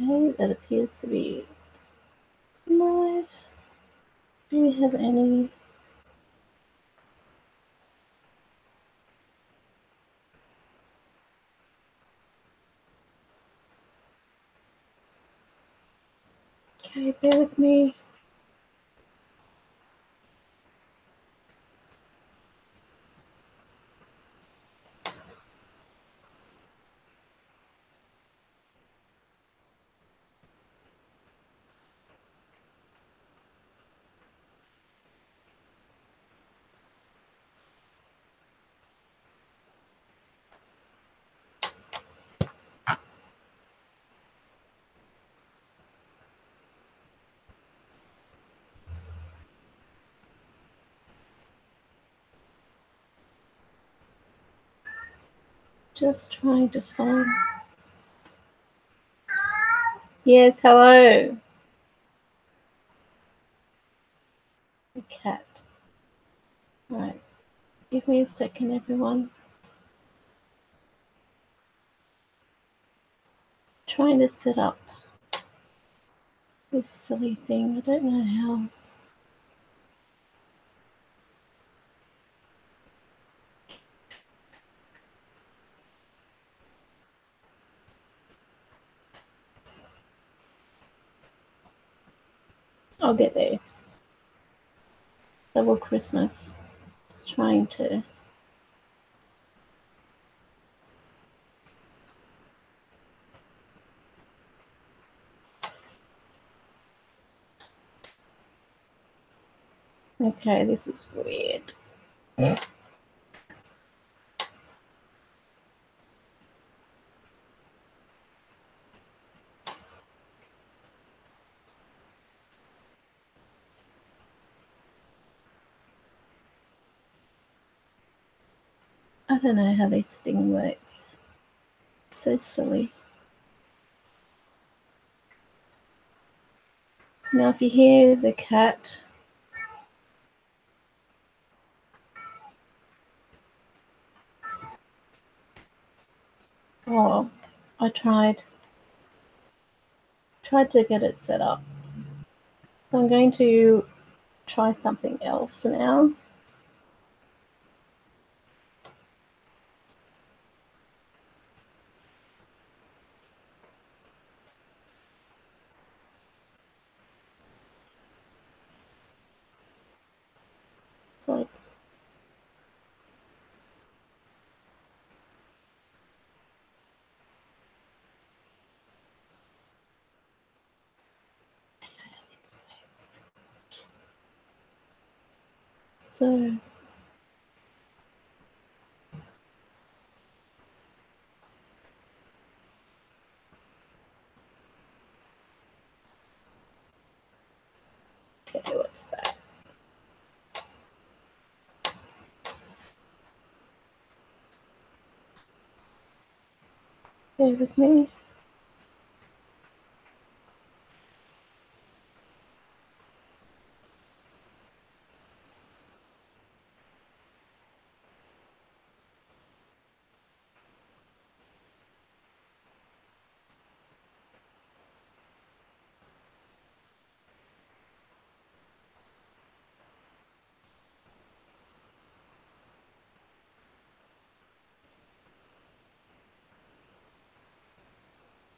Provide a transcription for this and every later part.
Okay, that appears to be live. Do we have any? Okay, bear with me. Just trying to find. Yes, hello. The cat. All right. Give me a second, everyone. Trying to set up this silly thing. I don't know how. I'll get there. Double Christmas. Just trying to. Okay, this is weird. I don't know how this thing works. So silly. Now, if you hear the cat, oh, I tried to get it set up. So I'm going to try something else now. It's like, so okay, what's that? Bear with me.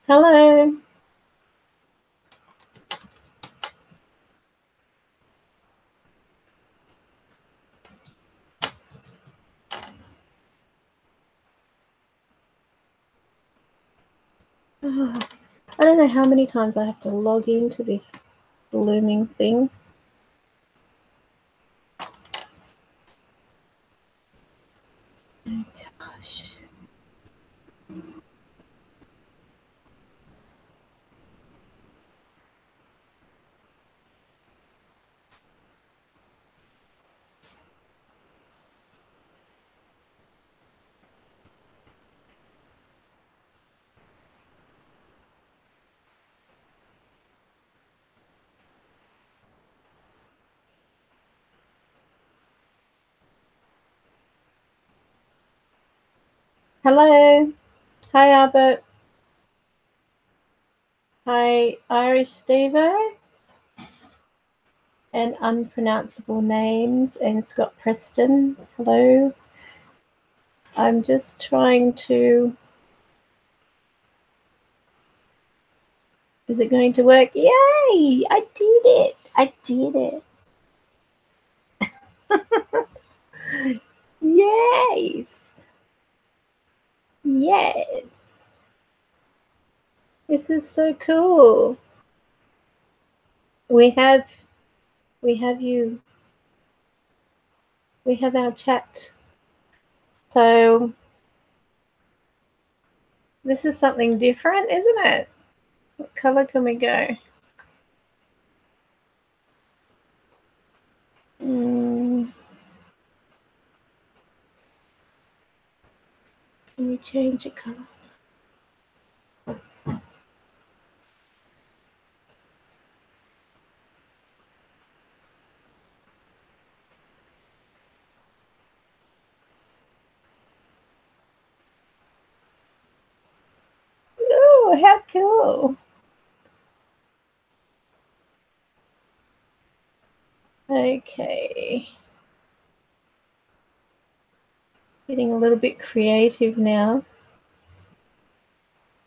Hello. Oh, I don't know how many times I have to log into this blooming thing. Oh, gosh. Hello. Hi, Albert. Hi, Irish Stevo and unpronounceable names, and Scott Preston. Hello. I'm just trying to. Is it going to work? Yay! I did it. I did it. Yes. Yes. This is so cool. We have you. We have our chat. So this is something different, isn't it? What color can we go? Can we change the color? Oh, how cool. Okay. Getting a little bit creative now.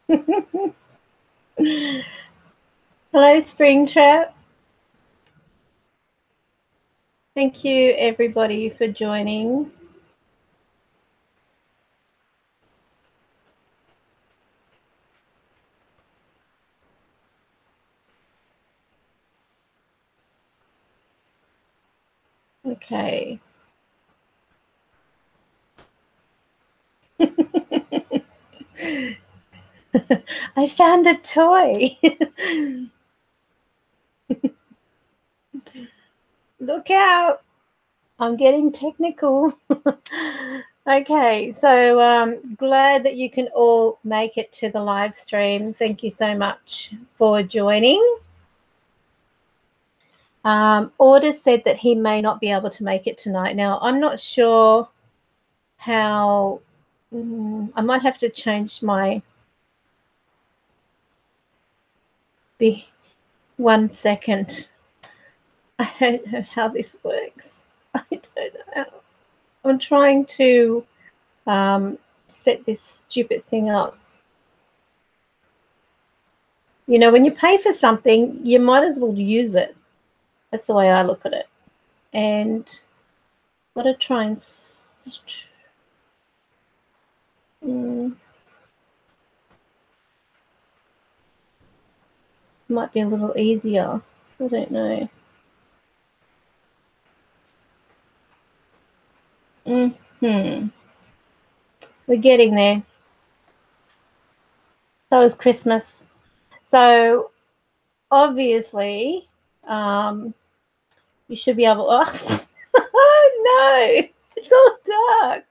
Hello, Springtrap. Thank you, everybody, for joining. Okay. I found a toy. Look out. I'm getting technical. Okay, so glad that you can all make it to the live stream. Thank you so much for joining. Order said that he may not be able to make it tonight. Now, I'm not sure how. I might have to change my. One second. I don't know how this works. I don't know. I'm trying to set this stupid thing up. You know, when you pay for something, you might as well use it. That's the way I look at it. And I've got to try and might be a little easier. I don't know. We're getting there. So is Christmas. So obviously, you should be able. Oh no! It's all dark.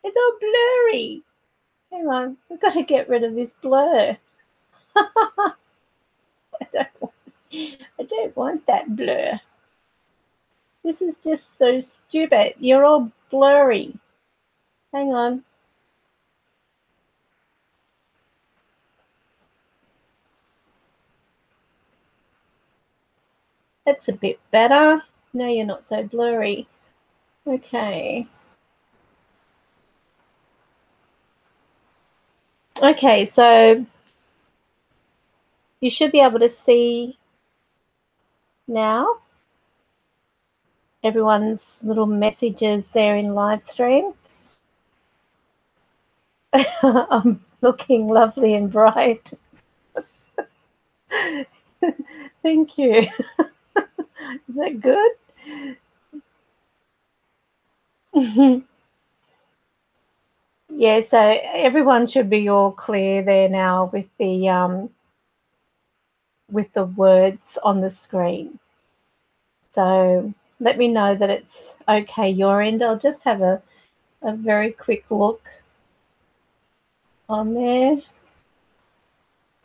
It's all blurry. Hang on, we've got to get rid of this blur. I don't want that blur. This is just so stupid. You're all blurry. Hang on. That's a bit better. Now you're not so blurry. Okay. Okay, so you should be able to see now everyone's little messages there in live stream. I'm looking lovely and bright. Thank you. Is that good? Yeah, so everyone should be all clear there now with the words on the screen. So let me know that it's okay your end. I'll just have a very quick look on there.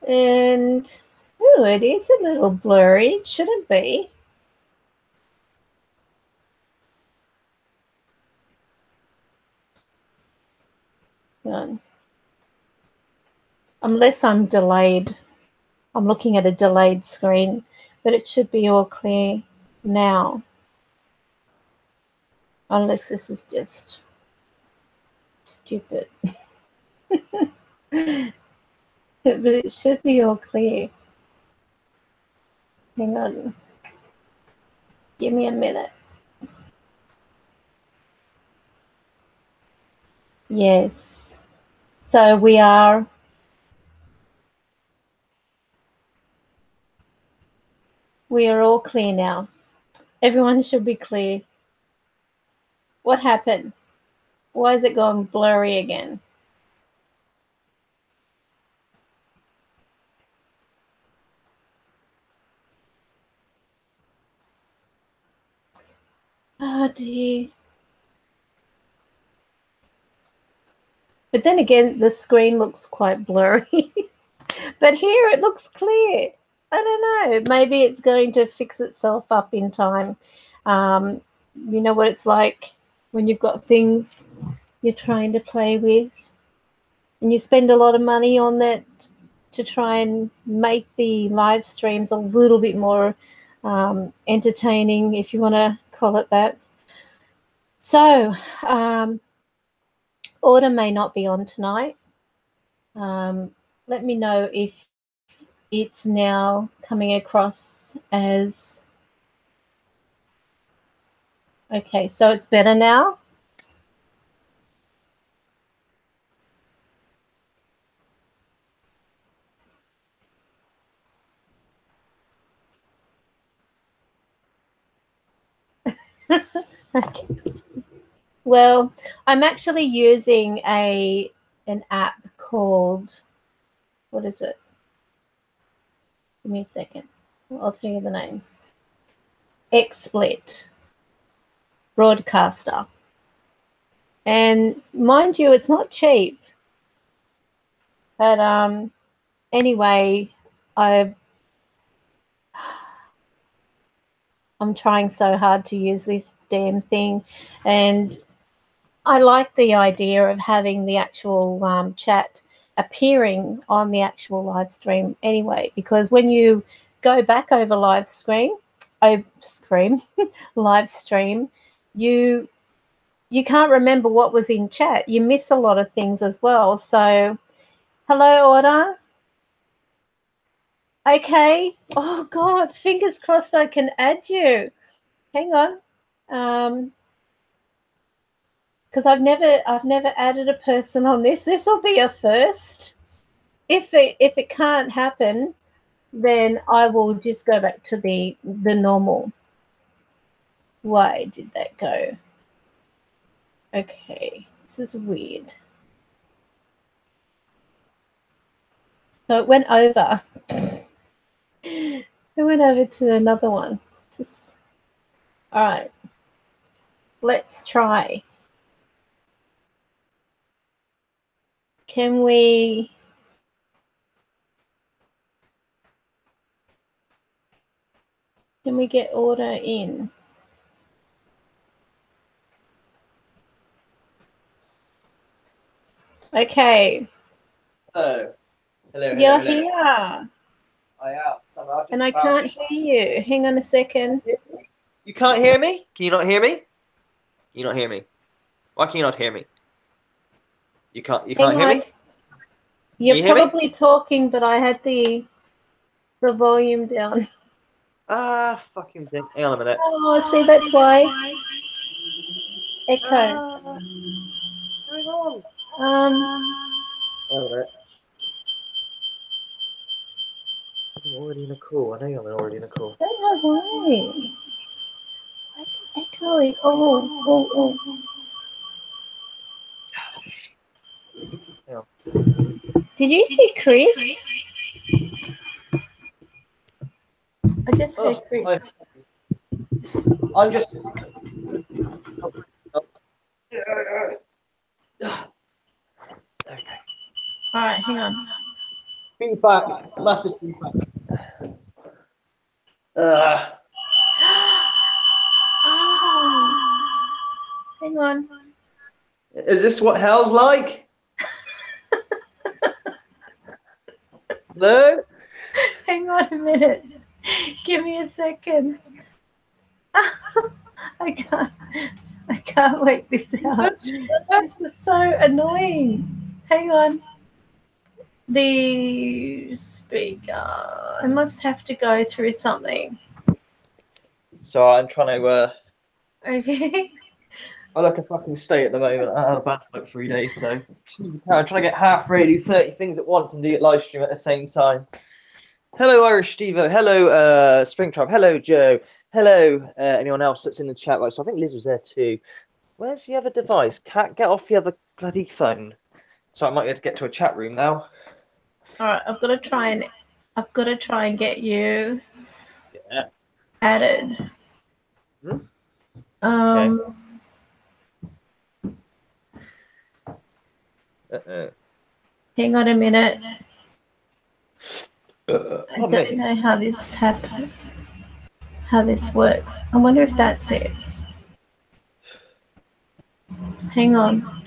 And oh, it is a little blurry. It shouldn't be. Unless I'm delayed. I'm looking at a delayed screen, but it should be all clear now. Unless this is just stupid. But it should be all clear. Hang on. Give me a minute. Yes. So we are all clear now. Everyone should be clear. What happened? Why is it going blurry again? Oh dear. But then again, the screen looks quite blurry. But here it looks clear. I don't know. Maybe it's going to fix itself up in time. You know what it's like when you've got things you're trying to play with and you spend a lot of money on that to try and make the live streams a little bit more entertaining, if you want to call it that. So, Order may not be on tonight. Let me know if it's now coming across as... Okay, so it's better now. Okay. Well, I'm actually using an app called, what is it? Give me a second. I'll tell you the name. XSplit Broadcaster. And mind you, it's not cheap. But anyway, I'm trying so hard to use this damn thing, and I like the idea of having the actual chat appearing on the actual live stream anyway, because when you go back over live stream, you can't remember what was in chat. You miss a lot of things as well. So, hello, Order. Okay. Oh God, fingers crossed I can add you. Hang on. Because I've never added a person on this. This will be a first. If it can't happen, then I will just go back to the normal. Why did that go? Okay, this is weird. So it went over. It went over to another one. All right. Let's try. Can we get Order in? Okay. Hello. You're here. I am. And I can't hear you. Hang on a second. You can't hear me? Can you not hear me? Can you not hear me? Why can you not hear me? You can't hear me? You're probably talking, but I had the volume down. Ah, fucking thing. Hang on a minute. Oh, see, that's why. Echo. Hang on. Wait a minute. I'm already in a call. I know I'm already in a call. I don't know why. Why is it echoing? Oh. Hang on. Did you hear Chris? I just heard Chris. I'm just... Okay. All right, hang on. Feedback. Massive feedback. Oh. Hang on. Is this what hell's like? No? Hang on a minute. Give me a second. I can't work this out. This is so annoying. Hang on. The speaker. I must have to go through something. So I'm trying to. Okay. I like a fucking state at the moment. I had a bad for like 3 days, so I'm trying to get half ready, do 30 things at once, and do it live stream at the same time. Hello, Irish Stevo. Hello, Springtrap. Hello, Joe. Hello, anyone else that's in the chat. Right, so I think Liz was there too. Where's the other device? Cat, get off the other bloody phone. So I might be able to get to a chat room now. All right, I've got to try and get you added. Okay. Hang on a minute. I don't know how this happened. How this works. I wonder if that's it. Hang on.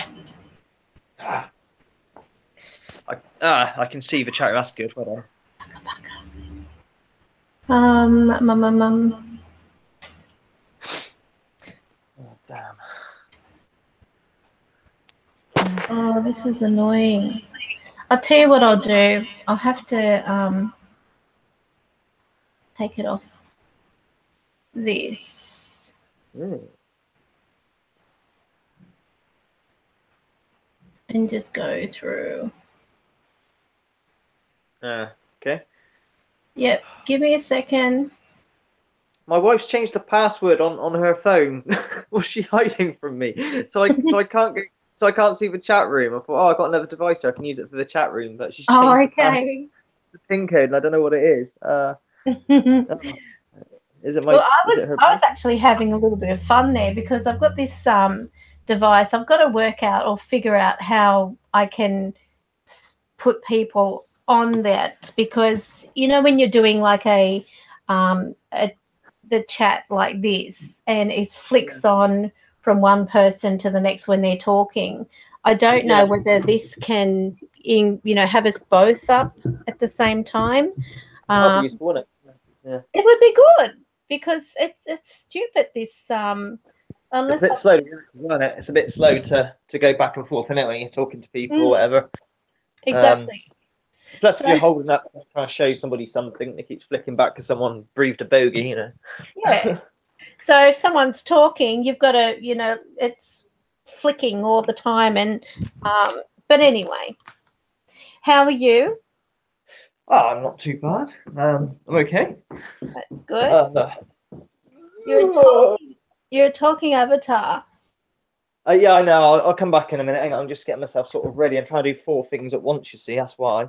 I can see the chat. That's good. Well done. Oh, damn. Oh, this is annoying. I'll tell you what I'll do. I'll have to take it off this. And just go through. Okay. Yep. Give me a second. My wife's changed the password on her phone. Was she hiding from me? So I can't see the chat room. I thought, oh, I got another device, so I can use it for the chat room. But she's changed the PIN code, and I don't know what it is. Is it my? Well, I was actually having a little bit of fun there because I've got this device. I've got to work out or figure out how I can put people on that, because you know when you're doing like the chat like this and it flicks on from one person to the next when they're talking. I don't know whether this can have us both up at the same time. That'd be useful, wouldn't it? Yeah. It would be good because it's stupid this unless it's a bit slow, isn't it? It's a bit slow to go back and forth, isn't it, when you're talking to people or whatever. Exactly. Plus, if you're holding up trying to show somebody something, it keeps flicking back because someone breathed a bogey, you know. Yeah. So if someone's talking, you've got to, it's flicking all the time. And but anyway, how are you? Oh, I'm not too bad. I'm okay. That's good. You're a talking avatar. Yeah, I know. I'll come back in a minute. Hang on, I'm just getting myself sort of ready. I'm trying to do 4 things at once, you see. That's why.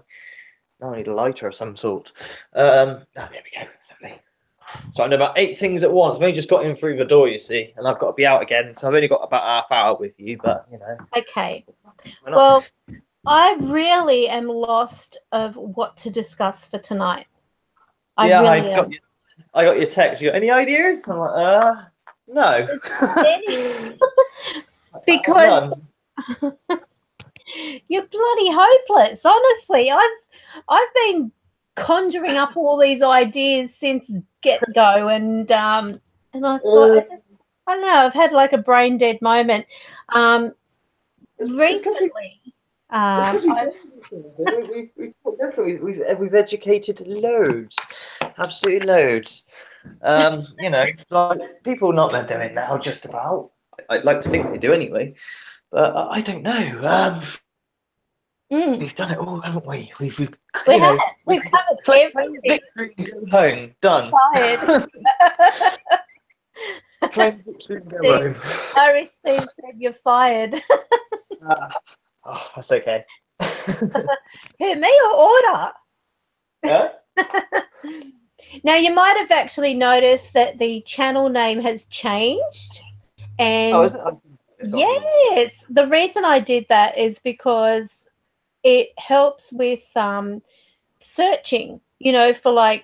Now I need a lighter of some sort. There we go. Lovely. So I know about 8 things at once. I've only just got in through the door, you see, and I've got to be out again. So I've only got about half hour with you, but, you know. Okay. Well, I really am lost of what to discuss for tonight. I got your text. You got any ideas? I'm like, no. Because you're bloody hopeless. Honestly, I've been conjuring up all these ideas since get-go, and I thought I don't know. I've had like a brain dead moment. Recently, we've educated loads, absolutely loads. You know, like people not going to do it now. Just about. I'd like to think they do anyway, but I don't know. We've done it all, haven't we? We've covered everything. Victory and go home. Done. Claim victory and go home. Irish Steve said you're fired. That's okay. Who, me or Order? Yeah. Now, you might have actually noticed that the channel name has changed. And is it? Yes, the reason I did that is because it helps with searching, for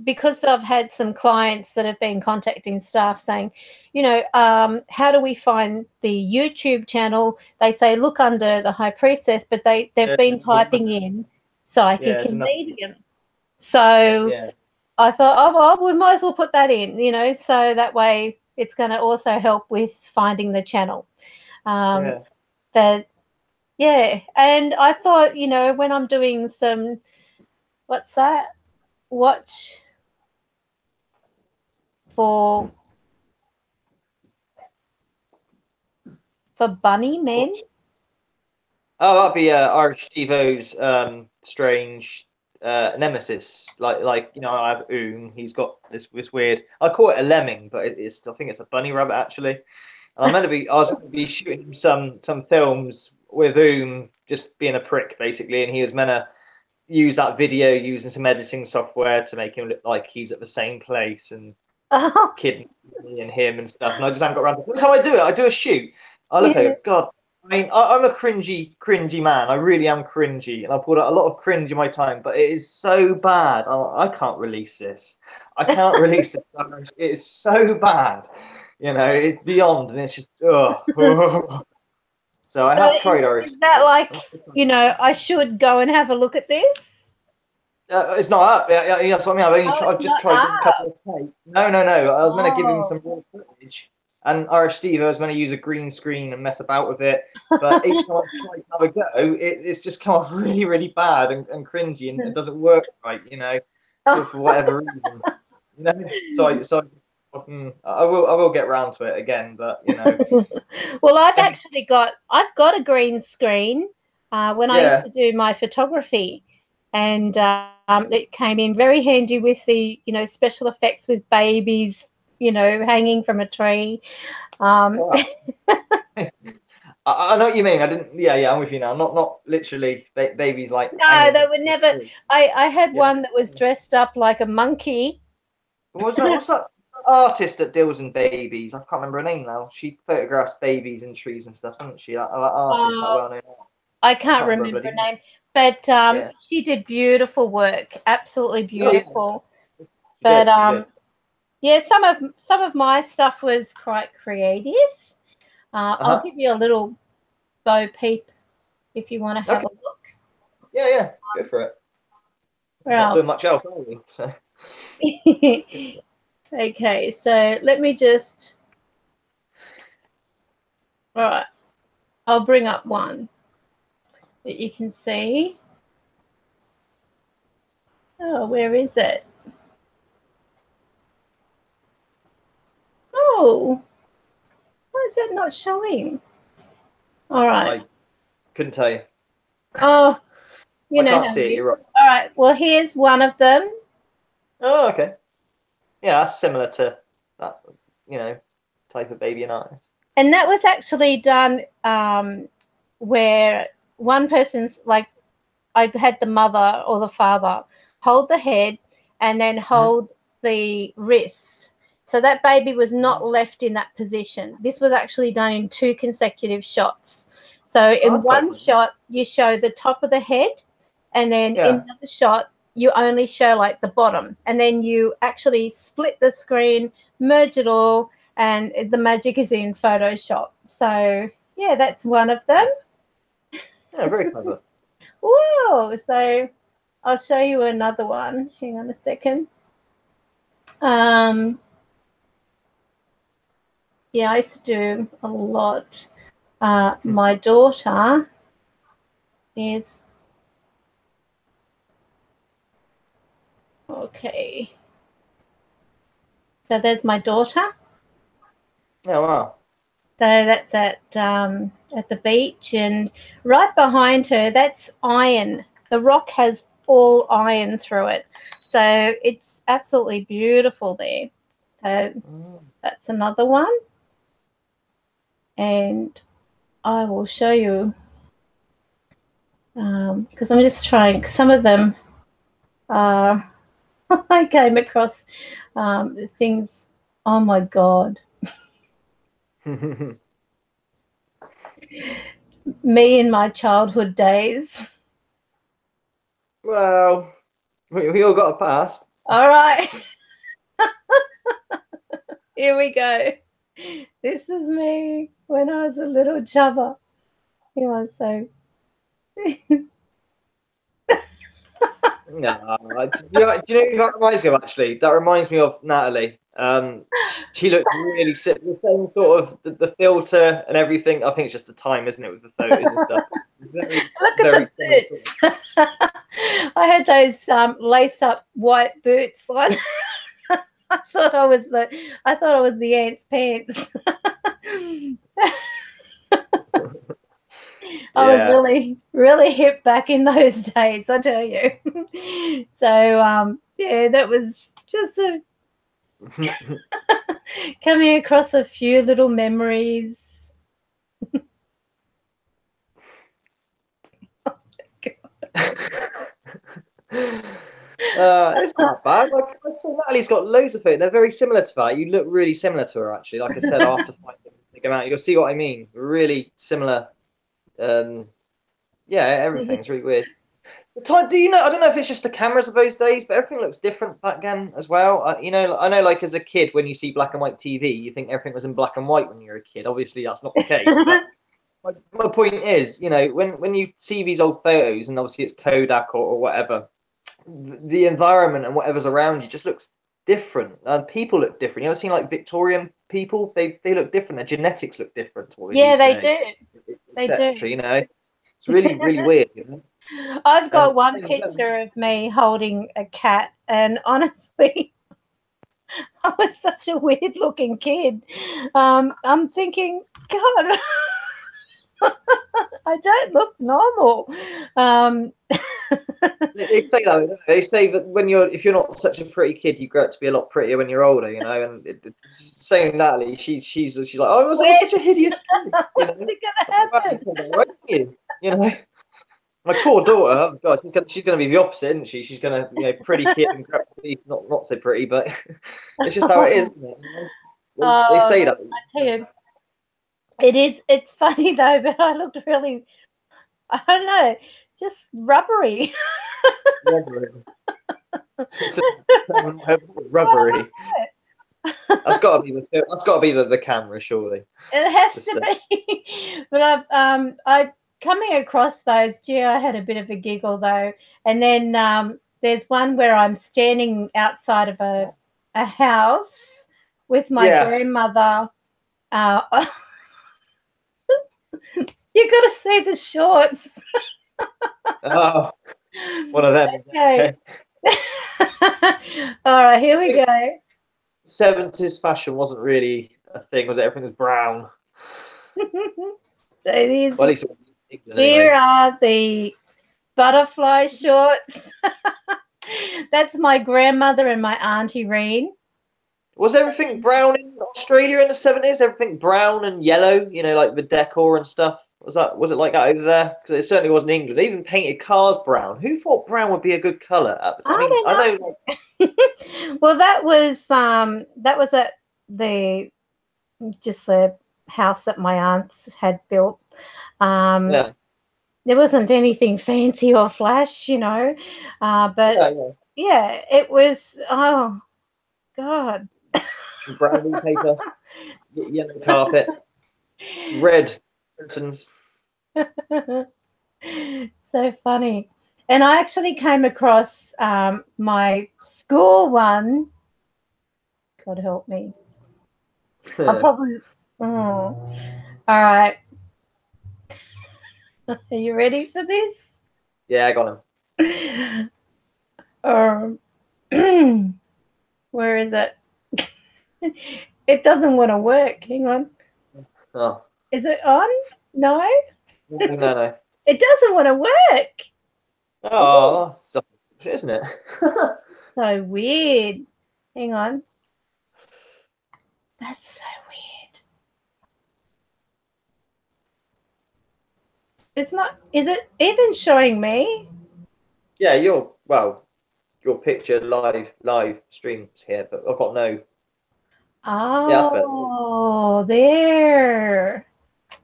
because I've had some clients that have been contacting staff saying, how do we find the YouTube channel? They say, look under the High Priestess, but they've been typing in psychic and medium. So Yeah. I thought, oh, well, we might as well put that in, you know, so that way it's going to also help with finding the channel. Yeah. But, yeah, and I thought, you know, when I'm doing some, what's that? Watch for bunny men. Oh, that'd be Irish Steve-O's strange nemesis. Like you know, I have He's got this weird. I call it a lemming, but it's I think it's a bunny rabbit actually. And I was meant to be shooting some films with just being a prick basically, and he was meant to use that video using some editing software to make him look like he's at the same place and kid me and him and stuff. And I just haven't got around to it. Every time I do it, I do a shoot. I look at it, God. I mean, I'm a cringy man. I really am cringy, and I pulled out a lot of cringe in my time. But it is so bad. I can't release this. I can't release it. It is so bad. You know, it's beyond, and it's just ugh. So I have tried Irish. Is that like, you know, I should go and have a look at this? It's not up. Yeah, that's what I mean. I've just tried doing a couple of takes. No. I was meant to give him some raw footage, and Irish Steve was meant to use a green screen and mess about with it. But each time I try to have a go, it's just come off really, really bad and cringy, and it doesn't work right. You know, for whatever reason. You know, so I will get round to it again, but you know. Well, I've got a green screen when I used to do my photography, and it came in very handy with the, you know, special effects with babies, you know, hanging from a tree. Wow. I know what you mean. I didn't. Yeah, I'm with you now. Not literally babies like. No, they were never. I had one that was dressed up like a monkey. What's that artist that deals in babies? I can't remember her name now. She photographs babies in trees and stuff, doesn't she? That artist, that well known. I can't remember her name, but she did beautiful work, absolutely beautiful. But yeah, some of my stuff was quite creative. I'll give you a little bo peep if you want to have a look. Yeah, go for it. Not doing much else, are we? So. Okay, so let me just. All right, I'll bring up one that you can see. Oh, where is it? Oh, why is that not showing? All right. I couldn't tell you. Oh, you know. I can't see it. You're right. All right. Well, here's one of them. Oh, okay. Yeah, that's similar to that, you know, type of baby and artist. And that was actually done where one person's like, I had the mother or the father hold the head and then hold the wrists. So that baby was not left in that position. This was actually done in 2 consecutive shots. So in one shot, you show the top of the head, and then in another shot, you only show like the bottom. And then you actually split the screen, merge it all, and the magic is in Photoshop. So, yeah, that's one of them. Yeah, very clever. Whoa! So I'll show you another one. Hang on a second. Yeah, I used to do a lot. My daughter is okay. So there's my daughter. Oh wow. So that's at the beach, and right behind her, that's iron. The rock has all iron through it, so it's absolutely beautiful there. So that's another one, and I will show you because I'm just trying. Some of them are I came across things. Oh my God. Me in my childhood days. Well, we all got a past. All right. Here we go. This is me when I was a little chubber. He was so. No, do you know who that reminds me of, actually? That reminds me of Natalie. She looked really the same sort of the filter and everything. I think it's just the time, isn't it, with the photos and stuff. Very, Look very at the boots. I had those lace-up white boots on. I thought I was the aunt's pants. I was really, really hip back in those days, I tell you. So, yeah, that was just coming across a few little memories. Oh my God. It's not bad. Like I said, Natalie's got loads of it. They're very similar to that. You look really similar to her, actually. Like I said, after finding out, you'll see what I mean. Really similar. Yeah, everything's really weird. The time, do you know? I don't know if it's just the cameras of those days, but everything looks different back then as well. I know, like as a kid, when you see black and white TV, you think everything was in black and white when you're a kid. Obviously, that's not the case. But my point is, when you see these old photos, and obviously it's Kodak or whatever, the environment and whatever's around you just looks different. And people look different. You ever seen like Victorian people? They look different. Their genetics look different to what they Yeah, do they today, do. They do. It's really, really weird. I've got one picture of me holding a cat, and honestly, I was such a weird looking kid. I'm thinking, God, I don't look normal. They say that. They say that if you're not such a pretty kid, you grow up to be a lot prettier when you're older. And saying Natalie, she's like, oh, I was such a hideous kid. What's it gonna happen? My poor daughter, oh God, she's gonna be the opposite, isn't she? She's gonna, pretty kid and not so pretty, but it's just how it is, isn't it? They say that. I tell you, it's funny though, but I looked really, I don't know, just rubbery. Rubbery. That's got to be the camera, surely. It has to be. But I coming across those. Gee, I had a bit of a giggle though. And then there's one where I'm standing outside of a house with my grandmother. You got to see the shorts. Oh, one of them. Okay. All right, here we go. 70s fashion wasn't really a thing, was it? Everything was brown. So here are the butterfly shorts. That's my grandmother and my auntie Reen. Was everything brown in Australia in the 70s? Everything brown and yellow, like the decor and stuff? Was it like that over there? Because it certainly wasn't England. They even painted cars brown. Who thought brown would be a good colour? I know. Well, that was at the house that my aunts had built. There wasn't anything fancy or flash, but yeah, it was. Oh God. Brown paper, yellow carpet, red curtains. So funny. And I actually came across my school one. God help me. I'll probably. All right. Are you ready for this? Yeah, I got him. Where is it? It doesn't want to work. Hang on. Oh. Is it on? No? No. It doesn't want to work. Oh, that's isn't it? So weird. Hang on. That's so weird. It's not. Is it even showing me? Yeah, your picture live streams here, but I've got no. Oh, there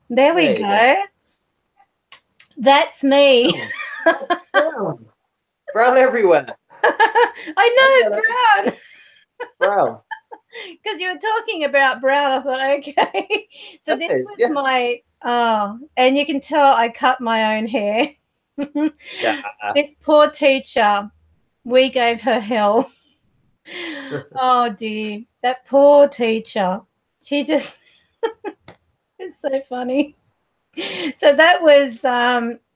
we go. That's me. Brown everywhere. I know, brown. Because you were talking about brown, I thought, okay. So this was my and you can tell I cut my own hair. This poor teacher. We gave her hell. Oh dear, that poor teacher. She just it's so funny. So that was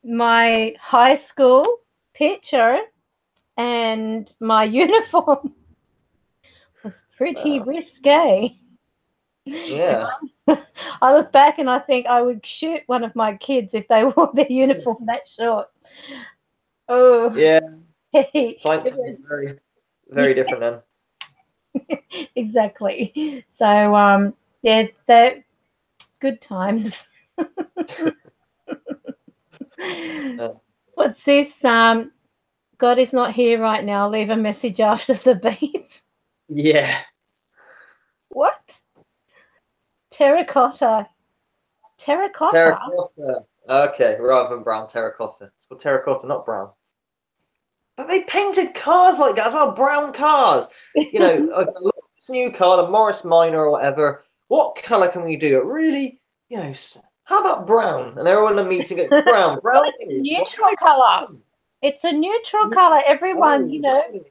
my high school picture, and my uniform was pretty risque. Yeah. I look back and I think I would shoot one of my kids if they wore their uniform that short. Oh, Yeah. it Science was is very, very different then. exactly. So yeah, that good times. What's this? God is not here right now. Leave a message after the beep. Yeah. What? Terracotta. Terracotta? Terracotta. Okay, rather than brown, terracotta. It's called terracotta, not brown. But they painted cars like that as well, brown cars. You know, this new car, the Morris Minor or whatever. What colour can we do? It really, you know, how about brown? And they're all in a meeting at brown. Brown is neutral colour. It's a neutral colour. Everyone, you know,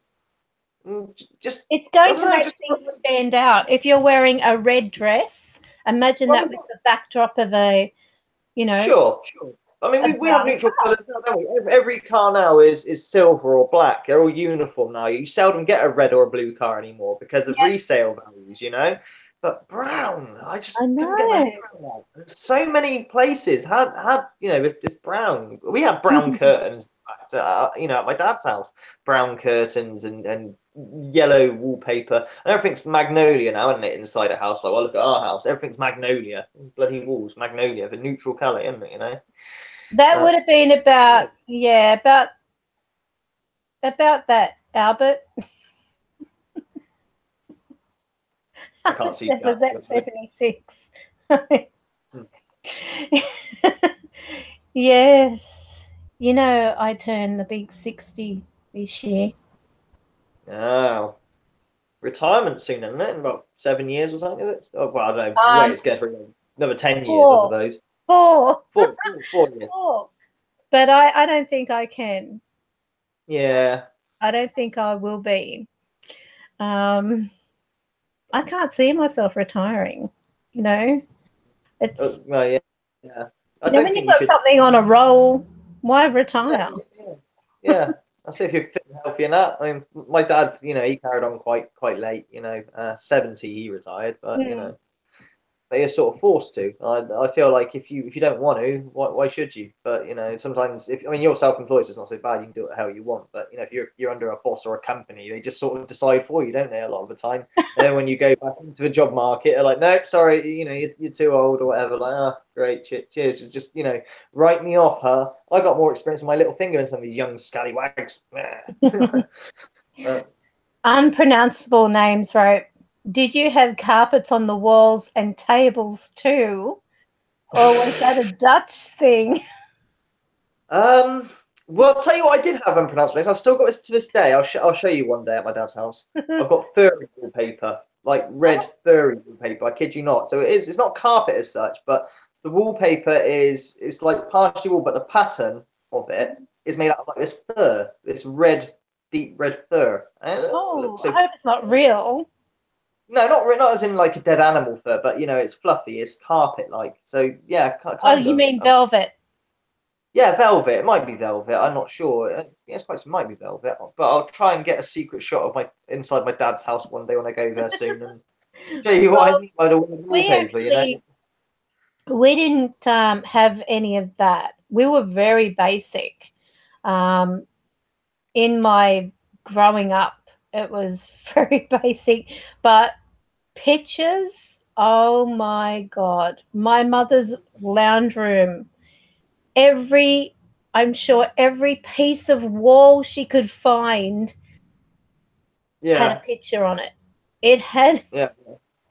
just it's going to make things stand out. If you're wearing a red dress, imagine that with the backdrop of a, you know. Sure. I mean, we have neutral colours now, don't we? Every car now is silver or black. They're all uniform now. You seldom get a red or a blue car anymore because of resale values, you know. But brown, I just couldn't get my head around that. There's so many places had you know, with this brown. We had brown curtains, you know, at my dad's house. Brown curtains and yellow wallpaper. And everything's magnolia now, isn't it? Inside a house, like, well, look at our house. Everything's magnolia. Bloody walls, magnolia, the neutral colour, isn't it? You know. That would have been about about that, Albert. I can't see. Was that 76? Yes. You know, I turned the big 60 this year. Oh. Retirement soon, isn't it? In about 7 years or something, is it? Oh, well, I don't know. Wait, it's going for another 10 years, I suppose. 4 years. 4. But I don't think I can. Yeah. I don't think I will be. I can't see myself retiring, you know. It's well, yeah. You know, when you've got something on a roll, why retire? Yeah. I'll see if you're fit and healthy in that. I mean, my dad, you know, he carried on quite late, you know, 70 he retired, but you know, but you're sort of forced to. I feel like if you don't want to, why should you? But you know, sometimes if I mean you're self-employed, so it's not so bad. You can do it how you want. But you know, if you're under a boss or a company, they just sort of decide for you, don't they? A lot of the time. And then when you go back into the job market, they're like, nope, sorry, you know, you're too old or whatever. Like, ah, great, cheers. It's just, you know, write me off, huh? I got more experience with my little finger than some of these young scallywags. Unpronounceable names wrote, did you have carpets on the walls and tables too? Or was that a Dutch thing? Well, I'll tell you what I did have unpronounced names. I've still got this to this day. I'll show you one day at my dad's house. I've got furry wallpaper, like red furry wallpaper. I kid you not. So it's not carpet as such, but the wallpaper is like partially wool, but the pattern of it is made out of like this fur, this red, deep red fur. Oh, I hope it's not real. No, not as in like a dead animal fur, but you know, it's fluffy, it's carpet-like. So yeah, kind of. You mean velvet? Yeah, velvet. It might be velvet. I'm not sure. Yes, it might be velvet. But I'll try and get a secret shot of my inside my dad's house one day when I go there soon and show you what I mean by the wallpaper. You know, we didn't have any of that. We were very basic. In my growing up, it was very basic. But pictures, oh my God. My mother's lounge room, I'm sure every piece of wall she could find had a picture on it. It had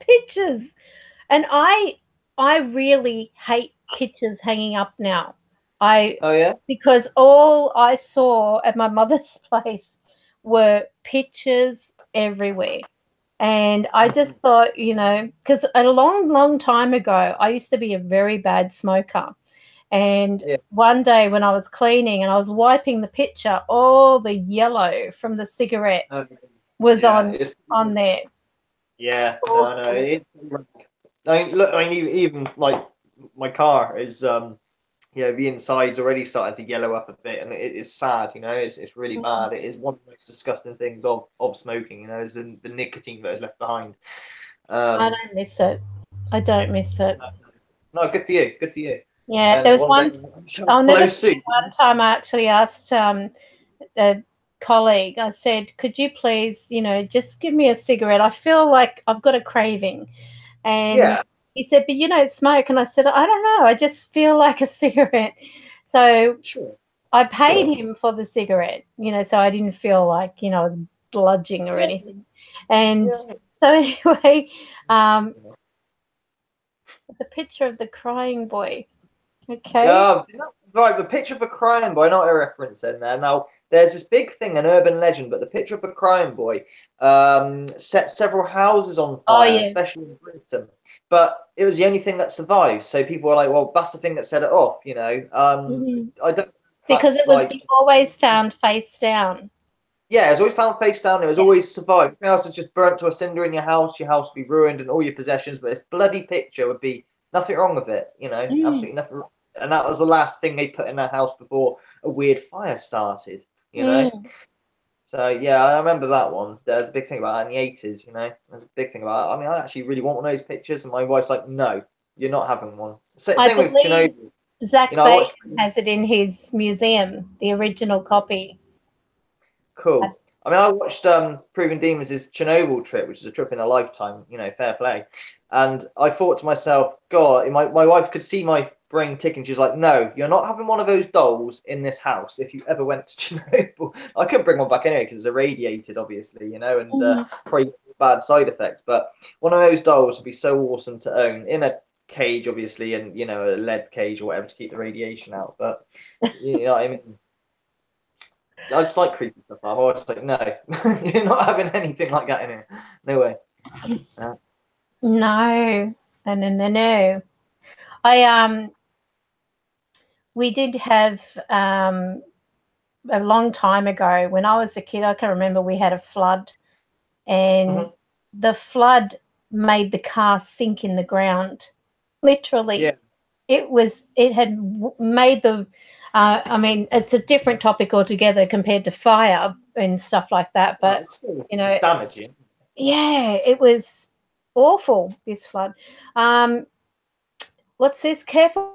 pictures. And I really hate pictures hanging up now. Because all I saw at my mother's place were pictures everywhere. And I just thought, you know, because a long time ago, I used to be a very bad smoker. And Yeah. one day when I was cleaning and I was wiping the picture, all the yellow from the cigarette was on there. Yeah, no, I mean, look, I mean, even like my car is, you know, the inside's already starting to yellow up a bit, and it is sad, you know, it's really bad. It is one of the most disgusting things of smoking, you know, is the nicotine that is left behind. I don't miss it. I don't miss it. No, good for you. Good for you. Yeah, And there was one. I'll never forget one time I actually asked a colleague. I said, "Could you please, you know, just give me a cigarette? I feel like I've got a craving." And he said, "But you don't smoke." And I said, "I don't know. I just feel like a cigarette." So I paid him for the cigarette, you know, so I didn't feel like, you know, I was bludging or anything. And so anyway, the picture of the crying boy. Okay. Right, the picture of a crying boy, not a reference in there. Now, there's this big thing, an urban legend, but the picture of a crying boy set several houses on fire, especially in Britain. But it was the only thing that survived. So people were like, well, that's the thing that set it off, you know. I don't. Because it was always found face down. Yeah, it was always found face down. It was always survived. Everything else is just burnt to a cinder in your house would be ruined and all your possessions. But this bloody picture would be nothing wrong with it, you know, absolutely nothing wrong. And that was the last thing they put in their house before a weird fire started, you know. So yeah, I remember that one. There's a big thing about that in the 80s, you know. There's a big thing about it. I mean, I actually really want one of those pictures, and my wife's like, "No, you're not having one." Same with Chernobyl. Zach Bain has it in his museum, the original copy. Cool. I mean, I watched Proven Demons' Chernobyl trip, which is a trip in a lifetime, you know, fair play. And I thought to myself, God, my wife could see my brain ticking. She's like, no, you're not having one of those dolls in this house if you ever went to Chernobyl. I couldn't bring one back anyway because it's irradiated, obviously, you know, and probably bad side effects. But one of those dolls would be so awesome to own in a cage, obviously, and, you know, a lead cage or whatever to keep the radiation out. But, you know what I mean? I just like creepy stuff. I'm always like, no, you're not having anything like that in here. No way. No. We did have a long time ago when I was a kid. I can remember we had a flood, and the flood made the car sink in the ground. Literally, it had made the. I mean, it's a different topic altogether compared to fire and stuff like that. But you know, damaging. Yeah, it was awful. This flood. What's this? Careful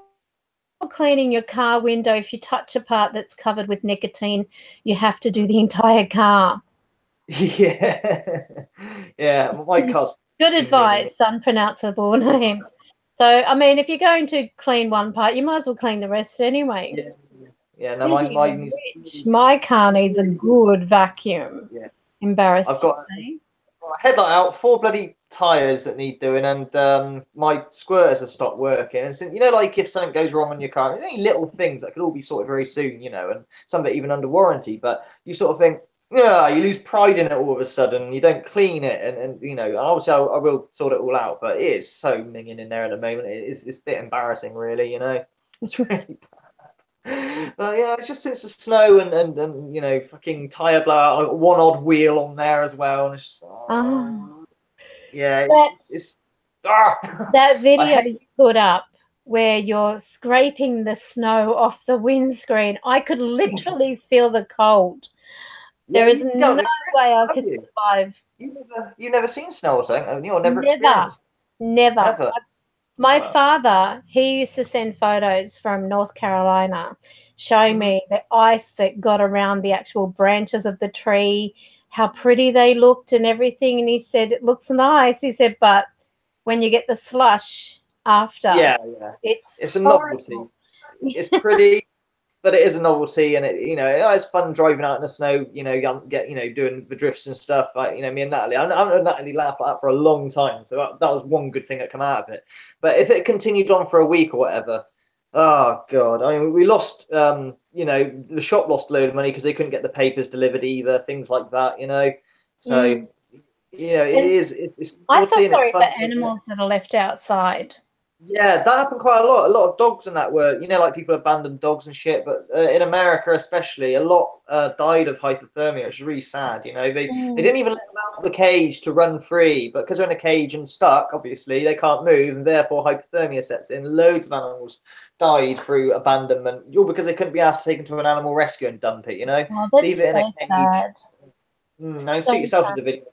cleaning your car window. If you touch a part that's covered with nicotine, you have to do the entire car. Yeah, yeah. My car's good advice. Unpronounceable names. So, I mean, if you're going to clean one part, you might as well clean the rest anyway. Yeah. No, my car needs a good vacuum. Yeah. Embarrassed. I've got a headlight out, 4 bloody tyres that need doing, and my squirters have stopped working. And since, you know, like if something goes wrong on your car, there's only little things that could all be sorted very soon, you know, and some of it even under warranty. But you sort of think, yeah, you lose pride in it all of a sudden. You don't clean it, and you know, and obviously I will sort it all out. But it is so minging in there at the moment. It's a bit embarrassing, really. You know, it's really bad. But yeah, it's just since the snow and you know, fucking tire blowout, one odd wheel on there as well, and it's just, yeah, it's that video you put up where you're scraping the snow off the windscreen. I could literally feel the cold. There is no way I could survive. You've never seen snow or something, have you? Or never experienced? Never. My father, he used to send photos from North Carolina showing me the ice that got around the actual branches of the tree, how pretty they looked and everything. And he said, it looks nice. He said, but when you get the slush after, it's a novelty. It's pretty. But it is a novelty, and it, you know, it's fun driving out in the snow. You know, doing the drifts and stuff. Like, you know, me and Natalie, I haven't Natalie laugh at that for a long time. So that was one good thing that came out of it. But if it continued on for a week or whatever, oh god, I mean, we lost. You know, the shop lost a load of money because they couldn't get the papers delivered either. Things like that. You know, so you know, it's. I feel sorry for animals that are left outside. Yeah, that happened quite a lot. A lot of dogs and that were, like people abandoned dogs and shit. But in America, especially, a lot died of hypothermia. It's really sad. They didn't even let them out of the cage to run free, but because they're in a cage and stuck, obviously they can't move, and therefore hypothermia sets in. Loads of animals died through abandonment, all because they couldn't be asked to take them to an animal rescue and dump it. Oh, Leave that's it in a so cage. sad. No, So see yourself in sad. the video.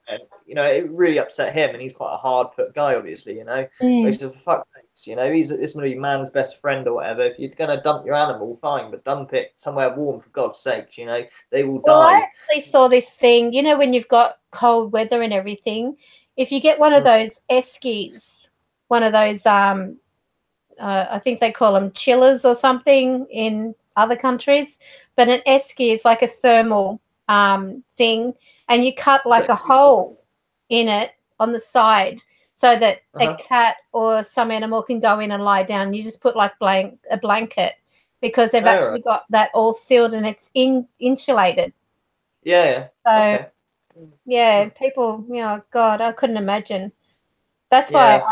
It really upset him, and he's quite a hard put guy, obviously. But he Mm. said, for fuck's sakes, he's going to be man's best friend or whatever. If you're going to dump your animal, fine, but dump it somewhere warm, for God's sakes. They will Well, I die. actually saw this thing, when you've got cold weather and everything, if you get one of those eskies, one of those, I think they call them chillers or something in other countries, but an esky is like a thermal thing, and you cut like a hole in it on the side so that a cat or some animal can go in and lie down. You just put like a blanket because they've actually got that all sealed and it's insulated. Yeah. So Okay. yeah, people, God, I couldn't imagine. That's why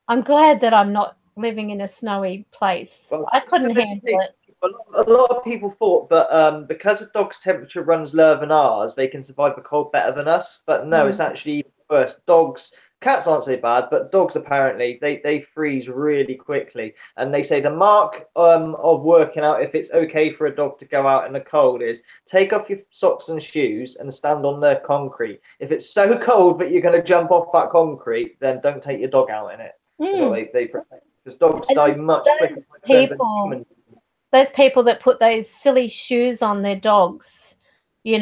I'm glad that I'm not living in a snowy place. Well, I couldn't handle it. a lot of people thought that because a dog's temperature runs lower than ours, they can survive the cold better than us. But no, it's actually worse. Cats aren't so bad, but dogs apparently they freeze really quickly. And they say the mark of working out if it's okay for a dog to go out in the cold is take off your socks and shoes and stand on the concrete. If it's so cold that you're going to jump off that concrete, then don't take your dog out in it. They protect. Because dogs die much quicker than humans. Those people that put those silly shoes on their dogs, they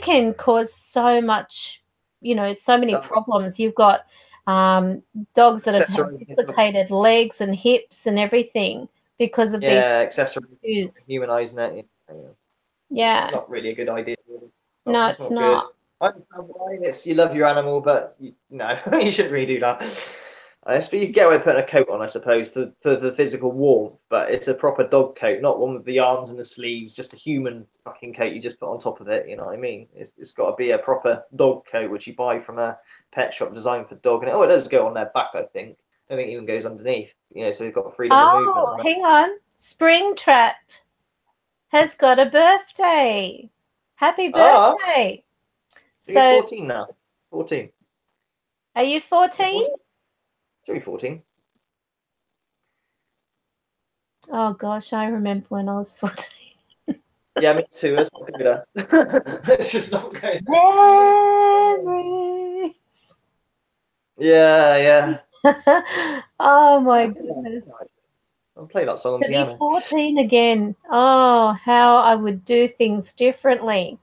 can cause so much, so many problems. You've got dogs that have had dislocated legs and hips and everything because of these shoes. Humanizing it. Yeah. Not really a good idea. No, it's not. I understand why you love your animal, but no, you shouldn't really do that. But you get away putting a coat on, I suppose, for the physical warmth, but it's a proper dog coat, not one with the arms and the sleeves, just a human fucking coat you just put on top of it, you know what I mean? It's got to be a proper dog coat, which you buy from a pet shop designed for dog. And it does go on their back, I think. I think it even goes underneath, so you've got freedom of movement. Oh, hang on. Springtrap has got a birthday. Happy birthday. You're 14 now. 14. Are you 14? Should be 14. Oh gosh, I remember when I was 14. Yeah, me too. Let's not go there. Let's just not go there. Yeah. Oh my goodness. I'll play that song on to piano. be 14 again. Oh, how I would do things differently.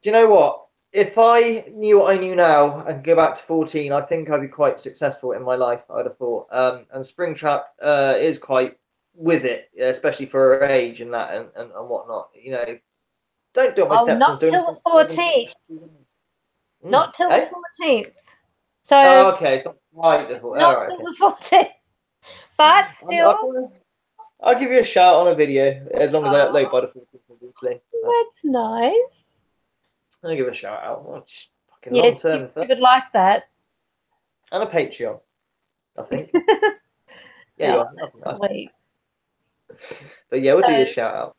Do you know what? If I knew what I knew now and go back to 14, I think I'd be quite successful in my life, I'd have thought. And Springtrap is quite with it, especially for her age and that and whatnot. Don't do what my stepson's doing. Not till the 14th. Not till the 14th. So okay, it's not right. Not till the 14th. But still. I'll give you a shout on a video as long as I upload by the 14th, obviously. That's nice. I'll give a shout out. Fucking yes, long-term you would like that. And a Patreon, I think. Yeah, you are. But yeah, we'll do you a shout out.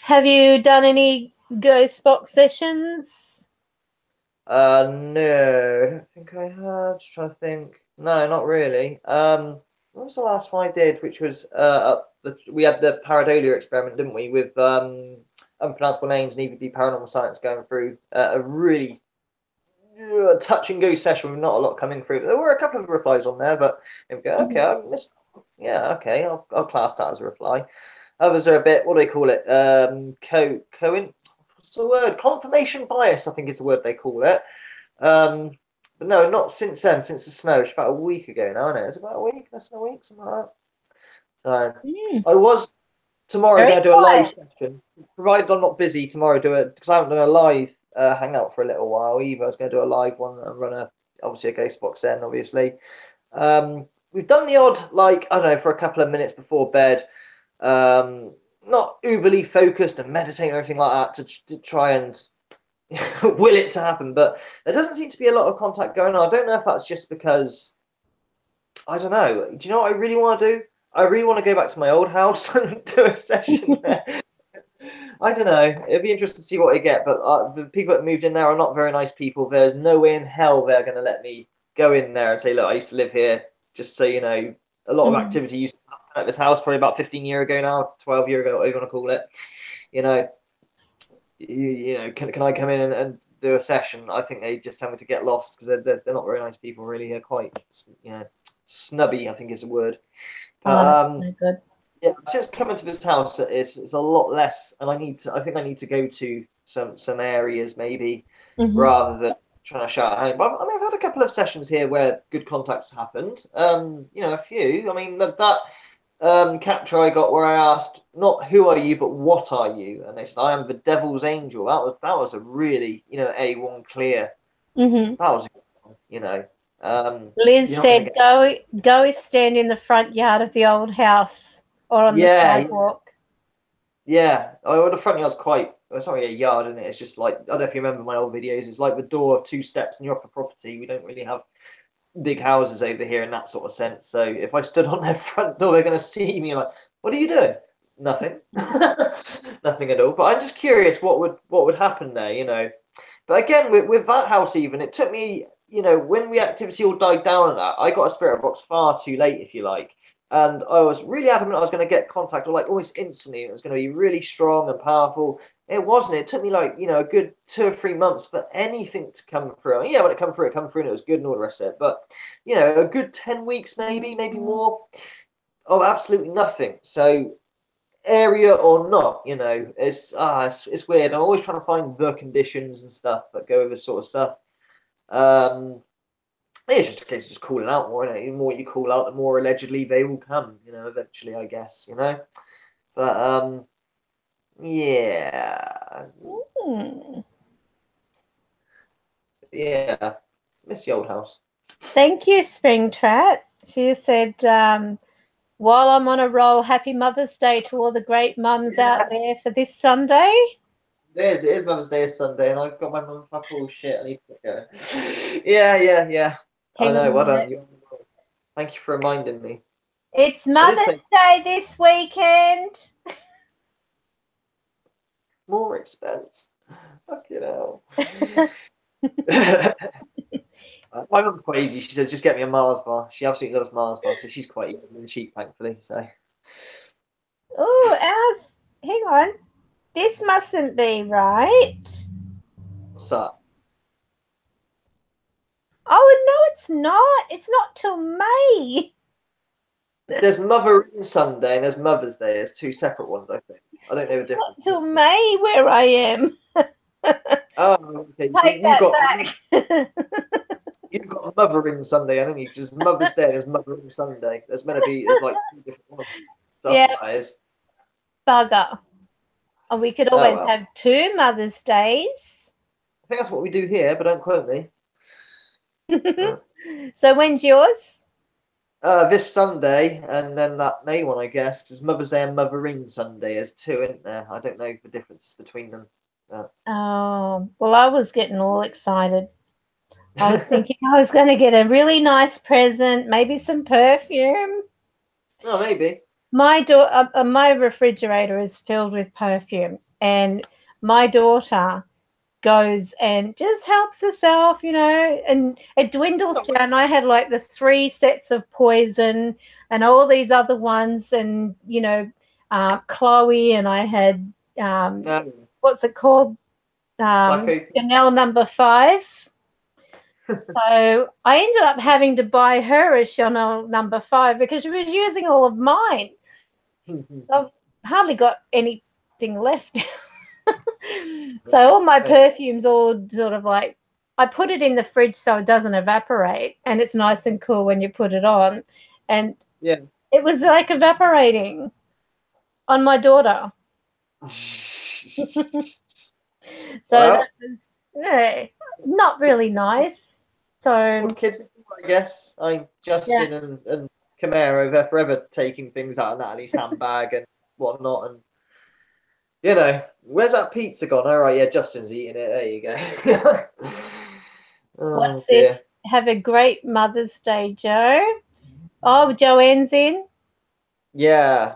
Have you done any ghost box sessions? No, I don't think I have. Just trying to think. No, not really. What was the last one I did? Which was we had the pareidolia experiment, didn't we? With unpronounceable names and e.v.p. paranormal science going through a really touch and go session with not a lot coming through. There were a couple of replies on there, but okay, I missed. Yeah, okay, I'll class that as a reply. Others are a bit, what do they call it? What's the word? Confirmation bias, I think is the word they call it. But no, not since then, since the snow. It's about a week ago now, isn't it? It's about a week, less than a week, something like that. So I was tomorrow going to do a live session, provided I'm not busy tomorrow. Because I haven't done a live hangout for a little while either. I was going to do a live one and run obviously a ghost box then, obviously. We've done the odd, I don't know, for a couple of minutes before bed. Not uberly focused and meditating or anything like that to try and will it to happen, but there doesn't seem to be a lot of contact going on. I don't know if that's just because I don't know. Do you know what I really want to do? I really want to go back to my old house and do a session there. I don't know. It'd be interesting to see what I get, but the people that moved in there are not very nice people. There's no way in hell they're going to let me go in there and say, look, I used to live here. Just so you know, a lot of activity used to happen at this house probably about 15 years ago now, 12 years ago, whatever you want to call it. You know, you know, can I come in and do a session? I think they just tell me to get lost because they're not very nice people, really. They're quite, you know, snubby, I think is the word. But no good. yeah, since coming to this house, it's a lot less, and I think I need to go to some areas maybe rather than trying to shout at home. But I mean, I've had a couple of sessions here where good contacts happened. You know, a few. I mean, that capture I got where I asked not who are you, but what are you, and they said I am the devil's angel. That was a really, you know, A1 clear. That was a good one, you know. Liz said, go stand in the front yard of the old house or on the sidewalk. Yeah. Oh, the front yard's quite, it's not really a yard, isn't it? It's just like, I don't know if you remember my old videos, it's like the door, 2 steps, and you're off the property. We don't really have big houses over here in that sort of sense. So if I stood on their front door, they're going to see me like, what are you doing? Nothing. Nothing at all. But I'm just curious what would happen there, you know. But again, with that house even, it took me, you know, when the activity all died down and that, I got a spirit box far too late, if you like. And I was really adamant I was going to get contact, or like almost instantly. It was going to be really strong and powerful. It wasn't. It took me like, you know, a good 2 or 3 months for anything to come through. I mean, yeah, when it come through, and it was good and all the rest of it. But, you know, a good 10 weeks, maybe more, of absolutely nothing. So area or not, you know, it's weird. I'm always trying to find the conditions and stuff that go with this sort of stuff. It's just a case of just calling out more, isn't it? The more you call out, the more allegedly they will come, you know, eventually, I guess, you know. But yeah. Yeah. Miss the old house. Thank you, Springtrap. She said, while I'm on a roll, happy Mother's Day to all the great mums out there for this Sunday. It is Mother's Day is Sunday, and I've got my mum up all shit. I need to go. Yeah. I know, well done. Thank you for reminding me. It's Mother's Day this weekend. More expense. Fucking hell. My mum's quite easy. She says, just get me a Mars bar. She absolutely loves Mars bars, so she's quite easy and cheap, thankfully. So. Oh, ours. Hang on. This mustn't be right. What's that? Oh, no, it's not. It's not till May. There's Mothering Sunday and there's Mother's Day. There's 2 separate ones, I think. I don't know the difference. Not till May where I am. Oh, okay. You've got Mothering Sunday, haven't you? Because Mother's Day is Mothering Sunday. There's like 2 different ones. So yeah. That is. Bugger. And we could always have 2 Mother's Days. I think that's what we do here, but don't quote me. So when's yours? This Sunday, and then that May one, I guess, because Mother's Day and Mothering Sunday is 2, isn't there? I don't know the difference between them. Oh, well, I was getting all excited. I was thinking I was going to get a really nice present, maybe some perfume. Oh, maybe. My refrigerator is filled with perfume, and my daughter goes and just helps herself, you know, and it dwindles down. I had like the 3 sets of Poison and all these other ones, and, you know, Chloe, and I had, what's it called? Chanel No. 5. So I ended up having to buy her a Chanel No. 5 because she was using all of mine. I've hardly got anything left. So all my perfumes all sort of like, I put it in the fridge so it doesn't evaporate, and it's nice and cool when you put it on. And it was like evaporating on my daughter. So that was not really nice. So kids, I guess. Justin and Camaro, they're forever taking things out of Natalie's handbag and whatnot, and you know, where's that pizza gone? All right, yeah, Justin's eating it. There you go. What's this? Have a great Mother's Day, Joe. Oh, Joanne's in. Yeah,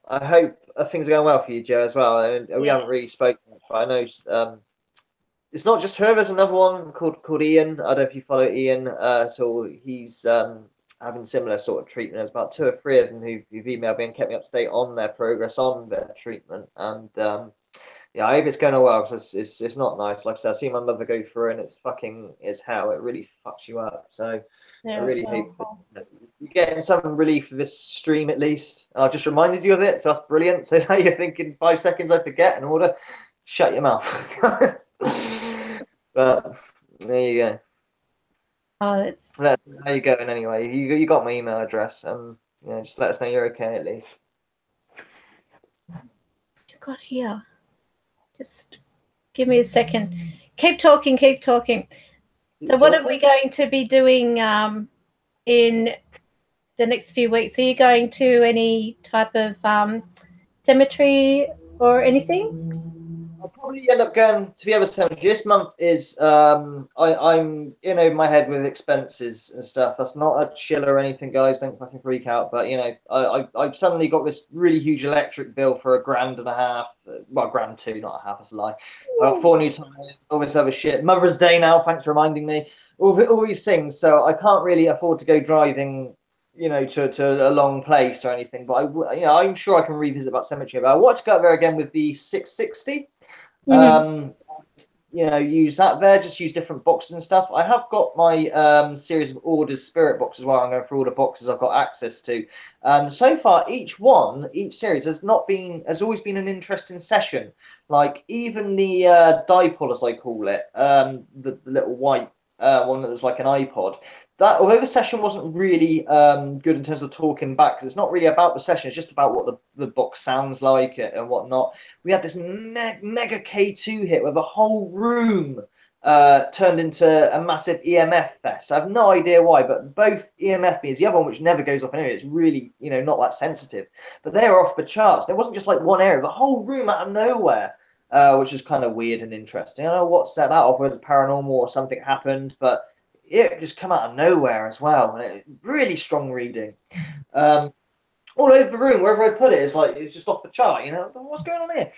I hope things are going well for you, Joe, as well. And we Yeah. haven't really spoken, but I know it's not just her. There's another one called Ian. I don't know if you follow Ian at all. He's having similar sort of treatment. There's about 2 or 3 of them who've emailed me and kept me up to date on their progress on their treatment. And yeah, I hope it's going well because it's not nice. Like I said, I see my mother go through and it's hell. It really fucks you up. So I They're really hope awful. that you're getting some relief for this stream at least. I just reminded you of it, so that's brilliant. So now you're thinking 5 seconds I forget in order, shut your mouth. But there you go. Oh, it's That's how you going anyway. You got my email address, and just let us know you're okay at least. you got here. Just give me a second. Keep talking. Keep talking. So, what are we going to be doing in the next few weeks? Are you going to any type of cemetery or anything? I'll probably end up going to the other cemetery. This month is I'm in over my head with expenses and stuff. That's not a chill or anything, guys. Don't fucking freak out. But I've suddenly got this really huge electric bill for £1.50. Well, grand two, not a half. That's a lie. I got 4 new tires, all this other shit. Mother's Day now. Thanks for reminding me. All these things. So I can't really afford to go driving to a long place or anything. But I'm sure I can revisit that cemetery. But I want to go up there again with the 660. Use that there. Just use different boxes and stuff. I have got my series of orders spirit boxes where I'm going through all the boxes I've got access to. So far, each series has always been an interesting session. Like even the dipole, as I call it, the little white one that was like an iPod. That although the session wasn't really good in terms of talking back, because it's not really about the session, it's just about what the box sounds like and whatnot. We had this mega K2 hit where the whole room turned into a massive EMF fest. I have no idea why, but both EMF is the other one, which never goes off anyway. It's really not that sensitive, but they were off the charts. It wasn't just like one area, the whole room out of nowhere. Which is kind of weird and interesting. I don't know what set that off, whether it's paranormal or something happened, but it just come out of nowhere as well. And really strong reading. All over the room, wherever I put it, it's just off the chart. What's going on here?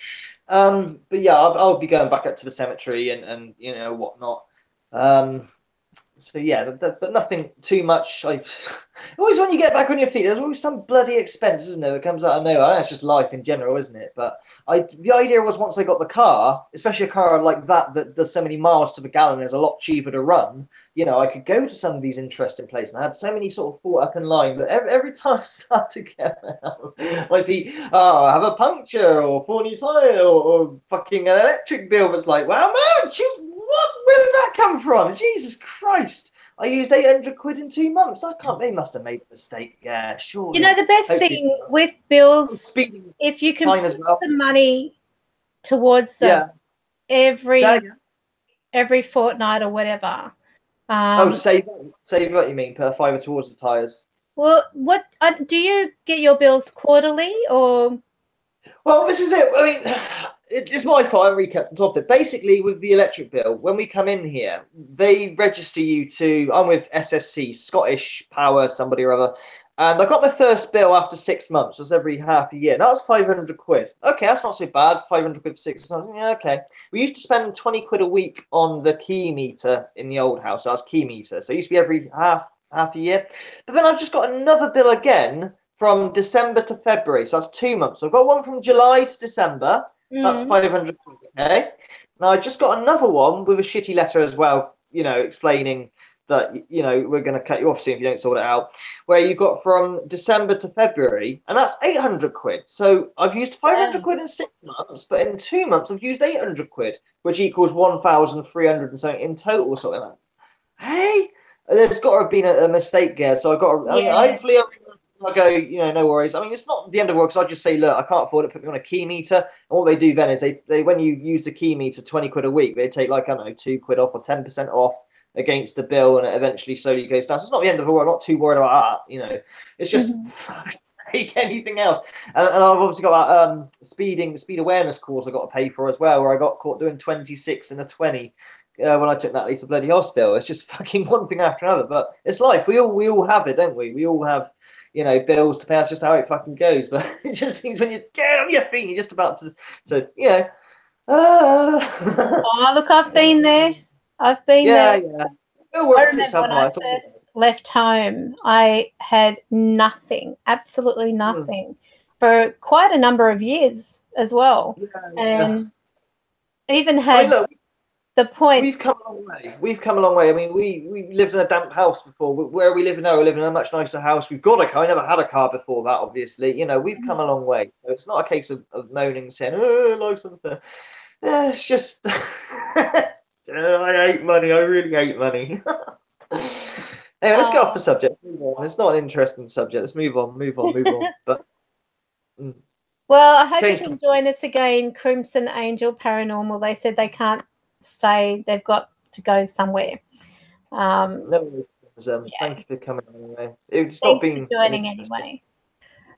But yeah, I'll be going back up to the cemetery and whatnot. So yeah, but nothing too much. Always when you get back on your feet, there's always some bloody expense, isn't there, that comes out of nowhere. I know it's just life in general, isn't it? But the idea was once I got the car, especially a car like that does so many miles to the gallon, is a lot cheaper to run. I could go to some of these interesting places. And I had so many sort of thought up in line, but every time I start to get out, like I have a puncture or 4 new tire or fucking an electric bill was like, wow, man, where did that come from? Jesus Christ. I used 800 quid in 2 months. They must have made a mistake. Yeah, sure. The best thing with bills, if you can put the money towards them every fortnight or whatever. Save what you mean, per fiver towards the tires. Well, what do you get your bills quarterly or? Well, this is it. I mean, it's my fault. I recapped on top of it. Basically, with the electric bill, when we come in here, they register you to. I'm with SSC, Scottish Power, somebody or other. And I got my first bill after 6 months. It was every half a year. And that was 500 quid. Okay, that's not so bad. 500 quid for 6 months. Yeah, okay. We used to spend 20 quid a week on the key meter in the old house. That was key meter. So it used to be every half a year. But then I've just got another bill again from December to February. So that's 2 months. So I've got one from July to December. That's 500 quid. Okay. Now I just got another one with a shitty letter as well, explaining that we're going to cut you off soon if you don't sort it out, where you got from December to February, and that's 800 quid. So I've used 500 quid in 6 months, but in 2 months I've used 800 quid, which equals 1,300 and something in total. Something like that. Hey, there's got to have been a mistake there. So I've got to, hopefully I go, no worries. I mean, it's not the end of the world, because I just say, look, I can't afford it, put me on a key meter. And what they do then is they when you use the key meter 20 quid a week, they take like, I don't know, 2 quid off or 10% off against the bill, and it eventually slowly goes down. So it's not the end of the world. I'm not too worried about that. It's just take anything else. And I've obviously got that speed awareness course I got to pay for as well, where I got caught doing 26 and a 20 when I took Natalie to bloody hospital. It's just fucking one thing after another. But it's life. We all have it, don't we? We all have, you know, bills to pay. That's just how it fucking goes. But it just seems when you get on your feet, you're just about to you know. Oh, look, I've been there. I've been Yeah, there. yeah. I remember when I first left home, I had nothing, absolutely nothing, for quite a number of years as well. Yeah, and even had look, the point. we've come a long way. We've come a long way. I mean, we lived in a damp house before. Where we live now, we live in a much nicer house. We've got a car. I never had a car before that, obviously. You know, we've come a long way. So it's not a case of moaning, saying, oh, life's unfair. It's just, I hate money. I really hate money. Anyway, let's get off the subject. Move on. It's not an interesting subject. Let's move on. But well, I hope you can join us again, Crimson Angel Paranormal. They said they can't stay. They've got to go somewhere. No, thank you for coming anyway. It's not been joining anyway.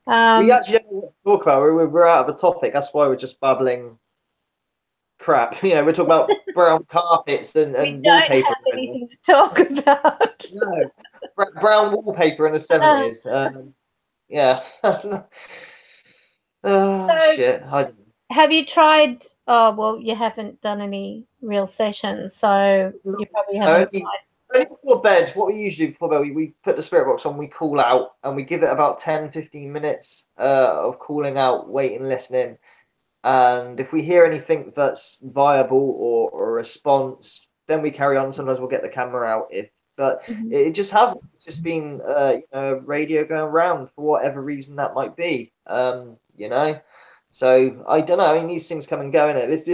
We actually don't know what to talk about. We're out of a topic. That's why we're just babbling crap. You know, we're talking about brown carpets and we wallpaper. Don't have anything to talk about. No, brown wallpaper in the 70s. Yeah. Oh, shit. Have you tried? Oh, well, you haven't done any real sessions, so you probably haven't tried. Only before bed, what we usually do before bed, we put the spirit box on, we call out, and we give it about 10-15 minutes of calling out, waiting, listening. And if we hear anything that's viable or a response, then we carry on. Sometimes we'll get the camera out. But it just hasn't. It's just been radio going around for whatever reason that might be. You know. So I don't know. I mean, these things come and go in it. This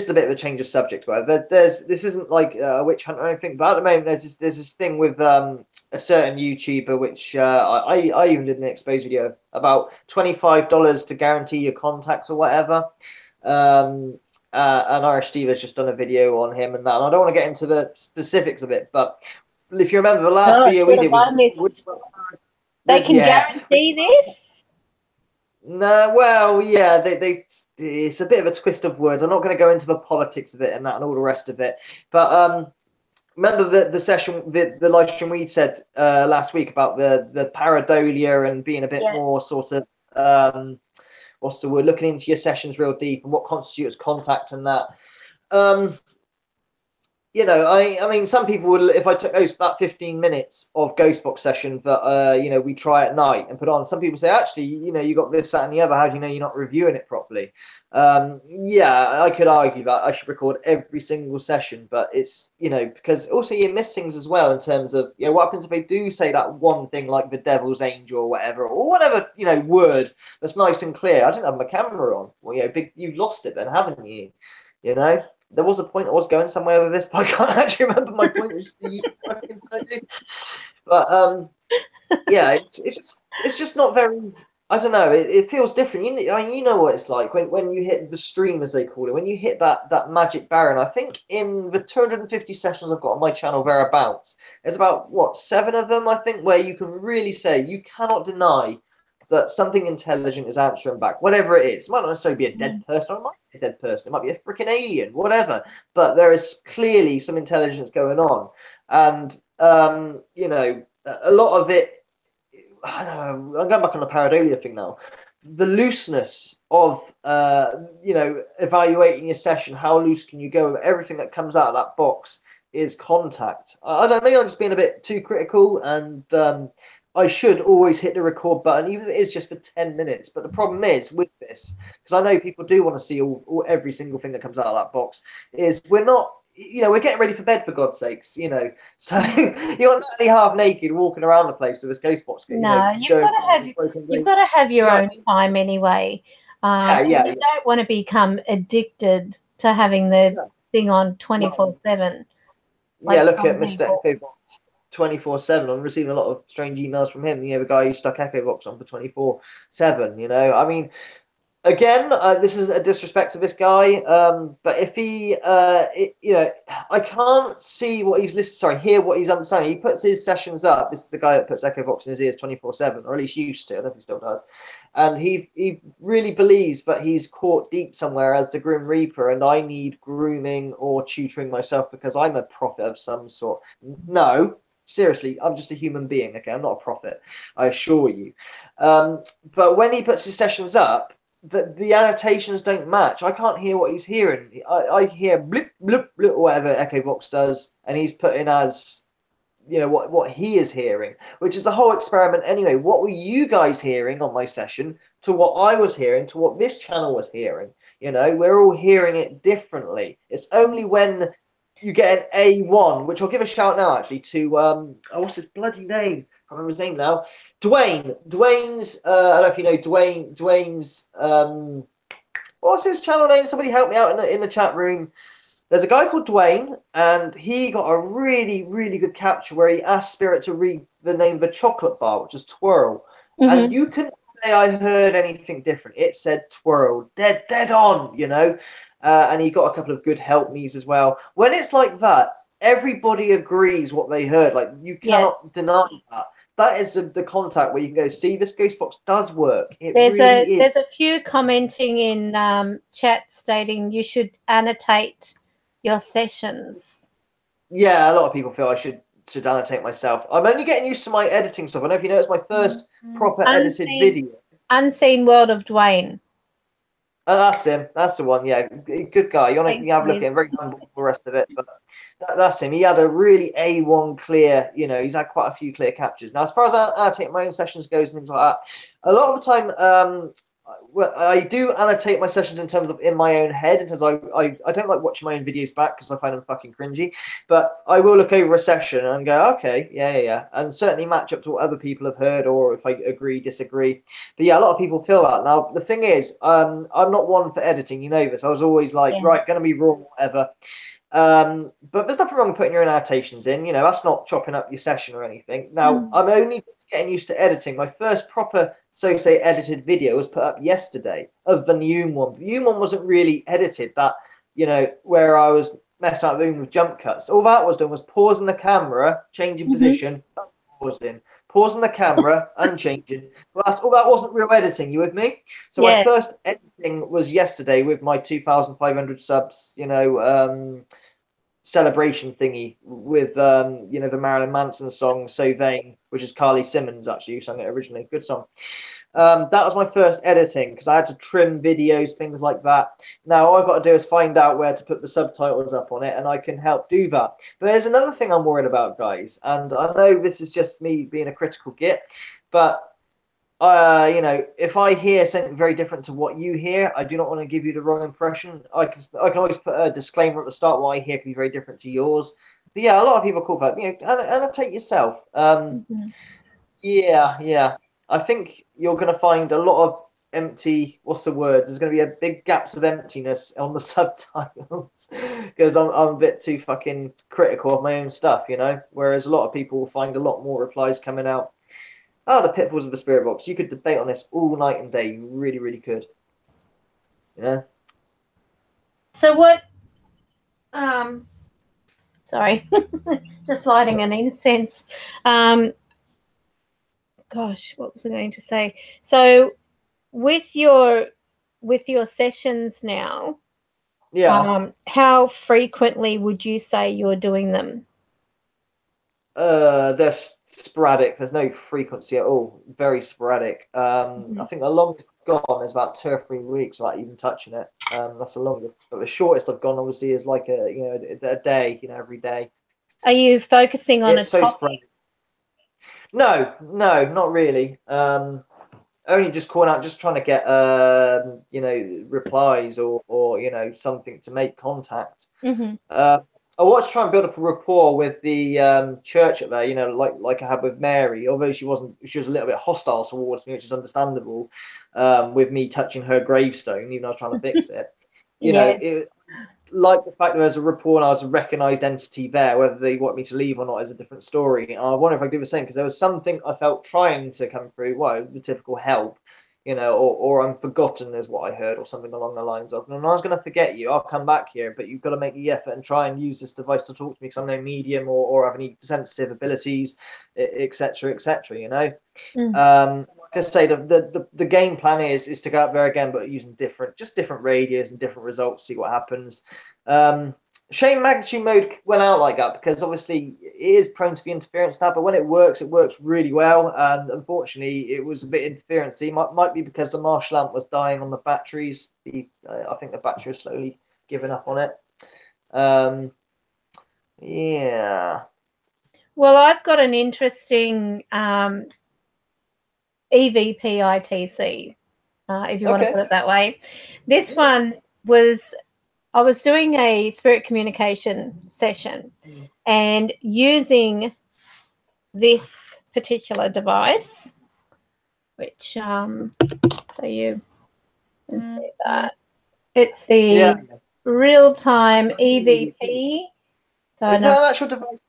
is a bit of a change of subject, but this isn't like a witch hunt or anything. But at the moment, there's this thing with a certain YouTuber, which I even did an expose video about $25 to guarantee your contacts or whatever. And Irish Steve has just done a video on him and that. And I don't want to get into the specifics of it, but if you remember the last video we did, they can guarantee this. No, well, yeah, it's a bit of a twist of words. I'm not going to go into the politics of it and that and all the rest of it. But remember the session, the live stream we said last week about the pareidolia and being a bit more sort of what's the word? Looking into your sessions real deep and what constitutes contact and that. You know, I mean, some people would, if I took that 15 minutes of Ghostbox session that, you know, we try at night and put on, some people say, actually, you know, you got this, that, and the other. How do you know you're not reviewing it properly? Yeah, I could argue that I should record every single session, but it's, you know, because also you miss things as well in terms of, you know, what happens if they do say that one thing like the devil's angel or whatever, you know, word that's nice and clear. I didn't have my camera on. Well, you know, you've lost it then, haven't you? You know? There was a point I was going somewhere with this, but I can't actually remember my point. But yeah, it's just not very. I don't know. It feels different. I mean, you know what it's like when you hit the stream, as they call it, when you hit that magic barrier. And I think in the 250 sessions I've got on my channel thereabouts, there's about what 7 of them I think where you can really say you cannot deny that something intelligent is answering back, whatever it is. It might not necessarily be a dead person, or it might be a dead person. It might be a freaking alien, whatever. But there is clearly some intelligence going on. And, you know, a lot of it, I don't know, I'm going back on the pareidolia thing now. The looseness of, you know, evaluating your session, how loose can you go with everything that comes out of that box is contact. I don't know, maybe I'm just being a bit too critical and I should always hit the record button, even if it is just for 10 minutes. But the problem is with this, because I know people do want to see every single thing that comes out of that box, is we're not, you know, we're getting ready for bed, for God's sakes, you know. So you're not only half naked walking around the place with this ghost box. No, you've got to have your own time anyway. You don't want to become addicted to having the thing on 24/7. Yeah, look at Mr. Echo Box 24/7. I'm receiving a lot of strange emails from him. You know, the guy who stuck Echo Box on for 24/7. You know, I mean, Again, this is a disrespect to this guy, but if he, you know, I can't see what he's listening. Sorry, hear what he's understanding. He puts his sessions up. This is the guy that puts Echo Box in his ears 24/7, or at least used to. I don't know if he still does. And he really believes, but he's caught deep somewhere as the Grim Reaper, and I need grooming or tutoring myself because I'm a prophet of some sort. No, seriously, I'm just a human being. Okay, I'm not a prophet, I assure you. But when he puts his sessions up, the annotations don't match. I can't hear what he's hearing. I hear blip blip blip or whatever Echo Box does, and he's putting as what he is hearing, which is the whole experiment anyway. What were you guys hearing on my session to what I was hearing to what this channel was hearing? We're all hearing it differently. It's only when you get an A1, which I'll give a shout now actually to what's his bloody name? I can't remember his name now. Dwayne's I don't know if you know Dwayne's what's his channel name? Somebody help me out in the chat room. There's a guy called Dwayne, and he got a really, really good capture where he asked Spirit to read the name of a chocolate bar, which is Twirl. And you couldn't say I heard anything different. It said Twirl, dead on, and he got a couple of good help me's as well. When it's like that, everybody agrees what they heard. Like, you cannot deny that. That is the contact where you can go, see, this ghost box does work. There's a few commenting in chat stating you should annotate your sessions. Yeah, a lot of people feel I should annotate myself. I'm only getting used to my editing stuff. I don't know if you know, it's my first proper edited video. Unseen World of Dwayne. Oh, that's him. That's the one. Yeah, good guy. You want to have a look at him. Very humble, the rest of it. But that's him. He had a really A1 clear. He's had quite a few clear captures. Now, as far as annotating my own sessions goes and things like that, a lot of the time, well, I do annotate my sessions in terms of in my own head, because I don't like watching my own videos back because I find them fucking cringy. But I will look over a session and go, okay, yeah, and certainly match up to what other people have heard, or if I agree, disagree. But yeah, a lot of people feel that. Now the thing is, I'm not one for editing. You know this. I was always like, right, gonna be raw, whatever. But there's nothing wrong with putting your annotations in. That's not chopping up your session or anything. Now I'm only getting used to editing. My first proper so-say edited video was put up yesterday of the Noom one. The Noom one wasn't really edited. That where I was messing up with jump cuts. All that was done was pausing the camera, changing position, pausing the camera, unchanging. Well, that wasn't real editing. You with me? So my first editing was yesterday with my 2,500 subs. Celebration thingy with the Marilyn Manson song "So Vain," which is Carly Simmons actually who sang it originally. Good song. That was my first editing because I had to trim videos, things like that. Now all I've got to do is find out where to put the subtitles up on it, and I can help do that. But there's another thing I'm worried about, guys, and I know this is just me being a critical git, but if I hear something very different to what you hear, I do not want to give you the wrong impression. I can always put a disclaimer at the start. What I hear can be very different to yours. But yeah, a lot of people call that, annotate yourself. Yeah. I think you're going to find a lot of empty. What's the word? There's going to be a big gaps of emptiness on the subtitles because I'm a bit too fucking critical of my own stuff, Whereas a lot of people will find a lot more replies coming out. Oh, the pitfalls of the spirit box. You could debate on this all night and day. You really, really could. Yeah. So what? Sorry, just lighting an incense. Gosh, what was I going to say? So, with your sessions now, how frequently would you say you're doing them? They're sporadic. There's no frequency at all. Very sporadic. I think the longest I've gone is about 2 or 3 weeks without even touching it. That's the longest. But the shortest I've gone obviously is like a day. Every day. Are you focusing on a topic? Sporadic. No, not really. Only just calling out, just trying to get replies or something to make contact. I was trying to build up a rapport with the church up there, like I had with Mary. Although she was a little bit hostile towards me, which is understandable. With me touching her gravestone, even though I was trying to fix it. Like the fact that there's a rapport and I was a recognised entity there. Whether they want me to leave or not is a different story. I wonder if I do the same because there was something I felt trying to come through. Well, the typical help, you know, or I'm forgotten is what I heard, or something along the lines of, and I was going to forget you, I'll come back here, but you've got to make the effort and try and use this device to talk to me because I'm no medium or have any sensitive abilities, etc., etc. You know, like I say, the game plan is to go out there again, but using different radios and different results, see what happens. Shame magnitude mode went out like that because obviously it is prone to the interference now, but when it works really well. And unfortunately, it was a bit interferencey. Might be because the marsh lamp was dying on the batteries. I think the battery was slowly giving up on it. Yeah. Well, I've got an interesting e.v.p. ITC, if you want to put it that way. This one was, I was doing a spirit communication session and using this particular device, which, so you can see that. It's the real-time e.v.p. So is that an actual device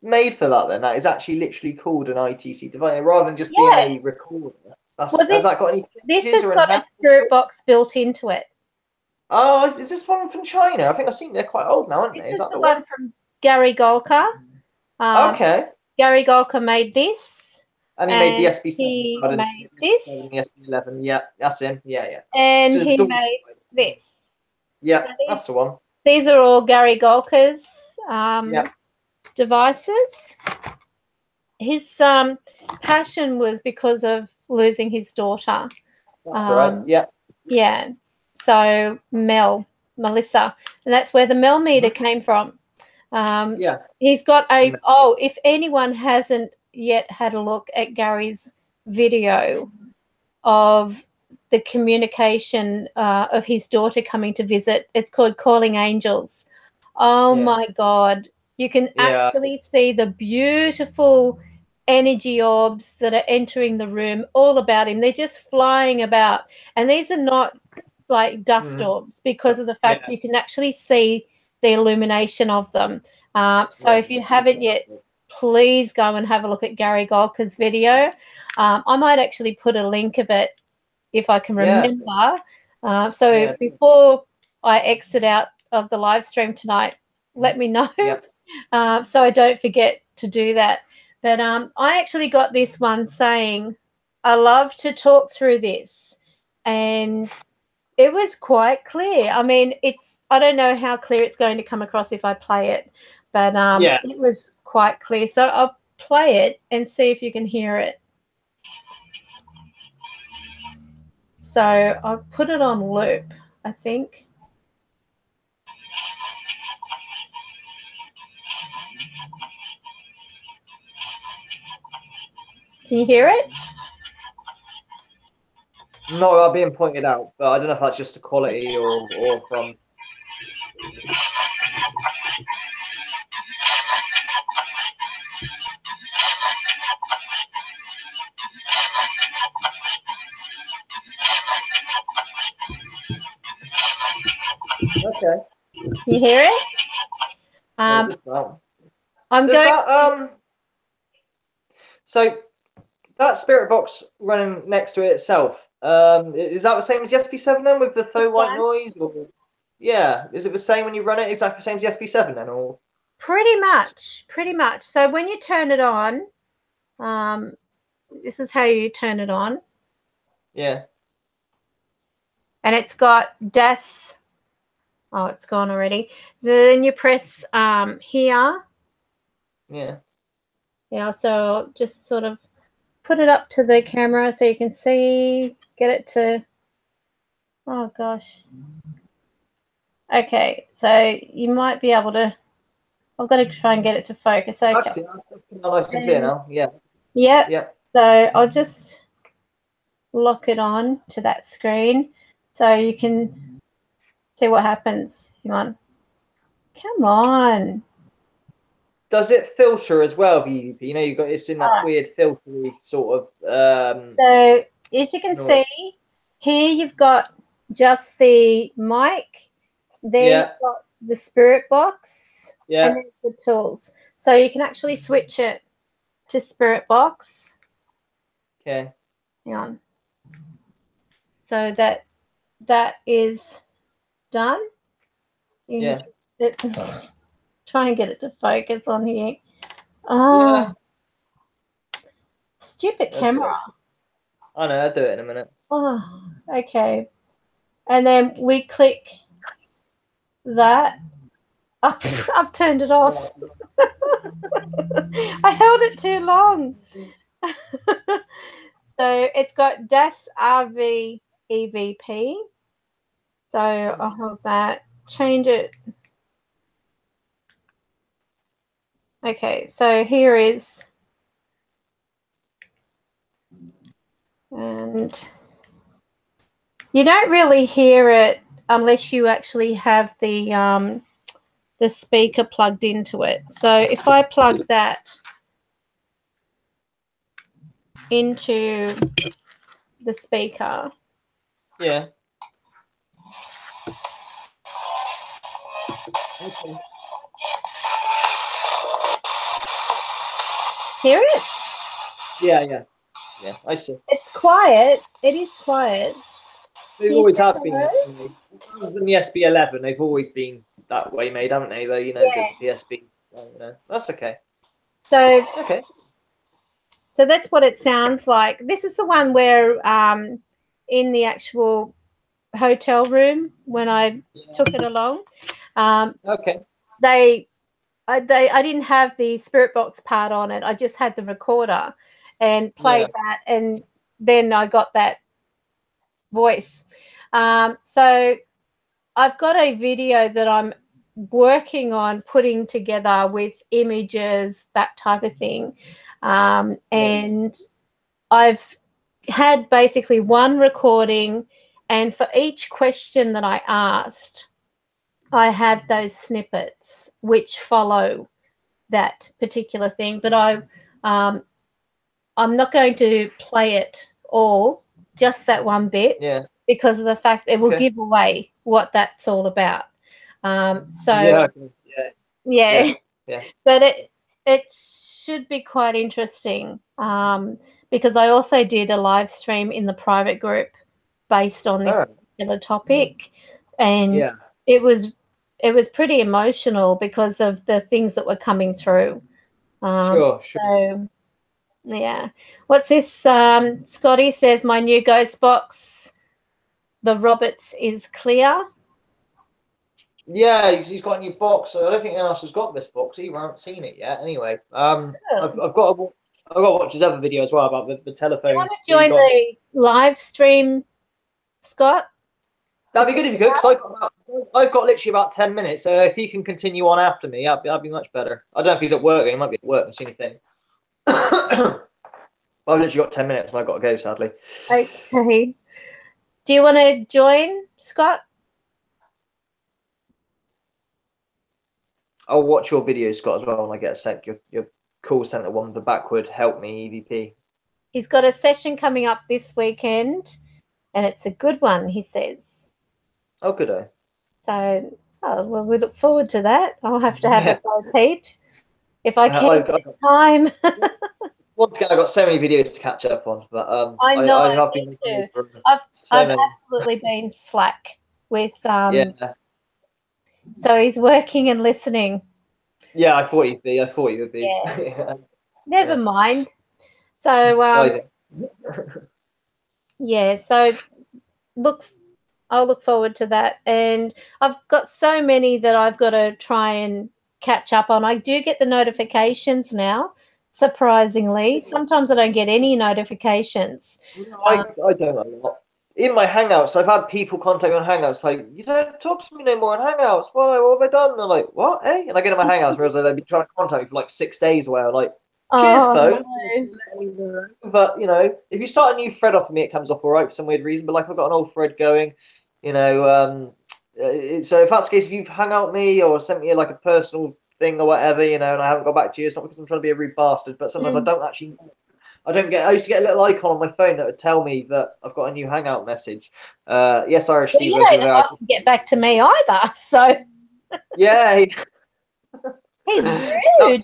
made for that then? That is actually literally called an ITC device rather than just being a recorder. Has that got any this has got a spirit box built into it. Oh, is this one from China? I think I've seen they're quite old now, aren't they? This is the one from Gary Golka. Okay. Gary Golka made this. And he made the SB7. He made this. The SB11, yeah, that's him. Yeah. And he made this. Yeah, so that's the one. These are all Gary Golka's devices. His passion was because of losing his daughter. That's right. Yeah. Yeah. So Melissa, and that's where the Mel meter came from. He's got a, if anyone hasn't yet had a look at Gary's video of the communication of his daughter coming to visit, it's called Calling Angels. Oh my God. You can actually see the beautiful energy orbs that are entering the room all about him. They're just flying about. And these are not like dust orbs because of the fact that you can actually see the illumination of them. So if you haven't yet, please go and have a look at Gary Golka's video. I might actually put a link of it if I can remember. So before I exit out of the live stream tonight, let me know so I don't forget to do that. But I actually got this one saying, I love to talk through this. And it was quite clear. I mean, I don't know how clear it's going to come across if I play it, but it was quite clear. So I'll play it and see if you can hear it. So I'll put it on loop, I think. Can you hear it? No, being pointed out, but I don't know if that's just the quality or from. Okay. Can you hear it? I'm going. So that spirit box running next to it itself, is that the same as the SB7 then with the faux white noise? Or is it the same when you run it? Exactly the same as the SB7 then, or? Pretty much. So when you turn it on, this is how you turn it on. Yeah. And it's got DAS. Oh, it's gone already. Then you press here. Yeah. Yeah, so just sort of put it up to the camera so you can see, get it to, oh gosh. Okay, so you might be able to, I've got to try and get it to focus. Okay. Actually, nice and clear now. Yeah. Yep. So I'll just lock it on to that screen so you can see what happens. Come on. Does it filter as well, the e.v.p? You know, it's in that weird filtery sort of. So as you can see, here you've got just the mic. Then you've got the spirit box. And then the tools. So you can actually switch it to spirit box. Okay. Hang on. So that is done. Yeah. Try and get it to focus on here. Oh, Yeah. stupid camera. I know, I'll do it in a minute. Oh, okay. And then we click that. I've turned it off. I held it too long. So it's got Das RV e.v.p. So I'll hold that. Change it. Okay, so here is, and you don't really hear it unless you actually have the speaker plugged into it. So if I plug that into the speaker, Yeah. Okay. hear it? Yeah. I see. It's quiet. It is quiet. They've Can you always say have been. hello? Other than the SB11, they've always been that way made, haven't they? Though, Yeah. the SB. That's okay. So Okay. So that's what it sounds like. This is the one where in the actual hotel room when I took it along, Okay. I didn't have the spirit box part on it. I just had the recorder and played that, and then I got that voice. So I've got a video that I'm working on putting together with images, that type of thing, and I've had basically one recording, and for each question that I asked, I have those snippets which follow that particular thing. But I'm not going to play it all, just that one bit, because of the fact it will give away what that's all about. Yeah. But it should be quite interesting, because I also did a live stream in the private group based on this particular topic, and it was pretty emotional because of the things that were coming through. Sure. So yeah. What's this? Scotty says my new ghost box, the Roberts, is clear. Yeah, he's got a new box. I don't think anyone else has got this box either. I haven't seen it yet. Anyway, I've got to watch his other video as well about the telephone. You want to join the live stream, Scott? That'd be good if you could, because I've got literally about 10 minutes. So if he can continue on after me, that'd be much better. I don't know if he's at work. He might be at work and see anything. I've literally got 10 minutes and I've got to go, sadly. Okay. Do you want to join, Scott? I'll watch your videos, Scott, as well when I get a sec. Your call centre one, the backward help me e.v.p. He's got a session coming up this weekend, and it's a good one, he says. Oh, good. So, well, we look forward to that. I'll have to have a go, Pete, if I can get time. Once again, I've got so many videos to catch up on, but I know. I have been making I've absolutely been slack with so he's working and listening. Yeah, I thought you'd be. Yeah. Never mind. So yeah, so I'll look forward to that. And I've got so many that I've got to try and catch up on. I do get the notifications now, surprisingly. Sometimes I don't get any notifications. I don't know a lot. In my Hangouts, I've had people contact me on Hangouts like, you don't talk to me no more on Hangouts. Why? What have I done? And I'm like, what? Eh? And I get in my Hangouts, whereas they've been trying to contact me for like 6 days where I'm like, cheers, folks. No. But, if you start a new thread off of me, it comes off all right for some weird reason. But like, I've got an old thread going, so if that's the case, if you've hung out with me or sent me like a personal thing or whatever, and I haven't got back to you, it's not because I'm trying to be a rude bastard, but sometimes I don't actually know. I used to get a little icon on my phone that would tell me that I've got a new Hangout message. Yes, Irish Steve. You don't often get back to me either, so. Yeah. He's rude.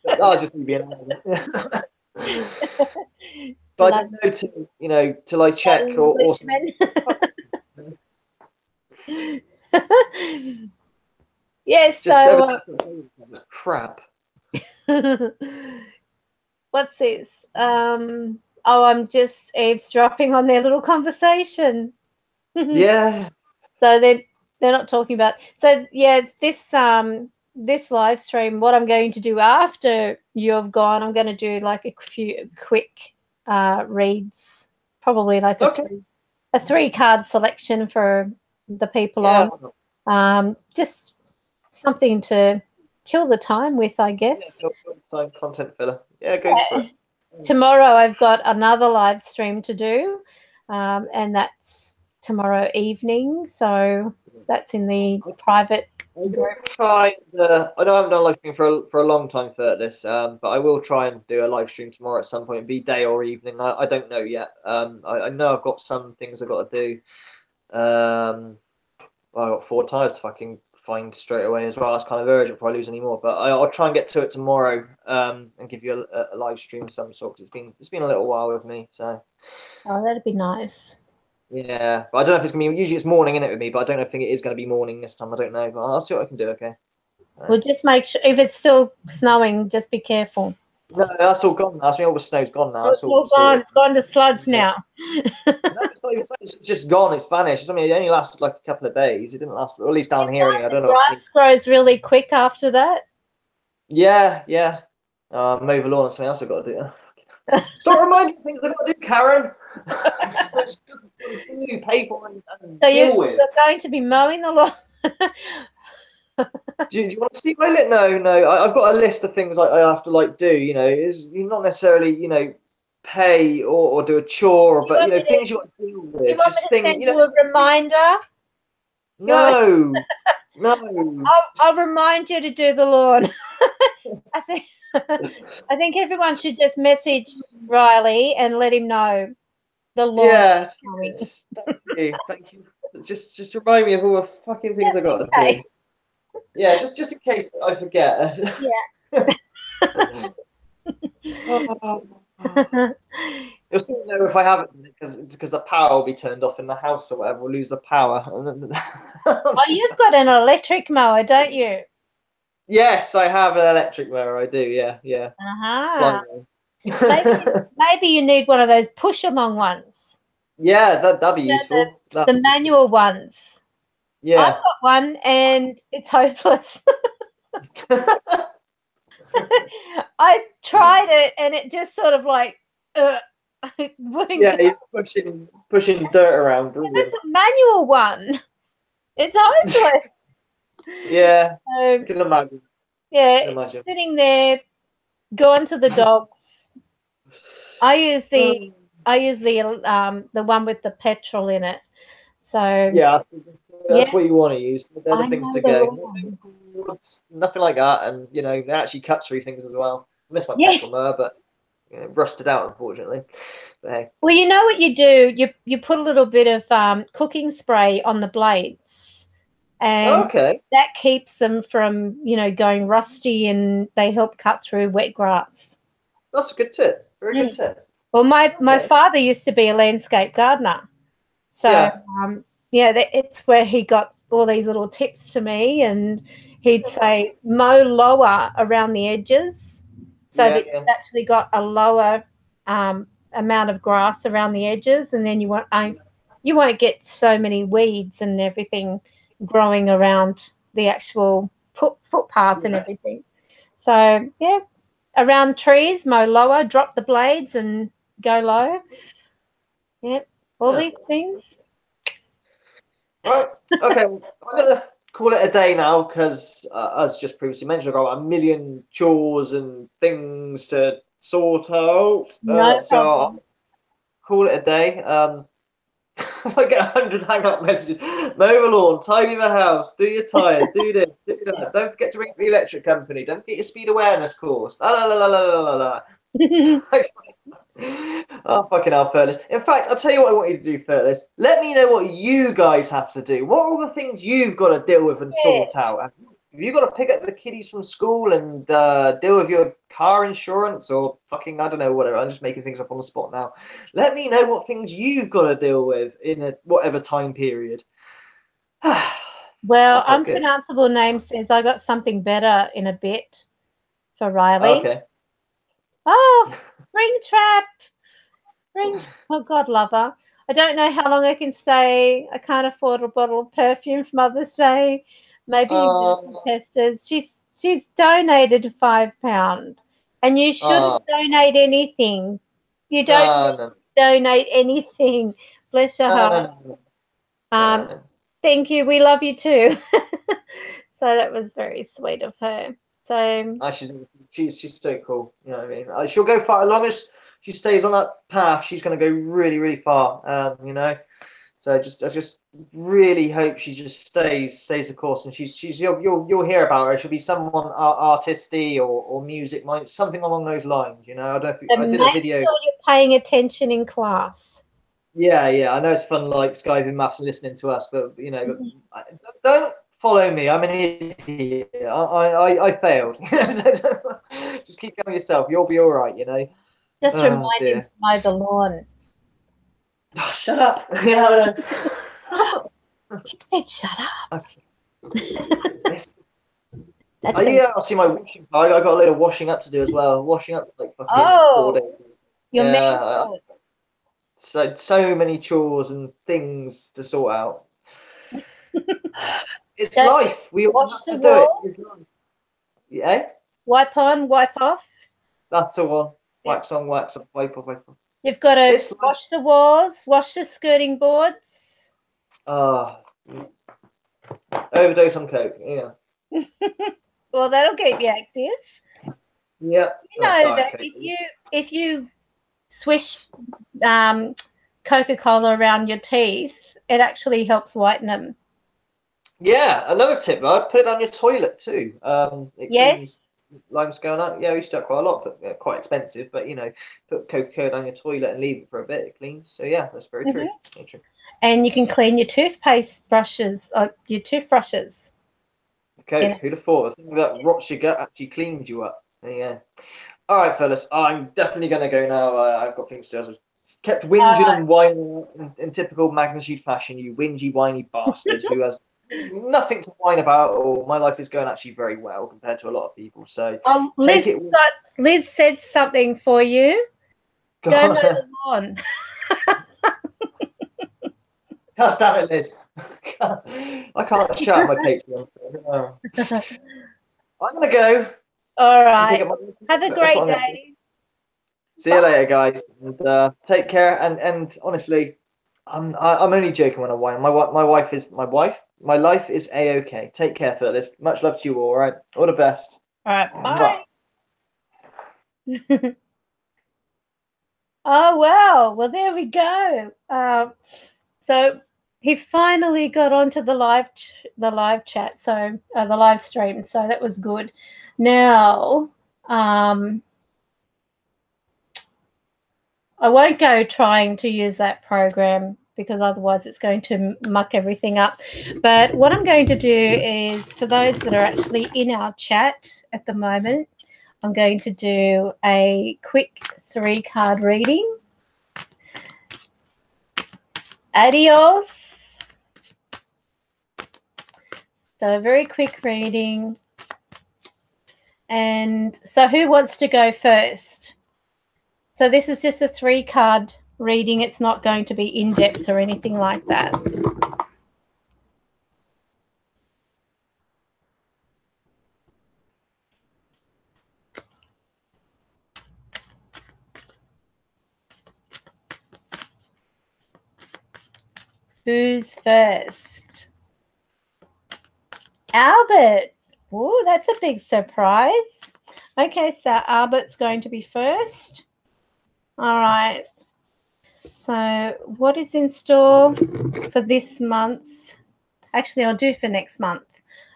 I was just being. But I don't know till I check or Yes, just so crap. what's this? Oh, I'm just eavesdropping on their little conversation. Yeah. So they're not talking about. So yeah, this live stream, what I'm going to do after you've gone, I'm going to do like a few quick reads, probably like a 3-card selection for the people on. Just something to kill the time with, I guess. Yeah, content filler. Yeah, go for it. Tomorrow I've got another live stream to do, and that's tomorrow evening. So that's in the private group. I know I haven't done a live stream for a long time for this, but I will try and do a live stream tomorrow at some point, be day or evening. I don't know yet. I know I've got some things I've got to do. Well, I've got 4 tires to fucking find straight away as well. That's kind of urgent before I lose any more. But I'll try and get to it tomorrow and give you a live stream of some sort, because it's been a little while with me. So. Oh, that'd be nice. Yeah, but I don't know if it's gonna be. Usually it's morning in it with me, but I don't know if it is gonna be morning this time. I don't know, but I'll see what I can do. Okay. Well, just make sure if it's still snowing, just be careful. No, that's all gone. That's all the snow's gone now. It's all gone. It's gone to sludge now. No, it's just gone. It's vanished. I mean, it only lasted like a couple of days. It didn't last, at least down here. I don't know. Grass grows really quick after that. Yeah. Mow the lawn and something else I've got to do. Stop reminding me things I've got to do, Karen. New paper and so you're going to be mowing the lawn. Do you want to see my list? No. I've got a list of things I have to do. Is you not necessarily pay or do a chore, but things you got to deal with. You want me to send you a reminder? No. I'll remind you to do the lawn. I think everyone should just message Riley and let him know the lawn. Yeah. Thank you. Just remind me of all the fucking things I got to do. Yeah, just in case I forget. Yeah. You'll still know if I haven't, because the power will be turned off in the house or whatever. We'll lose the power. Oh, you've got an electric mower, don't you? Yes, I have an electric mower. I do. Yeah. Maybe you need one of those push-along ones. Yeah, that'd be useful. The manual ones. Yeah. I've got one and it's hopeless. I tried it and it just sort of wouldn't go. Pushing dirt around. It's a manual one. It's hopeless. Yeah. I can imagine. Yeah, sitting there, going to the dogs. I use the one with the petrol in it. So yeah, that's what you want to use. They're the things to go. Nothing like that, and it actually cuts through things as well. I miss my petrol mower, but rusted out, unfortunately. But hey. Well, you know what you do? You put a little bit of cooking spray on the blades, and that keeps them from going rusty, and they help cut through wet grass. That's a good tip. Very good tip. Well, my father used to be a landscape gardener, so it's where he got all these little tips to me, and he'd say mow lower around the edges, so that you've actually got a lower amount of grass around the edges, and then you won't get so many weeds and everything growing around the actual footpath and everything. So around trees, mow lower, drop the blades and go low. All these things. Right. Okay. I'm gonna call it a day now, because as just previously mentioned, I've got a million chores and things to sort out. So I'll call it a day. If I get 100 hang-up messages, mow the lawn, tidy the house, do your tires, do this, do that. Don't forget to ring the electric company. Don't forget your speed awareness course. Oh, fucking hell, Furnace. In fact, I'll tell you what I want you to do, Furnace. Let me know what you guys have to do. What are all the things you've got to deal with and sort out? if you got to pick up the kiddies from school and deal with your car insurance or fucking, I don't know, whatever. I'm just making things up on the spot now. Let me know what things you've got to deal with in a whatever time period. Well, Good. Unpronounceable Name says I got something better in a bit for Riley. Okay. Oh, oh God, lover. I don't know how long I can stay. I can't afford a bottle of perfume for Mother's Day. Maybe testers. She's donated £5, and you shouldn't donate anything. You don't donate anything. Bless her heart. Thank you. We love you too. So that was very sweet of her. So she's so cool. You know what I mean? She'll go far as long as she stays on that path. She's going to go really, really far. You know. So I just really hope she just stays the course, and you'll hear about her. She'll be someone artisty or music, something along those lines. You know. I don't know if I did a video. Make sure you're paying attention in class. Yeah. I know it's fun, like Skyping maths and listening to us, but you know, don't follow me. I'm an idiot. I failed. Just keep going yourself. You'll be all right. You know. Just remind him to mow the lawn. Oh, shut up. Yeah. He said, "Shut up." I'll see my washing. I got a little washing up to do as well. Washing up like fucking 4 days. You're so many chores and things to sort out. It's life. We all have to do it. Yeah. Wipe on, wipe off. That's the one. Wax on, wax off, wipe off, wipe off. You've got to wash the walls, wash the skirting boards. Overdose on coke. Yeah. Well, that'll keep you active. Yeah. You know that if you swish Coca-Cola around your teeth, it actually helps whiten them. Yeah, another tip, right? Put it on your toilet too. It cleans lime's going out. Yeah, we used to do that quite a lot, but quite expensive. But you know, put Coca-Cola on your toilet and leave it for a bit. It cleans. So yeah, that's very true. Very true. And you can clean your toothbrushes. Okay, who'd have thought? The thing that rots your gut actually cleans you up. Yeah. All right, fellas. I'm definitely gonna go now. I've got things to do. I've kept whinging and whining in typical Magnitude fashion. You whingy, whiny bastard who has nothing to whine about, or my life is going actually very well compared to a lot of people. So Liz said something for you. Go mow the lawn. God damn it, Liz. I can't shout my Patreon. So, I'm gonna go. All right. Have a great day. See you later, guys. And take care. And honestly, I'm only joking when I whine. My life is a-okay. Take care, fellas. Much love to you all. Right. All the best. All right. Bye. Oh wow. Well, there we go. So he finally got onto the live chat. So the live stream. So that was good. Now, I won't go trying to use that program because otherwise it's going to muck everything up. But what I'm going to do is, for those that are actually in our chat at the moment, I'm going to do a quick 3-card reading. Adios. So a very quick reading. And so who wants to go first? So this is just a 3-card reading. It's not going to be in-depth or anything like that. Who's first? Albert. Oh, that's a big surprise. Okay, so Albert's going to be first. All right. So what is in store for this month? Actually, I'll do for next month.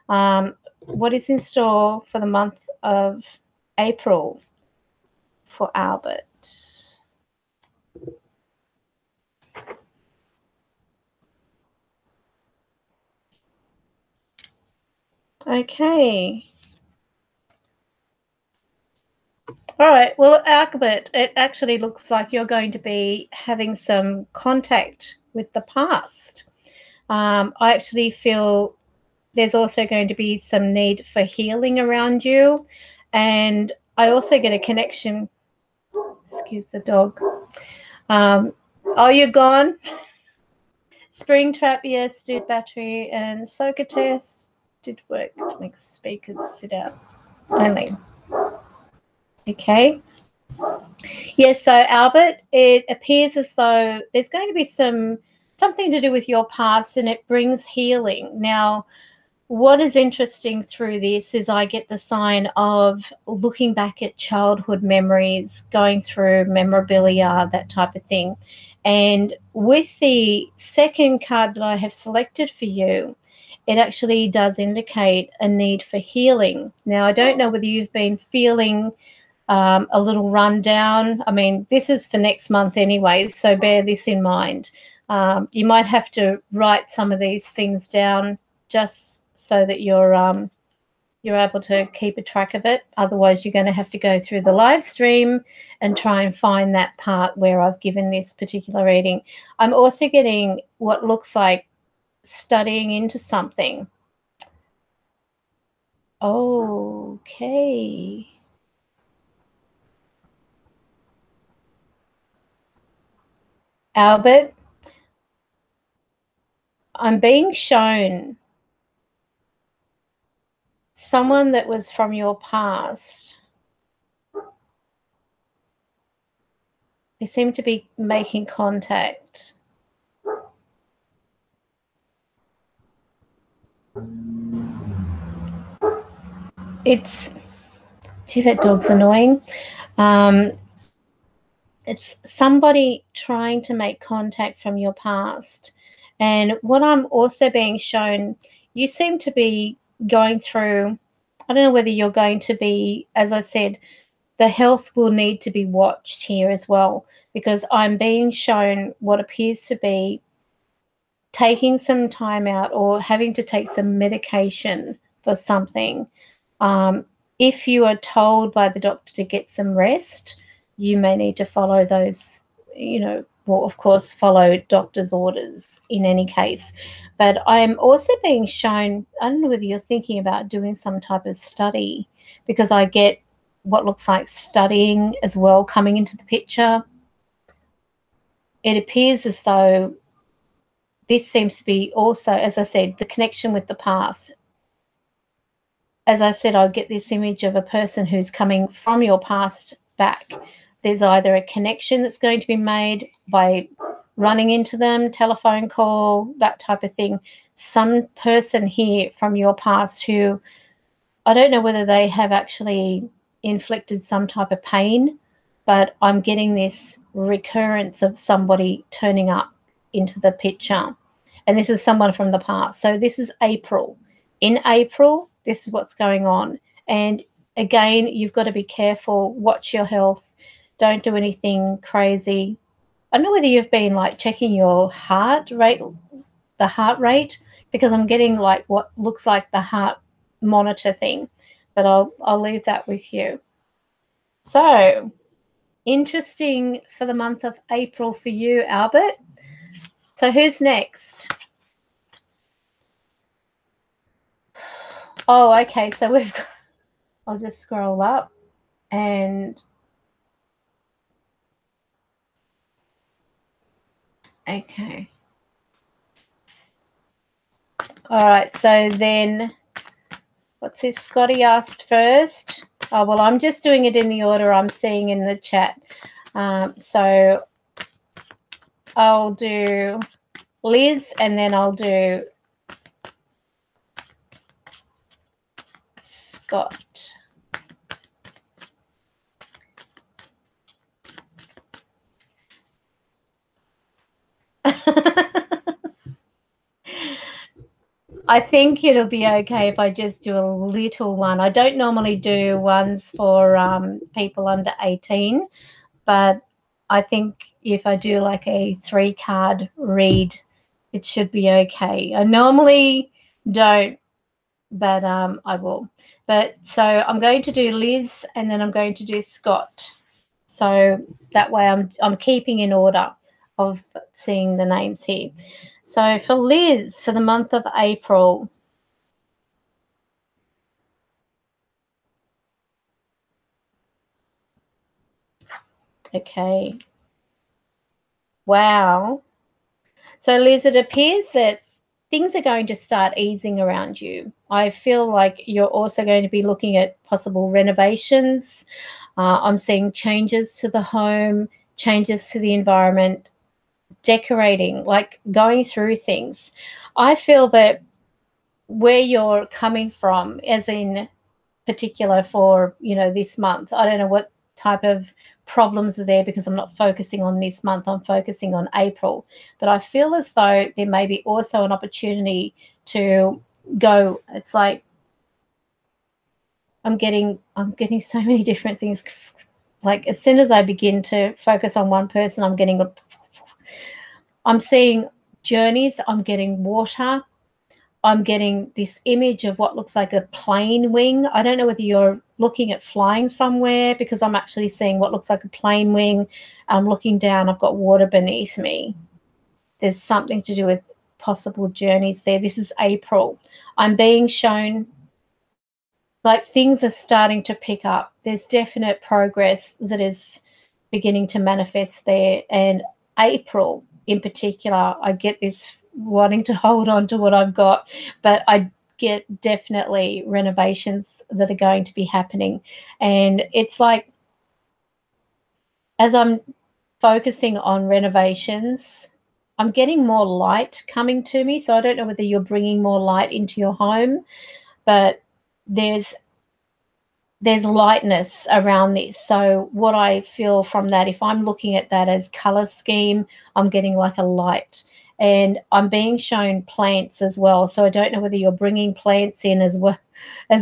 What is in store for the month of April for Albert? Okay. All right. Well, Albert, it actually looks like you're going to be having some contact with the past. I actually feel there's also going to be some need for healing around you. And I also get a connection. Excuse the dog. Oh, you're gone? Springtrap, yes, did battery, and soaker test did work to make speakers sit out only. Okay. Yes, so Albert, it appears as though there's going to be something to do with your past, and it brings healing. Now, what is interesting through this is I get the sign of looking back at childhood memories, going through memorabilia, that type of thing. And with the second card that I have selected for you, it actually does indicate a need for healing. Now, I don't know whether you've been feeling a little rundown. I mean, this is for next month anyway, so bear this in mind. You might have to write some of these things down just so that you're able to keep a track of it. Otherwise, you're going to have to go through the live stream and try and find that part where I've given this particular reading. I'm also getting what looks like studying into something. Okay. Albert, I'm being shown someone that was from your past. They seem to be making contact. Gee, that dog's annoying. It's somebody trying to make contact from your past. And what I'm also being shown, you seem to be going through, I don't know whether you're going to be, as I said, the health will need to be watched here as well, because I'm being shown what appears to be taking some time out or having to take some medication for something. If you are told by the doctor to get some rest, you may need to follow those, well, of course, follow doctor's orders in any case. But I'm also being shown, I don't know whether you're thinking about doing some type of study, because I get what looks like studying as well coming into the picture. It appears as though this seems to be also, as I said, the connection with the past. As I said, I get this image of a person who's coming from your past back. There's either a connection that's going to be made by running into them, telephone call, that type of thing. Some person here from your past who, I don't know whether they have actually inflicted some type of pain, but I'm getting this recurrence of somebody turning up into the picture. And this is someone from the past. So this is April. In April, this is what's going on. And again, you've got to be careful, watch your health, don't do anything crazy. I don't know whether you've been like checking your heart rate, because I'm getting like what looks like the heart monitor thing, but I'll leave that with you. So interesting for the month of April for you, Albert. So who's next? Oh, okay. So we've got, I'll just scroll up and okay. All right. So then what's this? Scotty asked first. Oh, well, I'm just doing it in the order I'm seeing in the chat. So I'll do Liz and then I'll do Scott. I think it'll be okay if I just do a little one. I don't normally do ones for people under 18, but I think if I do like a 3-card read, it should be okay. I normally don't but I will. But so I'm going to do Liz, and then I'm going to do Scott. So that way I'm keeping in order of seeing the names here. So for Liz, for the month of April, okay. Wow. So Liz, it appears that things are going to start easing around you. I feel like you're also going to be looking at possible renovations. I'm seeing changes to the home, changes to the environment, decorating, like going through things. I feel that where you're coming from, as in particular for, this month, I don't know what type of problems are there because I'm not focusing on this month, I'm focusing on April. But I feel as though there may be also an opportunity to go, it's like I'm getting so many different things. Like as soon as I begin to focus on one person, I'm seeing journeys, I'm getting water, I'm getting this image of what looks like a plane wing. I don't know whether you're looking at flying somewhere, because I'm actually seeing what looks like a plane wing. I'm looking down, I've got water beneath me. There's something to do with possible journeys there. This is April. I'm being shown like things are starting to pick up. There's definite progress that is beginning to manifest there. And April in particular, I get this wanting to hold on to what I've got, but I get definitely renovations that are going to be happening. And it's like, as I'm focusing on renovations, I'm getting more light coming to me. So I don't know whether you're bringing more light into your home, but there's lightness around this. So what I feel from that, if I'm looking at that as color scheme, I'm getting like a light. And I'm being shown plants as well. So I don't know whether you're bringing plants in as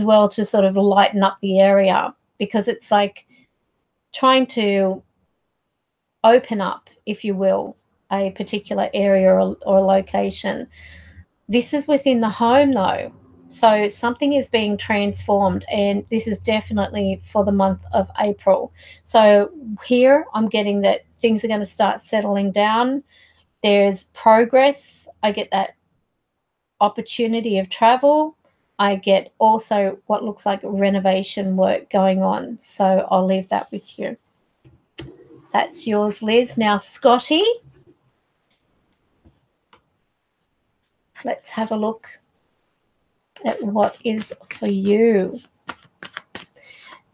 well to sort of lighten up the area, because it's like trying to open up, if you will, a particular area or location. This is within the home though. So something is being transformed, and this is definitely for the month of April. So here I'm getting that things are going to start settling down. There's progress. I get that opportunity of travel. I get also what looks like renovation work going on. So I'll leave that with you. That's yours, Liz. Now, Scotty, let's have a look at what is for you.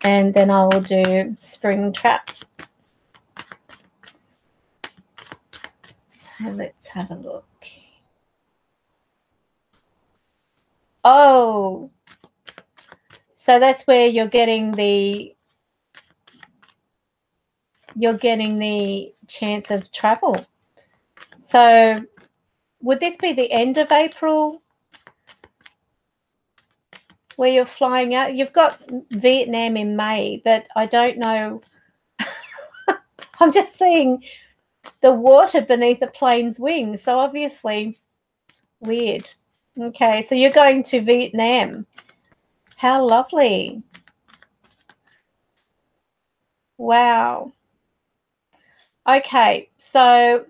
And then I will do spring trap. And let's have a look. Oh, so that's where you're getting the chance of travel. So would this be the end of April where you're flying out? You've got Vietnam in May, but I don't know. I'm just seeing the water beneath a plane's wings. So obviously weird. Okay, so you're going to Vietnam. How lovely. Wow. Okay, so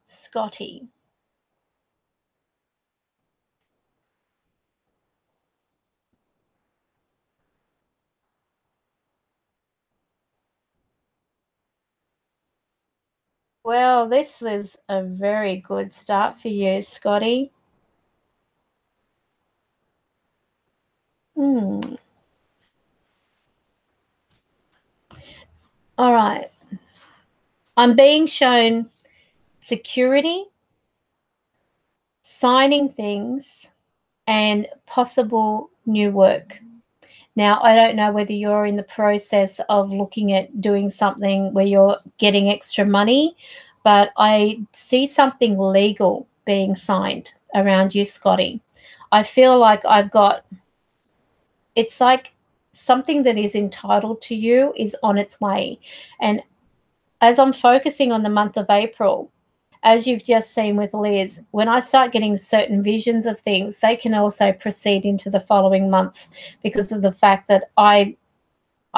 Scotty. Well, this is a very good start for you, Scotty. All right. I'm being shown security, signing things, and possible new work. Now, I don't know whether you're in the process of looking at doing something where you're getting extra money, but I see something legal being signed around you, Scotty. I feel like it's like something that is entitled to you is on its way. And as I'm focusing on the month of April, as you've just seen with Liz, when I start getting certain visions of things, they can also proceed into the following months because of the fact that I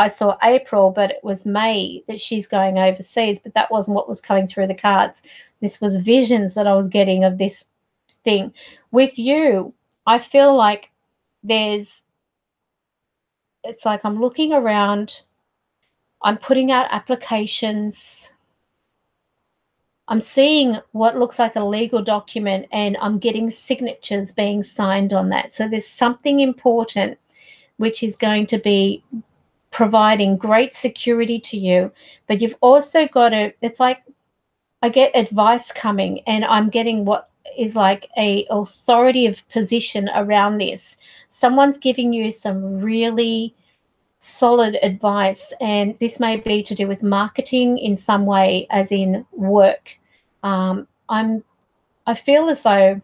saw April, but it was May that she's going overseas, but that wasn't what was coming through the cards. This was visions that I was getting of this thing. With you, I feel like it's like I'm looking around, I'm putting out applications, I'm seeing what looks like a legal document, and I'm getting signatures being signed on that. So there's something important which is going to be providing great security to you, but you've also got to, it's like I get advice coming, and I'm getting what is like a authoritative position around this. Someone's giving you some really solid advice, and this may be to do with marketing in some way, as in work. I feel as though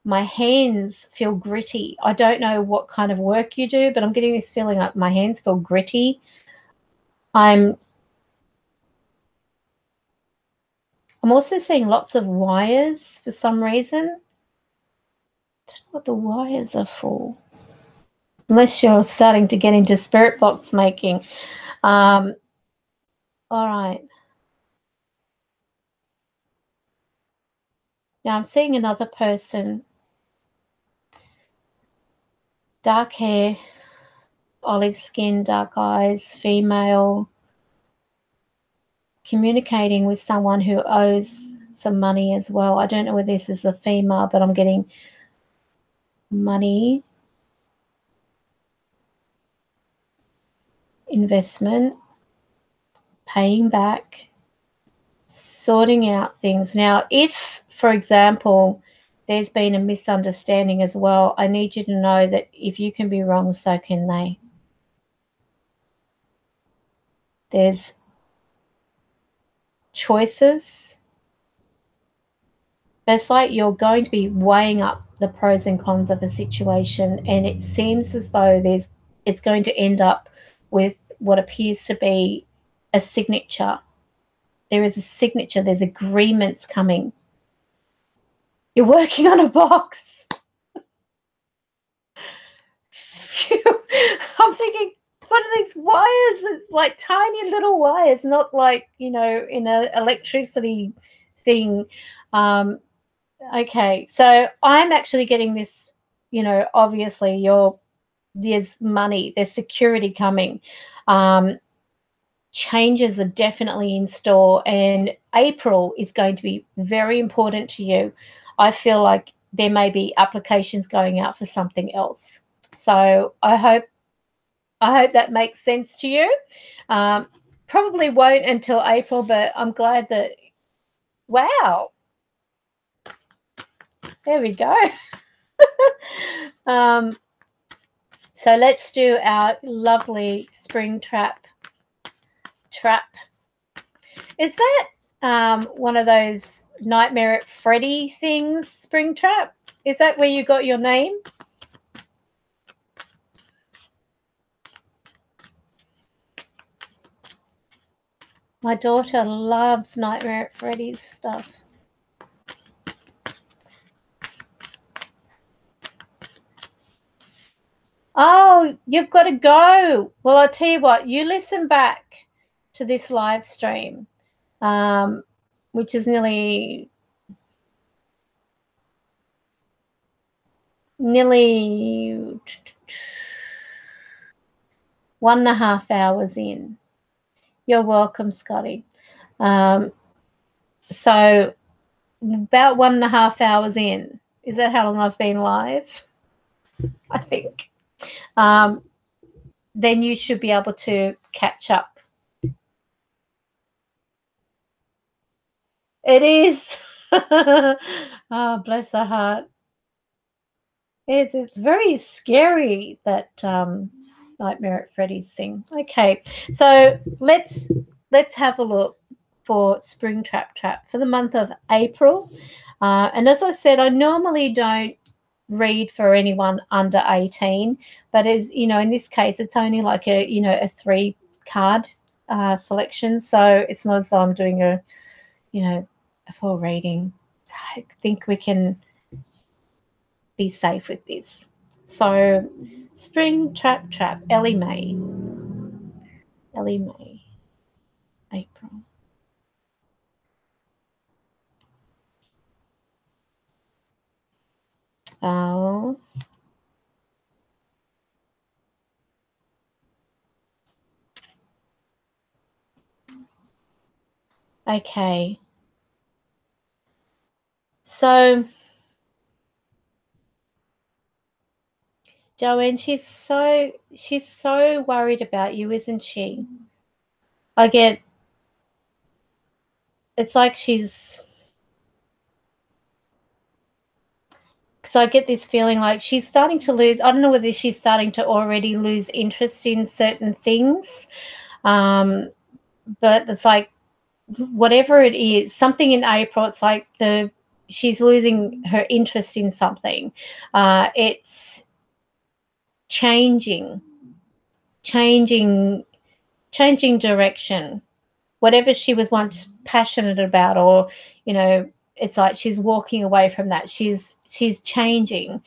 my hands feel gritty. I don't know what kind of work you do, but I'm getting this feeling like my hands feel gritty. I'm also seeing lots of wires for some reason. I don't know what the wires are for. Unless you're starting to get into spirit box making. All right. Now I'm seeing another person. Dark hair, olive skin, dark eyes, female, communicating with someone who owes some money as well. I don't know whether this is a female, but I'm getting money, investment, paying back, sorting out things. Now, if, for example, there's been a misunderstanding as well, I need you to know that if you can be wrong, so can they. There's choices. It's like you're going to be weighing up the pros and cons of a situation, and it seems as though it's going to end up with what appears to be a signature. There is a signature. There's agreements coming. You're working on a box. I'm thinking, what are these wires? It's like tiny little wires, not like, in an electricity thing. Okay, so I'm actually getting this, obviously there's money, there's security coming. Changes are definitely in store, and April is going to be very important to you. I feel like there may be applications going out for something else. So I hope that makes sense to you. Probably won't until April, but I'm glad that, wow, there we go. So let's do our lovely spring trap. Is that one of those Nightmare at Freddy things, spring trap? Is that where you got your name? My daughter loves Nightmare at Freddy's stuff. Oh, you've got to go. Well, I'll tell you what, you listen back to this live stream, which is nearly 1.5 hours in. You're welcome, Scotty. So about 1.5 hours in. Is that how long I've been live? I think. Then you should be able to catch up. It is. Oh, bless her heart. It's very scary, that Nightmare at Freddy's thing. Okay, so let's have a look for Spring Trap for the month of April. And as I said, I normally don't read for anyone under 18, but as you know, in this case, it's only like a 3 card selection, so it's not as though I'm doing a a full reading. So I think we can be safe with this. So, Spring Trap Trap, Ellie May, April. Oh. Okay. So, Joanne, she's so worried about you, isn't she? It's like because I get this feeling like she's starting to lose, I don't know whether she's starting to already lose interest in certain things. But it's like, whatever it is, something in April, it's like she's losing her interest in something. It's changing direction. Whatever she was once passionate about, or, it's like she's walking away from that. She's changing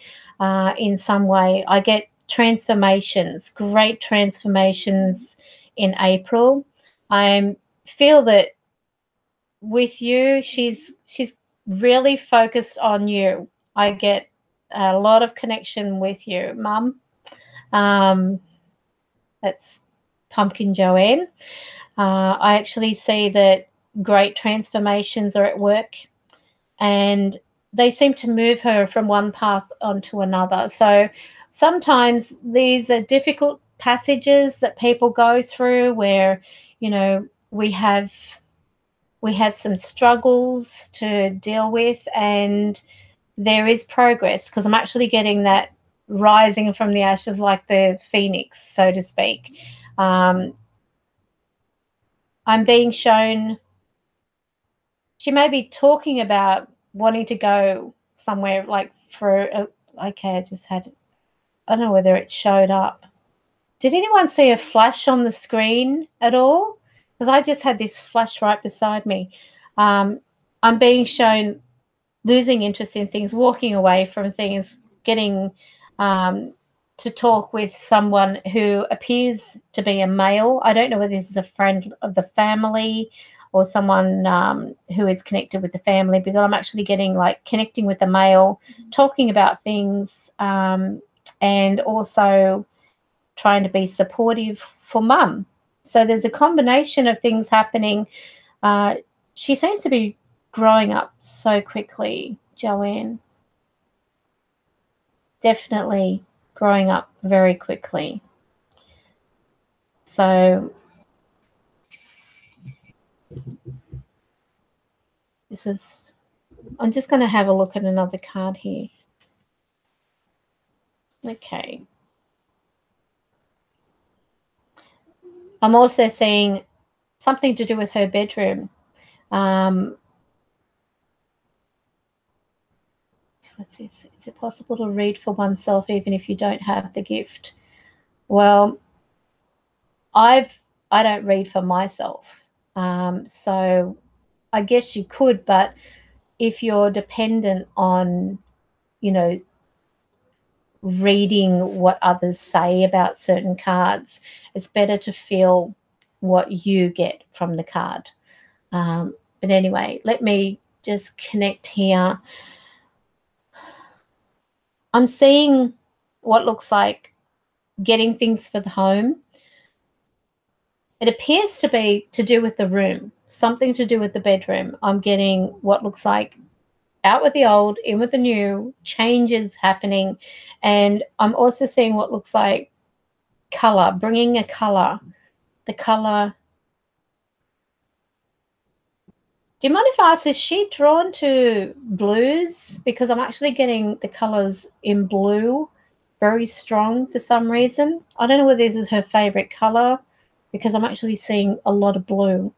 in some way. I get transformations, great transformations in April. I feel that with you, she's really focused on you. I get a lot of connection with you, Mum. That's Pumpkin Joanne. I actually see that great transformations are at work, and they seem to move her from one path onto another. So sometimes these are difficult passages that people go through where, we have some struggles to deal with, and there is progress, because I'm actually getting that rising from the ashes like the phoenix, so to speak. I'm being shown she may be talking about wanting to go somewhere, like okay, I don't know whether it showed up. Did anyone see a flash on the screen at all? Because I just had this flash right beside me. I'm being shown losing interest in things, walking away from things, getting to talk with someone who appears to be a male. I don't know whether this is a friend of the family or someone who is connected with the family, because I'm actually getting like connecting with the male, talking about things, and also trying to be supportive for Mum. So there's a combination of things happening. She seems to be growing up so quickly, Joanne. Definitely growing up very quickly. So I'm just going to have a look at another card here. Okay. I'm also seeing something to do with her bedroom. What's this? Is it possible to read for oneself even if you don't have the gift? Well, I don't read for myself. So I guess you could, but if you're dependent on, reading what others say about certain cards, it's better to feel what you get from the card. But anyway, let me just connect here. I'm seeing what looks like getting things for the home. It appears to be to do with the room, something to do with the bedroom. I'm getting what looks like out with the old, in with the new, changes happening. And I'm also seeing what looks like color, bringing a color. The color. Do you mind if I ask, is she drawn to blues? Because I'm actually getting the colors in blue very strong for some reason. I don't know whether this is her favorite color, because I'm actually seeing a lot of blue.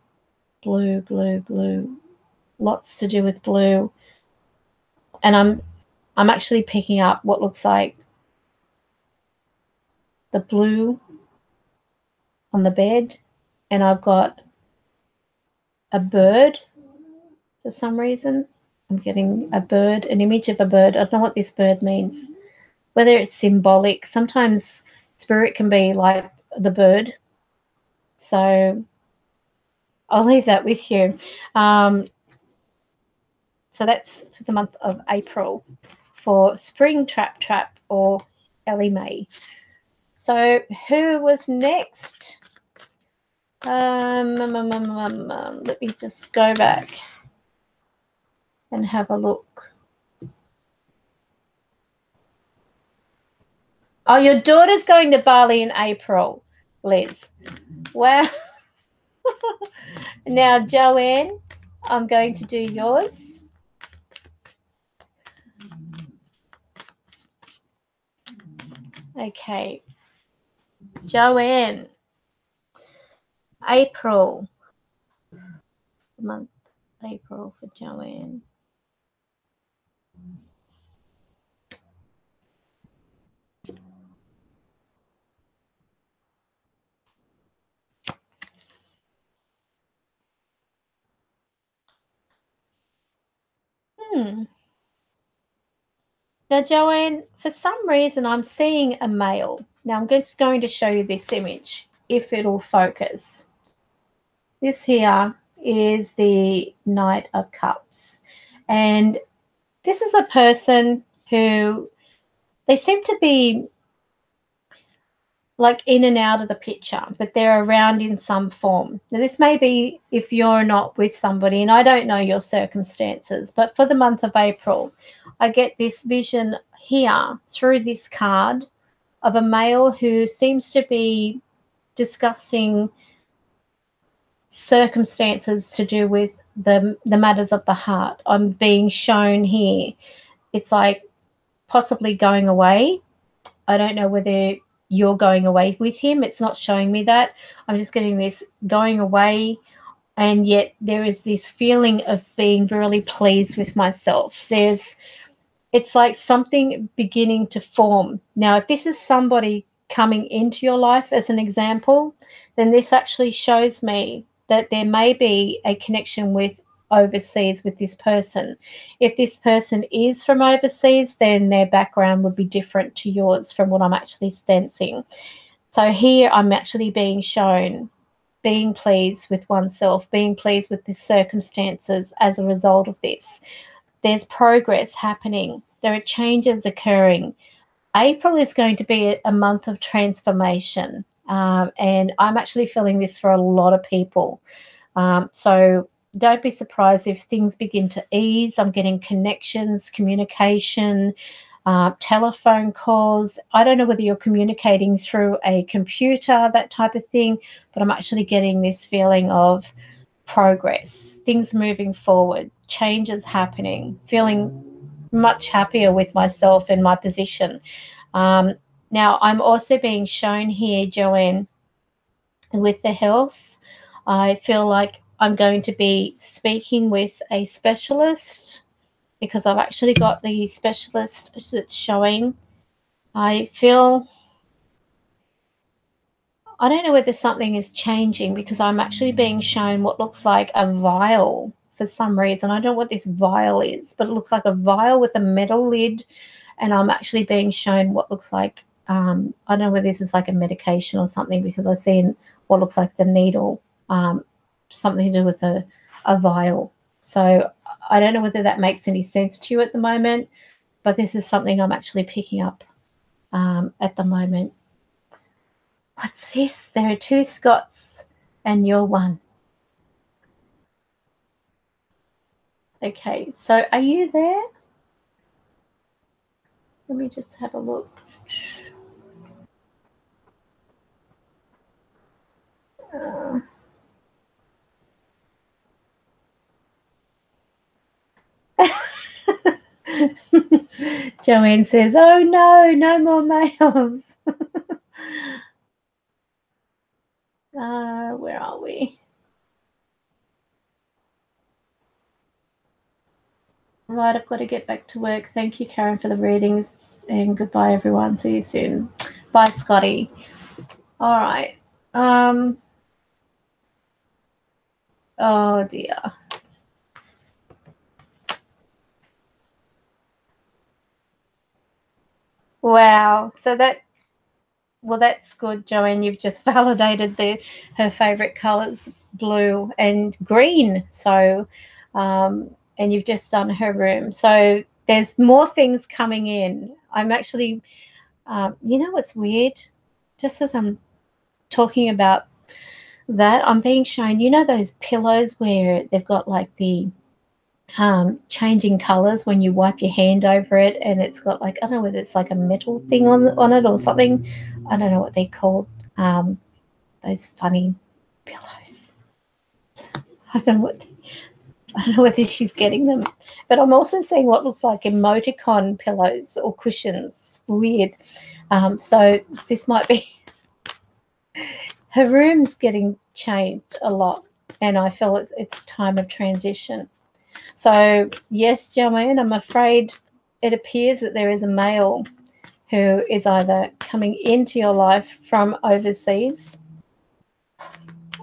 Blue, blue, blue. Lots to do with blue. And I'm actually picking up what looks like the blue on the bed, and I've got a bird for some reason. I'm getting a bird, an image of a bird. I don't know what this bird means, whether it's symbolic. Sometimes spirit can be like the bird. So I'll leave that with you. So that's for the month of April for Springtrap-Trap or Ellie Mae. So who was next? Let me just go back and have a look. Oh, your daughter's going to Bali in April, Liz. Wow. Now, Joanne, I'm going to do yours. Okay. Joanne. April. The month April for Joanne. Now, Joanne, for some reason, I'm seeing a male. Now, I'm just going to show you this image, if it'll focus. This here is the Knight of Cups. And this is a person who, they seem to be like in and out of the picture, but they're around in some form. Now, this may be if you're not with somebody, and I don't know your circumstances, but for the month of April, I get this vision here through this card of a male who seems to be discussing circumstances to do with the matters of the heart. I'm being shown here. It's like possibly going away. I don't know whether you're going away with him. It's not showing me that. I'm just getting this going away, and yet there is this feeling of being really pleased with myself. It's like something beginning to form. Now, if this is somebody coming into your life as an example, then this actually shows me that there may be a connection with overseas with this person. If this person is from overseas, then their background would be different to yours from what I'm actually sensing. So here I'm actually being shown being pleased with oneself, being pleased with the circumstances as a result of this. There's progress happening. There are changes occurring. April is going to be a month of transformation, and I'm actually feeling this for a lot of people. So don't be surprised if things begin to ease. I'm getting connections, communication, telephone calls. I don't know whether you're communicating through a computer, that type of thing, but I'm actually getting this feeling of progress, things moving forward, changes happening, feeling much happier with myself and my position. Now, I'm also being shown here, Joanne, with the health. I feel like I'm going to be speaking with a specialist because I've actually got the specialist that's showing. I feel, I don't know whether something is changing because I'm actually being shown what looks like a vial for some reason. I don't know what this vial is, but it looks like a vial with a metal lid, and I'm actually being shown what looks like, I don't know whether this is like a medication or something because I've seen what looks like the needle, something to do with a vial. So I don't know whether that makes any sense to you at the moment, but this is something I'm actually picking up at the moment. What's this? There are two Scots and you're one. Okay, so are you there? Let me just have a look. Joanne says, oh no, no more males. Where are we? Right, I've got to get back to work. Thank you, Karen, for the readings, and goodbye, everyone. See you soon. Bye, Scotty. All right. Oh dear. Wow. So that's good, Joanne. You've just validated her favorite colors, blue and green. So, and you've just done her room. So there's more things coming in. I'm actually, you know what's weird? Just as I'm talking about that, I'm being shown, you know, those pillows where they've got like the changing colors when you wipe your hand over it, and it's got like, I don't know whether it's like a metal thing on it or something. I don't know what they're called. Those funny pillows. I don't know whether she's getting them, but I'm also seeing what looks like emoticon pillows or cushions. Weird. So this might be her room's getting changed a lot, and I feel it's a time of transition. So yes, Joanne, I'm afraid it appears that there is a male who is either coming into your life from overseas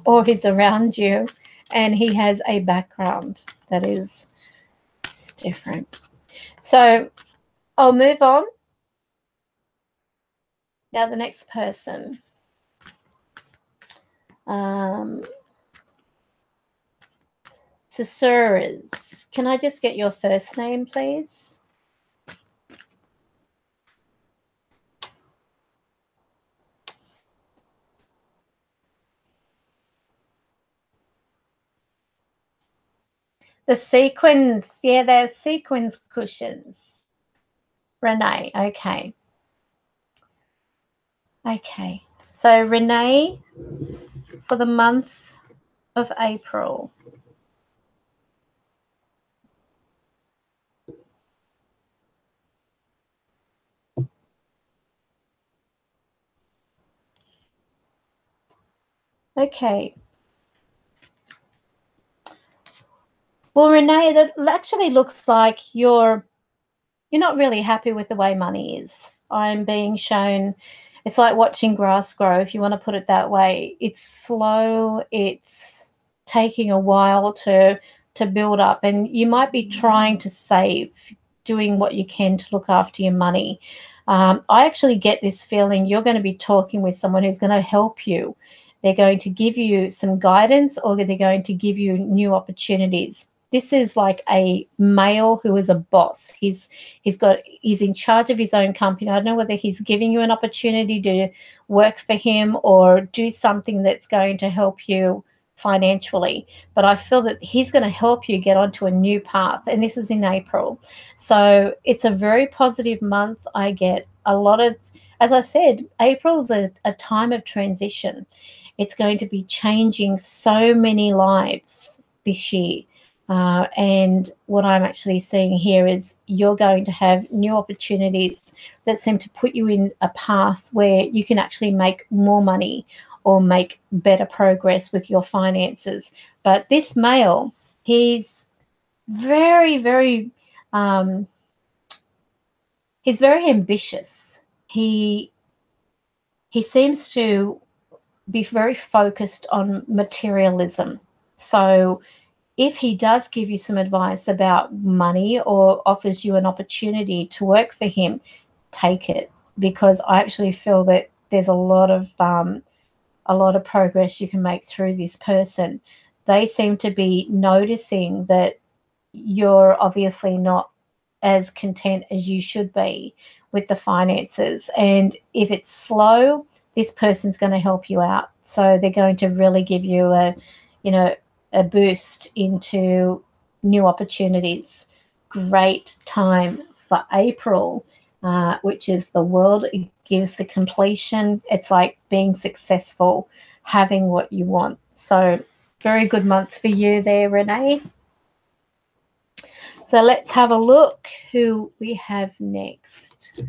or he's around you, and he has a background that is different. So I'll move on. Now the next person. Susurras. Can I just get your first name, please? The sequins. Yeah, they're sequins cushions. Renee. Okay. Okay. So Renee, for the month of April. Okay. Well, Renee, it actually looks like you're not really happy with the way money is. I'm being shown, it's like watching grass grow, if you want to put it that way. It's slow. It's taking a while to build up, and you might be trying to save, doing what you can to look after your money. I actually get this feeling you're going to be talking with someone who's going to help you. They're going to give you some guidance, or they're going to give you new opportunities. This is like a male who is a boss. He's in charge of his own company. I don't know whether he's giving you an opportunity to work for him or do something that's going to help you financially, but I feel that he's going to help you get onto a new path, and this is in April. So it's a very positive month. I get a lot of, as I said, April's a time of transition. It's going to be changing so many lives this year. And what I'm actually seeing here is you're going to have new opportunities that seem to put you in a path where you can actually make more money or make better progress with your finances. But this male, he's very, very, he's very ambitious. He seems to be very focused on materialism. So if he does give you some advice about money or offers you an opportunity to work for him, take it, because I actually feel that there's a lot of progress you can make through this person. They seem to be noticing that you're obviously not as content as you should be with the finances. And if it's slow, this person's going to help you out. So they're going to really give you a boost into new opportunities. Great time for April, which is the world. It gives the completion. It's like being successful, having what you want. So very good month for you there, Renee. So let's have a look who we have next.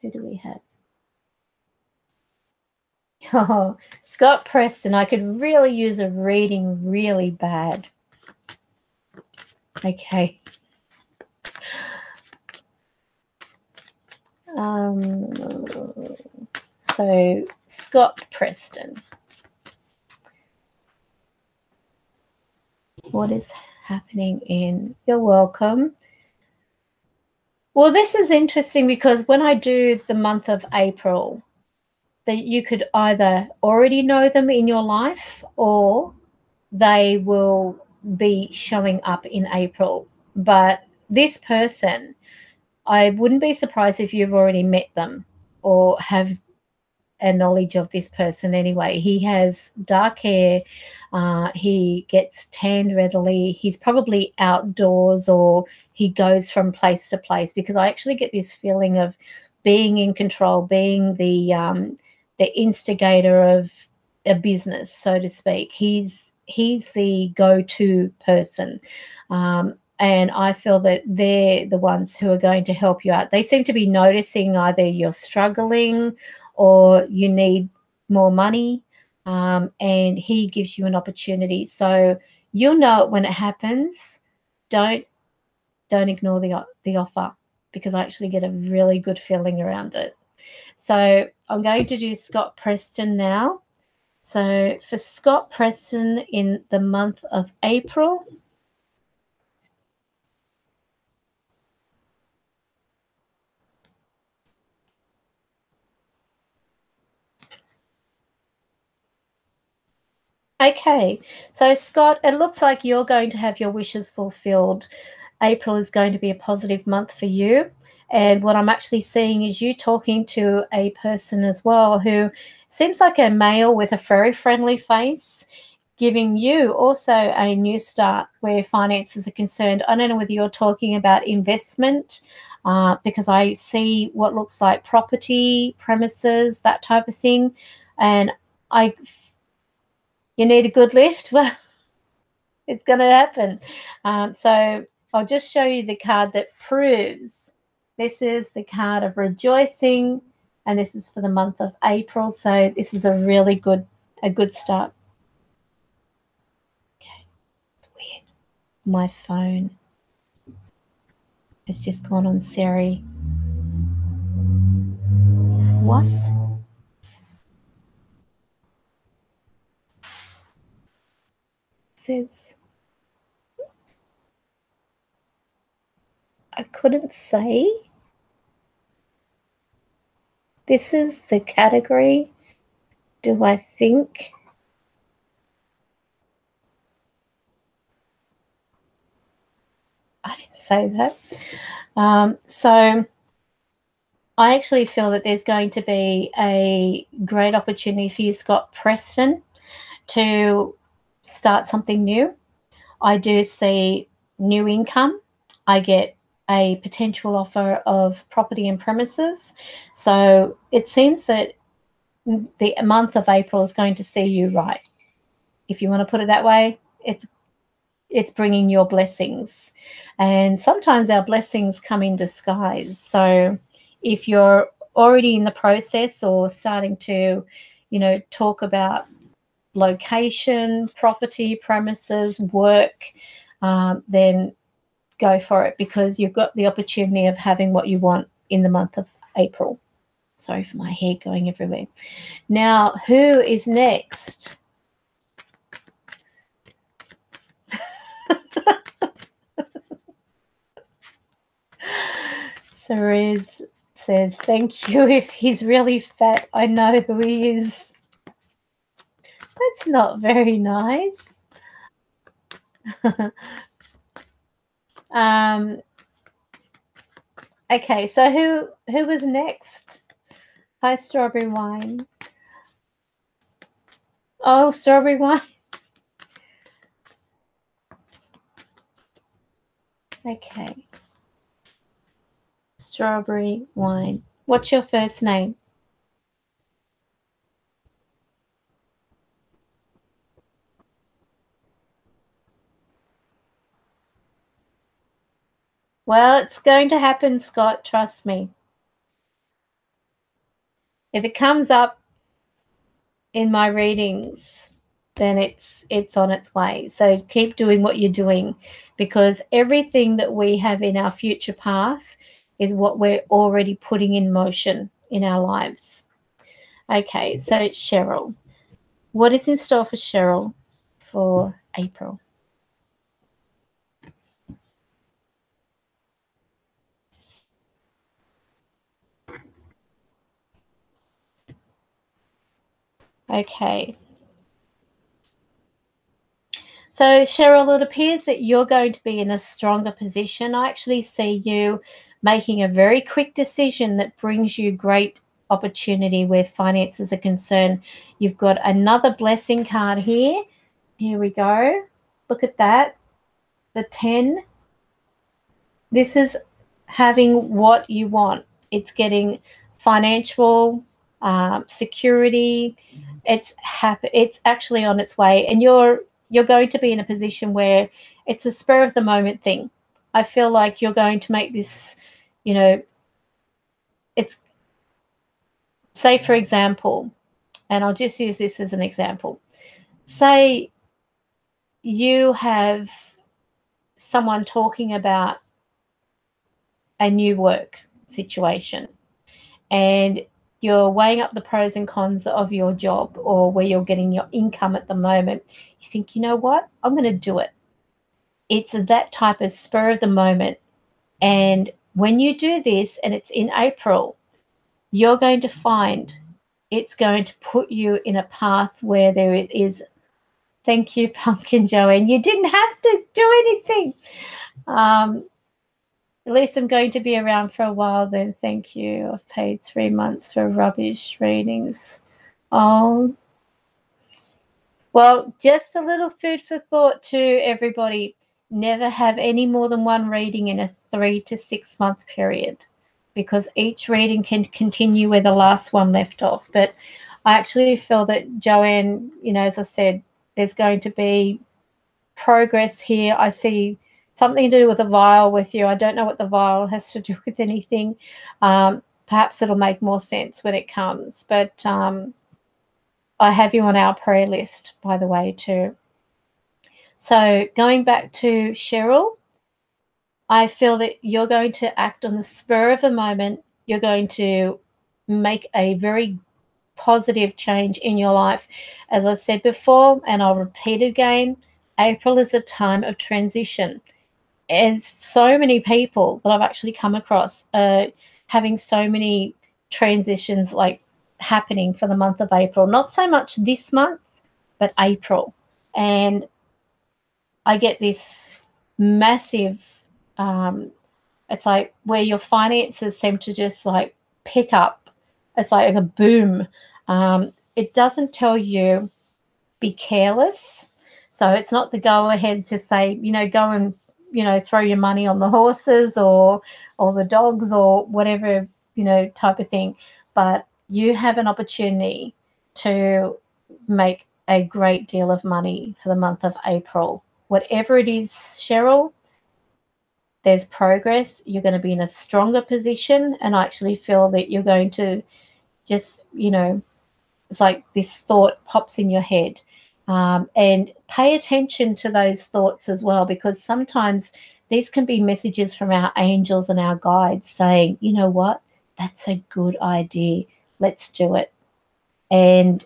Who do we have? Oh, Scott Preston. I could really use a reading really bad. Okay. So Scott Preston. What is happening in? You're welcome. Well, this is interesting because when I do the month of April, that you could either already know them in your life or they will be showing up in April. But this person, I wouldn't be surprised if you've already met them or have a knowledge of this person anyway. He has dark hair. He gets tanned readily. He's probably outdoors or he goes from place to place, because I actually get this feeling of being in control, being the instigator of a business, so to speak. He's the go-to person. And I feel that they're the ones who are going to help you out. They seem to be noticing either you're struggling or you need more money, and he gives you an opportunity. So you'll know it when it happens. Don't ignore the offer, because I actually get a really good feeling around it. So I'm going to do Scott Preston now. So for Scott Preston in the month of April, okay, so Scott, it looks like you're going to have your wishes fulfilled. April is going to be a positive month for you. And what I'm actually seeing is you talking to a person as well who seems like a male with a very friendly face, giving you also a new start where finances are concerned. I don't know whether you're talking about investment, because I see what looks like property, premises, that type of thing. And you need a good lift? Well, it's going to happen. So I'll just show you the card that proves this is the card of rejoicing, and this is for the month of April. So this is a really good start. Okay, it's weird. My phone has just gone on Siri. What? It says I couldn't say. This is the category. Do I think? I didn't say that. So I actually feel that there's going to be a great opportunity for you, Scott Preston, to start something new. I do see new income. I get a potential offer of property and premises. So it seems that the month of April is going to see you right. If you want to put it that way, it's bringing your blessings. And sometimes our blessings come in disguise. So if you're already in the process or starting to, talk about location, property, premises, work, then go for it, because you've got the opportunity of having what you want in the month of April. Sorry for my hair going everywhere. Now, who is next? Cerise says, thank you. If he's really fat, I know who he is. That's not very nice. Okay, so who was next? Hi, Strawberry Wine. Oh, Strawberry Wine. Okay. Strawberry Wine. What's your first name? Well, it's going to happen, Scott. Trust me. If it comes up in my readings, then it's on its way. So keep doing what you're doing, because everything that we have in our future path is what we're already putting in motion in our lives. Okay, so Cheryl. What is in store for Cheryl for April? Okay. So, Cheryl, it appears that you're going to be in a stronger position. I actually see you making a very quick decision that brings you great opportunity where finances are concerned. You've got another blessing card here. Here we go. Look at that. The 10. This is having what you want. It's getting financial security. It's happy. It's actually on its way, and you're going to be in a position where it's a spur of the moment thing. I feel like you're going to make this, you know, it's, say for example, and I'll just use this as an example. Say you have someone talking about a new work situation, and you're weighing up the pros and cons of your job or where you're getting your income at the moment. You think, you know what, I'm going to do it. It's that type of spur of the moment. And when you do this, and it's in April, you're going to find it's going to put you in a path where there is, thank you, Pumpkin Joanne, you didn't have to do anything. At least I'm going to be around for a while then. Thank you. I've paid 3 months for rubbish readings. Oh. Well, just a little food for thought to everybody. Never have any more than one reading in a 3 to 6 month period, because each reading can continue where the last one left off. But I actually feel that, Joanne, you know, as I said, there's going to be progress here. I see something to do with a vial with you. I don't know what the vial has to do with anything. Perhaps it'll make more sense when it comes. But I have you on our prayer list, by the way, too. So going back to Cheryl, I feel that you're going to act on the spur of a moment. You're going to make a very positive change in your life. As I said before, and I'll repeat again, April is a time of transition. And so many people that I've actually come across having so many transitions like happening for the month of April. Not so much this month, but April. And I get this massive, it's like where your finances seem to just like pick up. It's like a boom. It doesn't tell you be careless. So it's not the go ahead to say, you know, go and, you know, throw your money on the horses or the dogs or whatever, you know, type of thing. But you have an opportunity to make a great deal of money for the month of April. Whatever it is, Cheryl, there's progress. You're going to be in a stronger position. And I actually feel that you're going to just, you know, it's like this thought pops in your head. And pay attention to those thoughts as well, because sometimes these can be messages from our angels and our guides saying, you know what, that's a good idea. Let's do it. And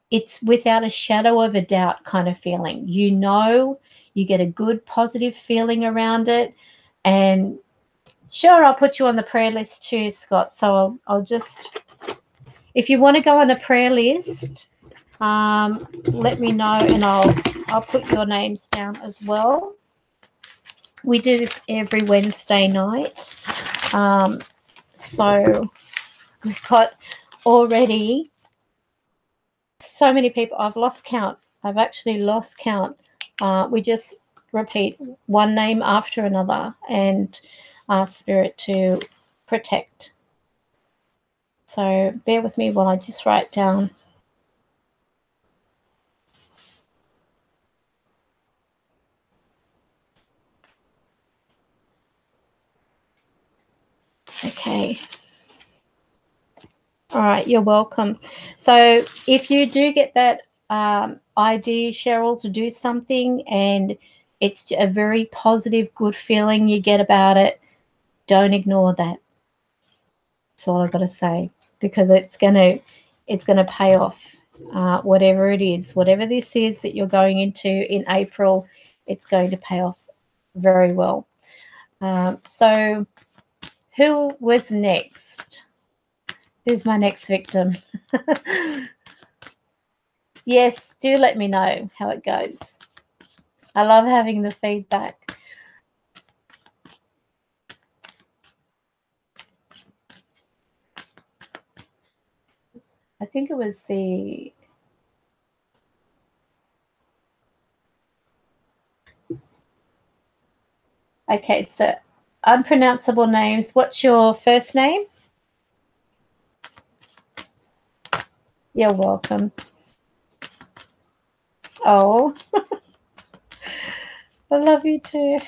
it's without a shadow of a doubt kind of feeling. You know, you get a good positive feeling around it. And sure, I'll put you on the prayer list too, Scott. So I'll just, if you want to go on a prayer list, let me know and I'll put your names down as well. We do this every Wednesday night. So we've got already so many people. I've lost count. I've actually lost count. We just repeat one name after another and ask Spirit to protect. So bear with me while I just write down. Okay. All right, you're welcome. So if you do get that idea, Cheryl, to do something and it's a very positive, good feeling you get about it, don't ignore that. That's all I've got to say, because it's gonna pay off. Whatever it is, whatever this is that you're going into in April, it's going to pay off very well. So who was next? Who's my next victim? Yes, do let me know how it goes. I love having the feedback. I think it was the... Okay, so unpronounceable names. What's your first name? You're welcome. Oh, I love you too.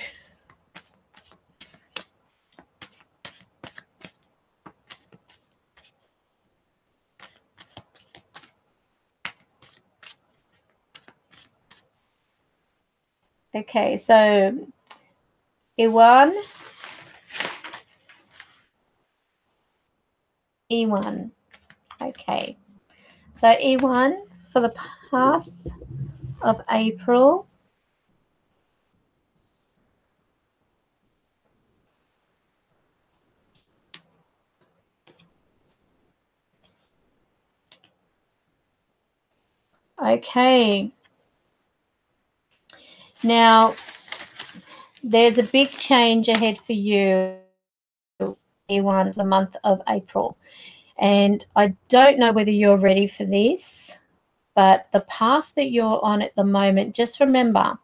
Okay, so E1. E1. Okay. So E1 for the path of April. Okay. Now, there's a big change ahead for you, E1, for the month of April. And I don't know whether you're ready for this, but the path that you're on at the moment, just remember,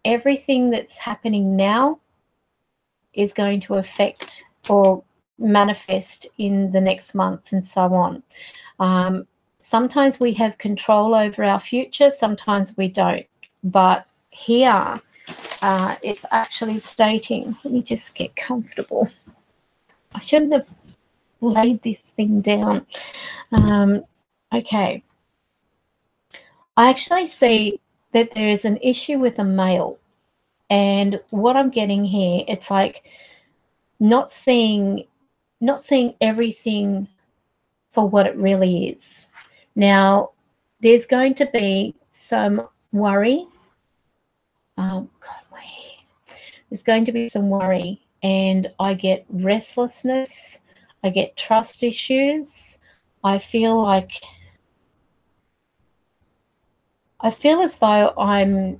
everything that's happening now is going to affect or manifest in the next month and so on. Sometimes we have control over our future, sometimes we don't. But here it's actually stating, let me just get comfortable. I shouldn't have laid this thing down. Okay. I actually see that there is an issue with a male. And what I'm getting here, it's like not seeing everything for what it really is. Now, there's going to be some worry. God, my hair. There's going to be some worry, and I get restlessness. I get trust issues. I feel as though I'm,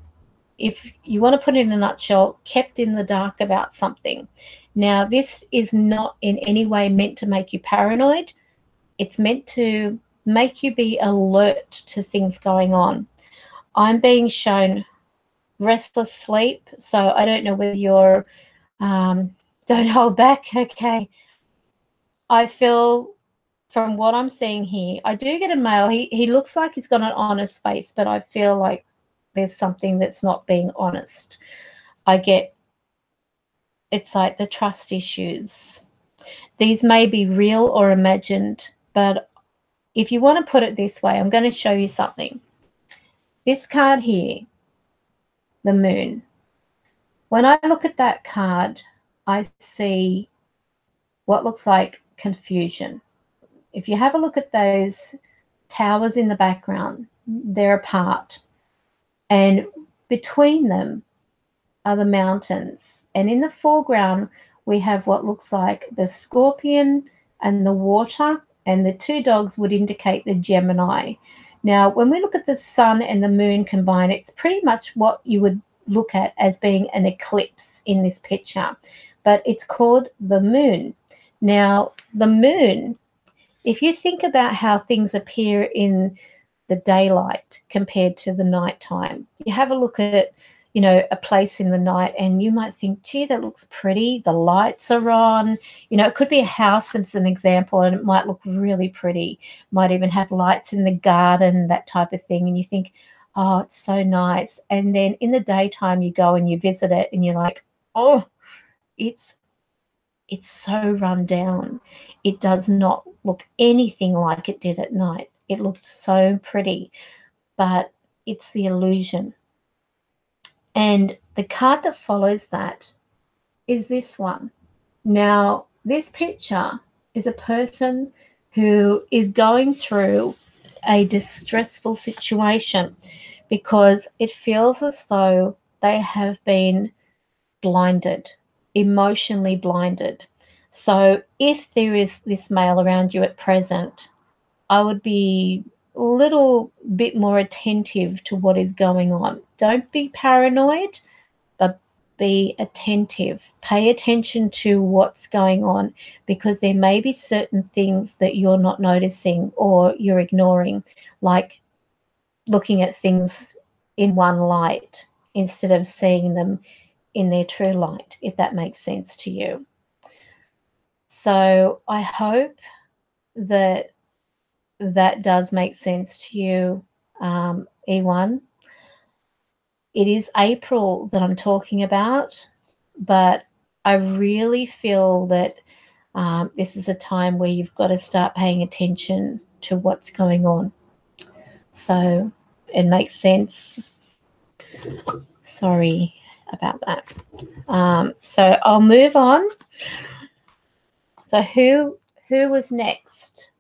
if you want to put it in a nutshell, kept in the dark about something. Now, this is not in any way meant to make you paranoid. It's meant to make you be alert to things going on. I'm being shown restless sleep, so I don't know whether you're, don't hold back, okay. I feel, from what I'm seeing here, I do get a male. He looks like he's got an honest face, but I feel like there's something that's not being honest. I get, it's like the trust issues. These may be real or imagined, but if you want to put it this way, I'm going to show you something. This card here, the moon. When I look at that card, I see what looks like confusion. If you have a look at those towers in the background, they're apart. And between them are the mountains. And in the foreground, we have what looks like the scorpion and the water, and the two dogs would indicate the Gemini. Now, when we look at the sun and the moon combined, it's pretty much what you would look at as being an eclipse in this picture, but it's called the moon. Now, the moon, if you think about how things appear in the daylight compared to the nighttime, you have a look at, you know, a place in the night and you might think, gee, that looks pretty. The lights are on. You know, it could be a house as an example, and it might look really pretty. Might even have lights in the garden, that type of thing. And you think, oh, it's so nice. And then in the daytime, you go and you visit it and you're like, oh, it's so run down. It does not look anything like it did at night. It looked so pretty, but it's the illusion. And the card that follows that is this one. Now, this picture is a person who is going through a distressful situation because it feels as though they have been blinded, emotionally blinded. So if there is this male around you at present, I would be little bit more attentive to what is going on. Don't be paranoid, but be attentive. Pay attention to what's going on, because there may be certain things that you're not noticing or you're ignoring, like looking at things in one light instead of seeing them in their true light, if that makes sense to you. So I hope that that does make sense to you, E1. It is April that I'm talking about, but I really feel that this is a time where you've got to start paying attention to what's going on. So it makes sense. Sorry about that. So I'll move on. So who was next?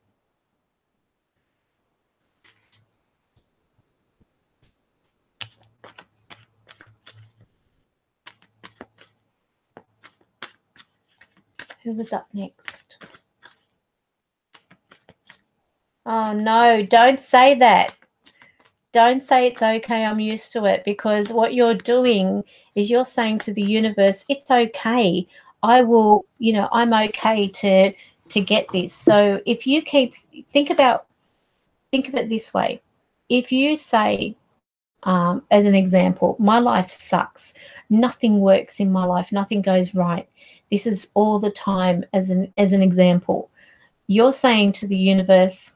Who was up next? Oh, no, don't say that. Don't say it's okay, I'm used to it, because what you're doing is you're saying to the universe, it's okay. I will, I'm okay to get this. So if you think of it this way. If you say, as an example, my life sucks. Nothing works in my life. Nothing goes right. This is all the time as an example. You're saying to the universe,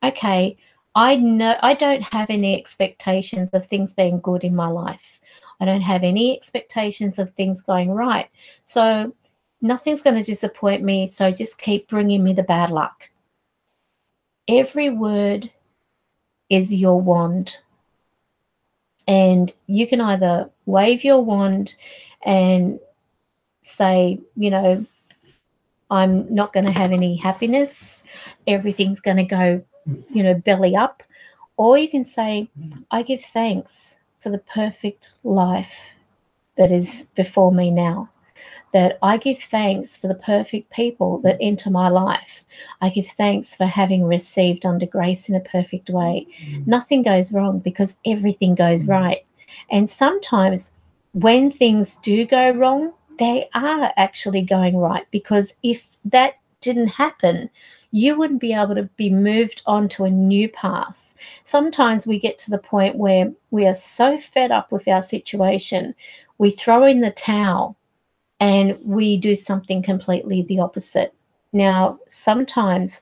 okay, I know I don't have any expectations of things being good in my life. I don't have any expectations of things going right. So nothing's going to disappoint me. So just keep bringing me the bad luck. Every word is your wand. And you can either wave your wand and say, I'm not going to have any happiness. Everything's going to go, belly up. Or you can say, I give thanks for the perfect life that is before me now. That I give thanks for the perfect people that enter my life. I give thanks for having received under grace in a perfect way. Nothing goes wrong because everything goes right. And sometimes when things do go wrong, they are actually going right, because if that didn't happen, you wouldn't be able to be moved on to a new path. Sometimes we get to the point where we are so fed up with our situation, we throw in the towel and we do something completely the opposite. Now, sometimes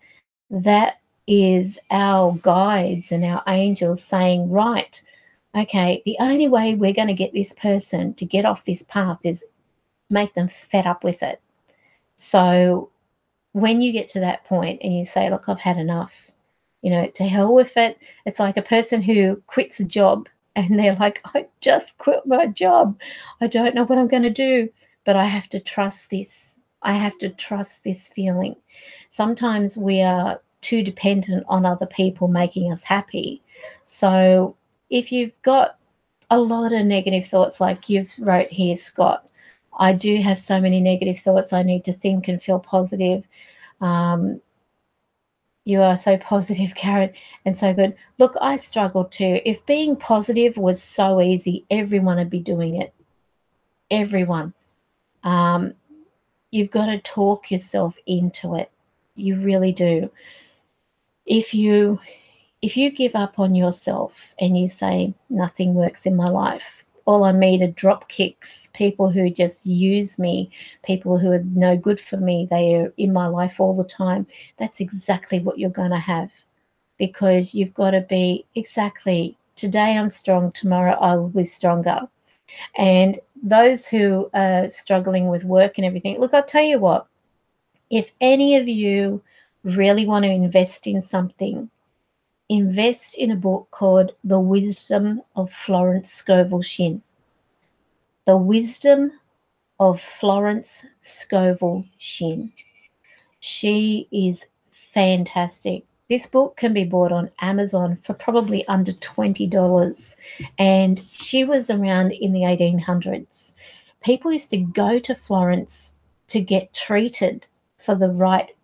that is our guides and our angels saying, right, okay, the only way we're going to get this person to get off this path is make them fed up with it. So when you get to that point and you say, look, I've had enough, to hell with it. It's like a person who quits a job and they're like, I just quit my job. I don't know what I'm going to do, but I have to trust this. I have to trust this feeling. Sometimes we are too dependent on other people making us happy. So if you've got a lot of negative thoughts, like you've wrote here, Scott, I do have so many negative thoughts. I need to think and feel positive. You are so positive, Karen, and so good. Look, I struggle too. If being positive was so easy, everyone would be doing it. Everyone. You've got to talk yourself into it. You really do. If you give up on yourself and you say, nothing works in my life, all I meet are drop kicks, people who just use me, people who are no good for me, they are in my life all the time, that's exactly what you're going to have, because you've got to be exactly, today I'm strong, tomorrow I will be stronger. And those who are struggling with work and everything, look, I'll tell you what, if any of you really want to invest in something, invest in a book called The Wisdom of Florence Scovel Shinn. The Wisdom of Florence Scovel Shinn. She is fantastic. This book can be bought on Amazon for probably under $20. And she was around in the 1800s. People used to go to Florence to get treated for the right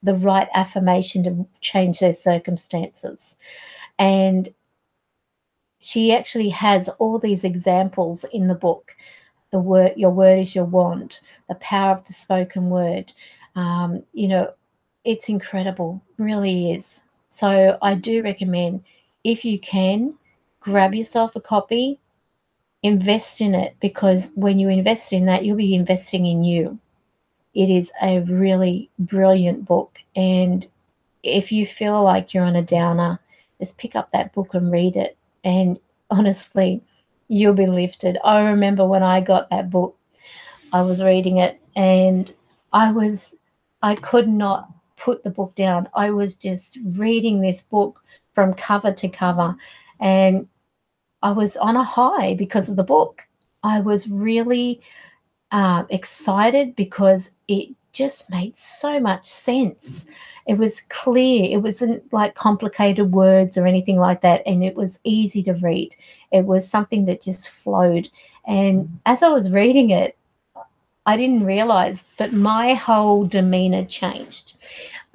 the right affirmation to change their circumstances. And she actually has all these examples in the book. Your word is your wand, the power of the spoken word. You know, it's incredible, really is. So I do recommend, if you can, grab yourself a copy, invest in it, because when you invest in that, you'll be investing in you. It is a really brilliant book. And if you feel like you're on a downer, just pick up that book and read it. And honestly, you'll be lifted. I remember when I got that book, I was reading it and I could not put the book down. I was just reading this book from cover to cover, and I was on a high because of the book. I was really excited because it just made so much sense. It was clear. It wasn't like complicated words or anything like that, and it was easy to read. It was something that just flowed. And as I was reading it, I didn't realize, but my whole demeanor changed.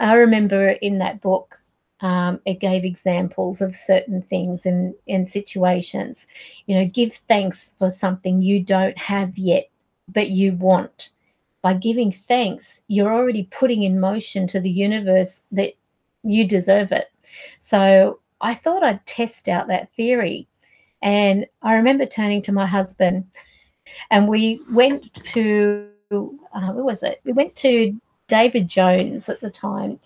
I remember in that book, it gave examples of certain things and situations. You know, give thanks for something you don't have yet, but you want. By giving thanks, you're already putting in motion to the universe that you deserve it. So I thought I'd test out that theory. And I remember turning to my husband, and we went to, where was it? We went to David Jones at the time,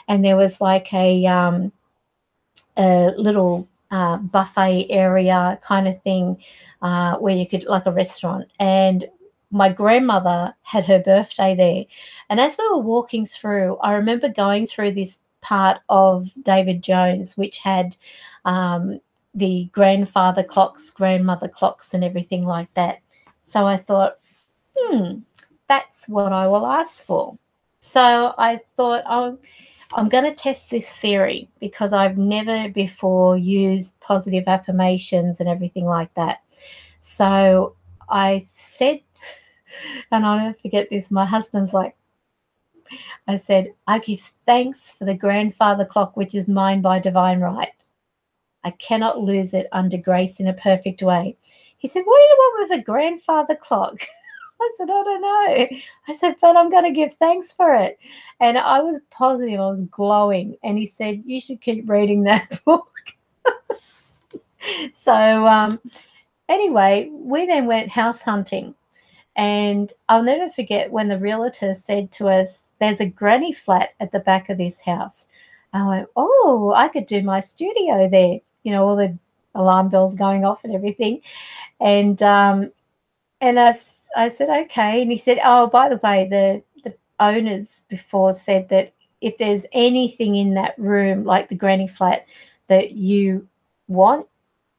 and there was like a little buffet area kind of thing where you could, like a restaurant. And my grandmother had her birthday there. And as we were walking through, I remember going through this part of David Jones, which had the grandfather clocks, grandmother clocks, and everything like that. So I thought, that's what I will ask for. So I thought, I'm going to test this theory because I've never before used positive affirmations and everything like that. So I said, and I'll never forget this, my husband's like, I said, I give thanks for the grandfather clock, which is mine by divine right. I cannot lose it under grace in a perfect way. He said, what do you want with a grandfather clock? I said, I don't know. I said, but I'm going to give thanks for it. And I was positive. I was glowing. And he said, you should keep reading that book. So anyway, we then went house hunting. And I'll never forget when the realtor said to us, there's a granny flat at the back of this house. I went, oh, I could do my studio there. You know, all the alarm bells going off and everything. And I said, okay. And he said, oh, by the way, the owners before said that if there's anything in that room, like the granny flat, that you want,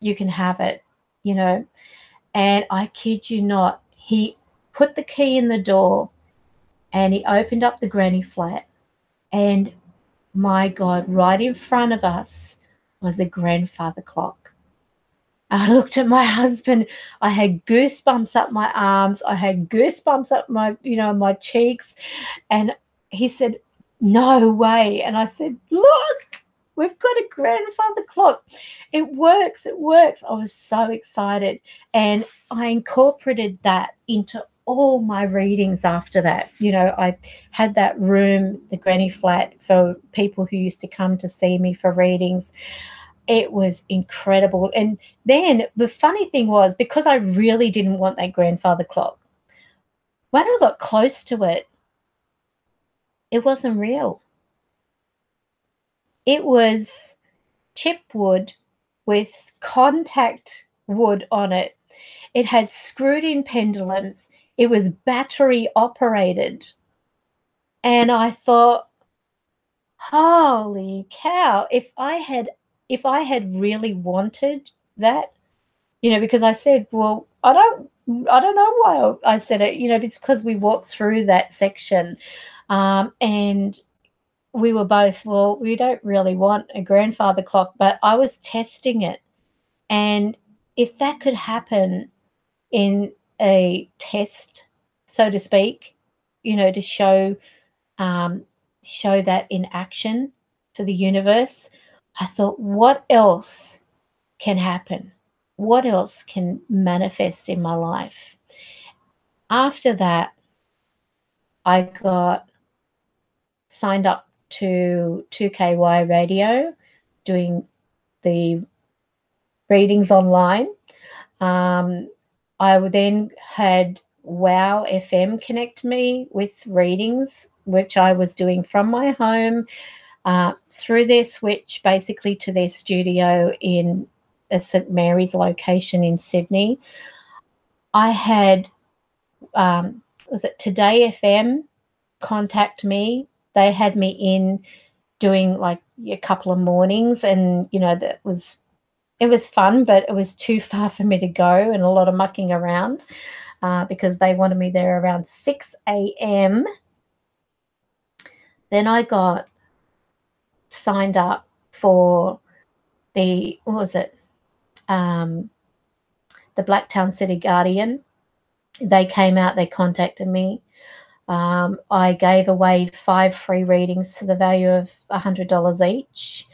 you can have it, you know. And I kid you not, he put the key in the door and he opened up the granny flat. And my God, right in front of us was a grandfather clock. I looked at my husband. I had goosebumps up my arms. I had goosebumps up my, my cheeks. And he said, no way. And I said, look, we've got a grandfather clock. It works. It works. I was so excited. And I incorporated that into all my readings after that. You know, I had that room, the granny flat, for people who used to come to see me for readings. It was incredible. And then the funny thing was, because I really didn't want that grandfather clock, when I got close to it, it wasn't real. It was chipwood with contact wood on it. It had screwed in pendulums. It was battery operated. And I thought, holy cow, if I had really wanted that, because I said, well, I don't know why I said it, it's because we walked through that section and we were both, well, we don't really want a grandfather clock, but I was testing it. And if that could happen in a test, so to speak, to show show that in action for the universe, I thought, what else can happen? What else can manifest in my life? After that, I got signed up to 2KY Radio, doing the readings online. I then had Wow FM connect me with readings, which I was doing from my home through their switch, basically to their studio in a St. Mary's location in Sydney. I had, was it Today FM contact me? They had me in doing like a couple of mornings, and it was fun, but it was too far for me to go and a lot of mucking around because they wanted me there around 6 a.m. Then I got signed up for the, what was it? The Blacktown City Guardian. They came out, they contacted me. I gave away 5 free readings to the value of $100 each.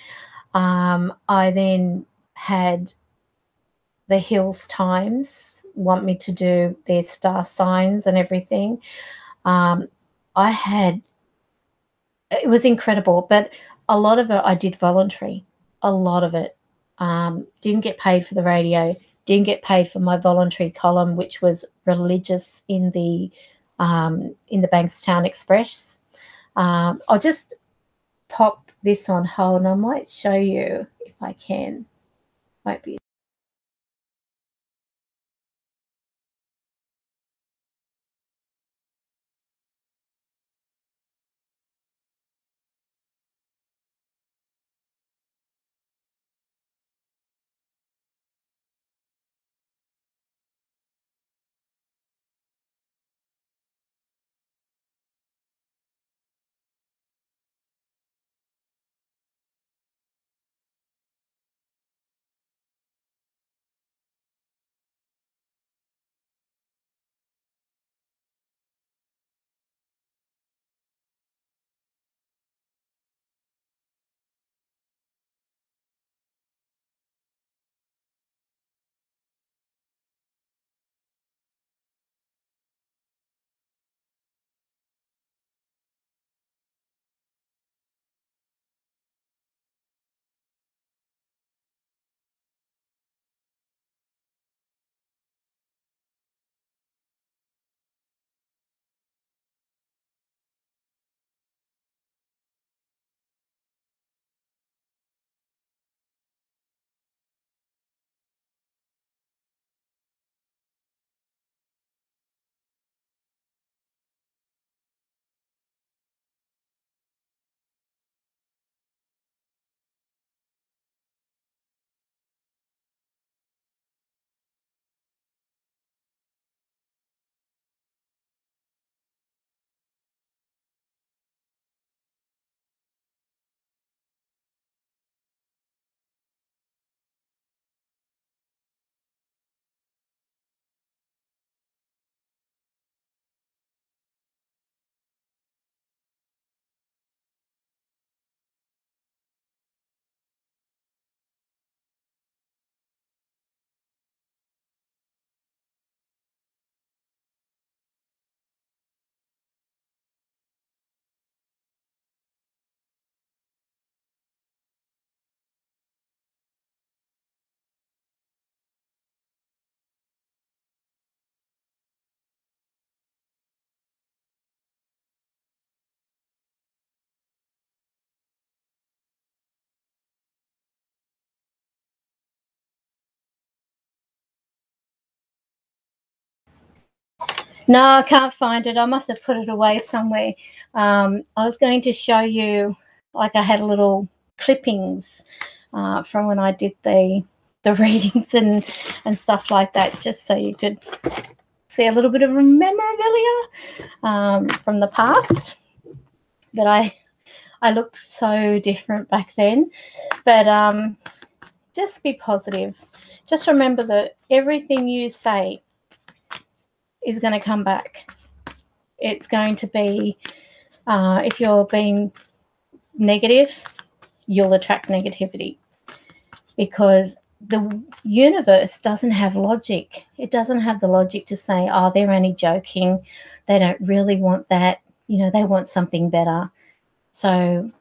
I then had the Hills Times want me to do their star signs and everything. It was incredible, but a lot of it I did voluntary. A lot of it. Didn't get paid for the radio, didn't get paid for my voluntary column, which was religious in the Bankstown Express. I'll just pop this on hold and I might show you if I can. Might be. No, I can't find it. I must have put it away somewhere. I was going to show you, like I had a little clippings from when I did the readings and stuff like that, just so you could see a little bit of memorabilia from the past. But I looked so different back then. But just be positive. Just remember that everything you say is going to come back. It's going to be, if you're being negative, you'll attract negativity, because the universe doesn't have logic. It doesn't have the logic to say, oh, they're only joking. They don't really want that. You know, they want something better. So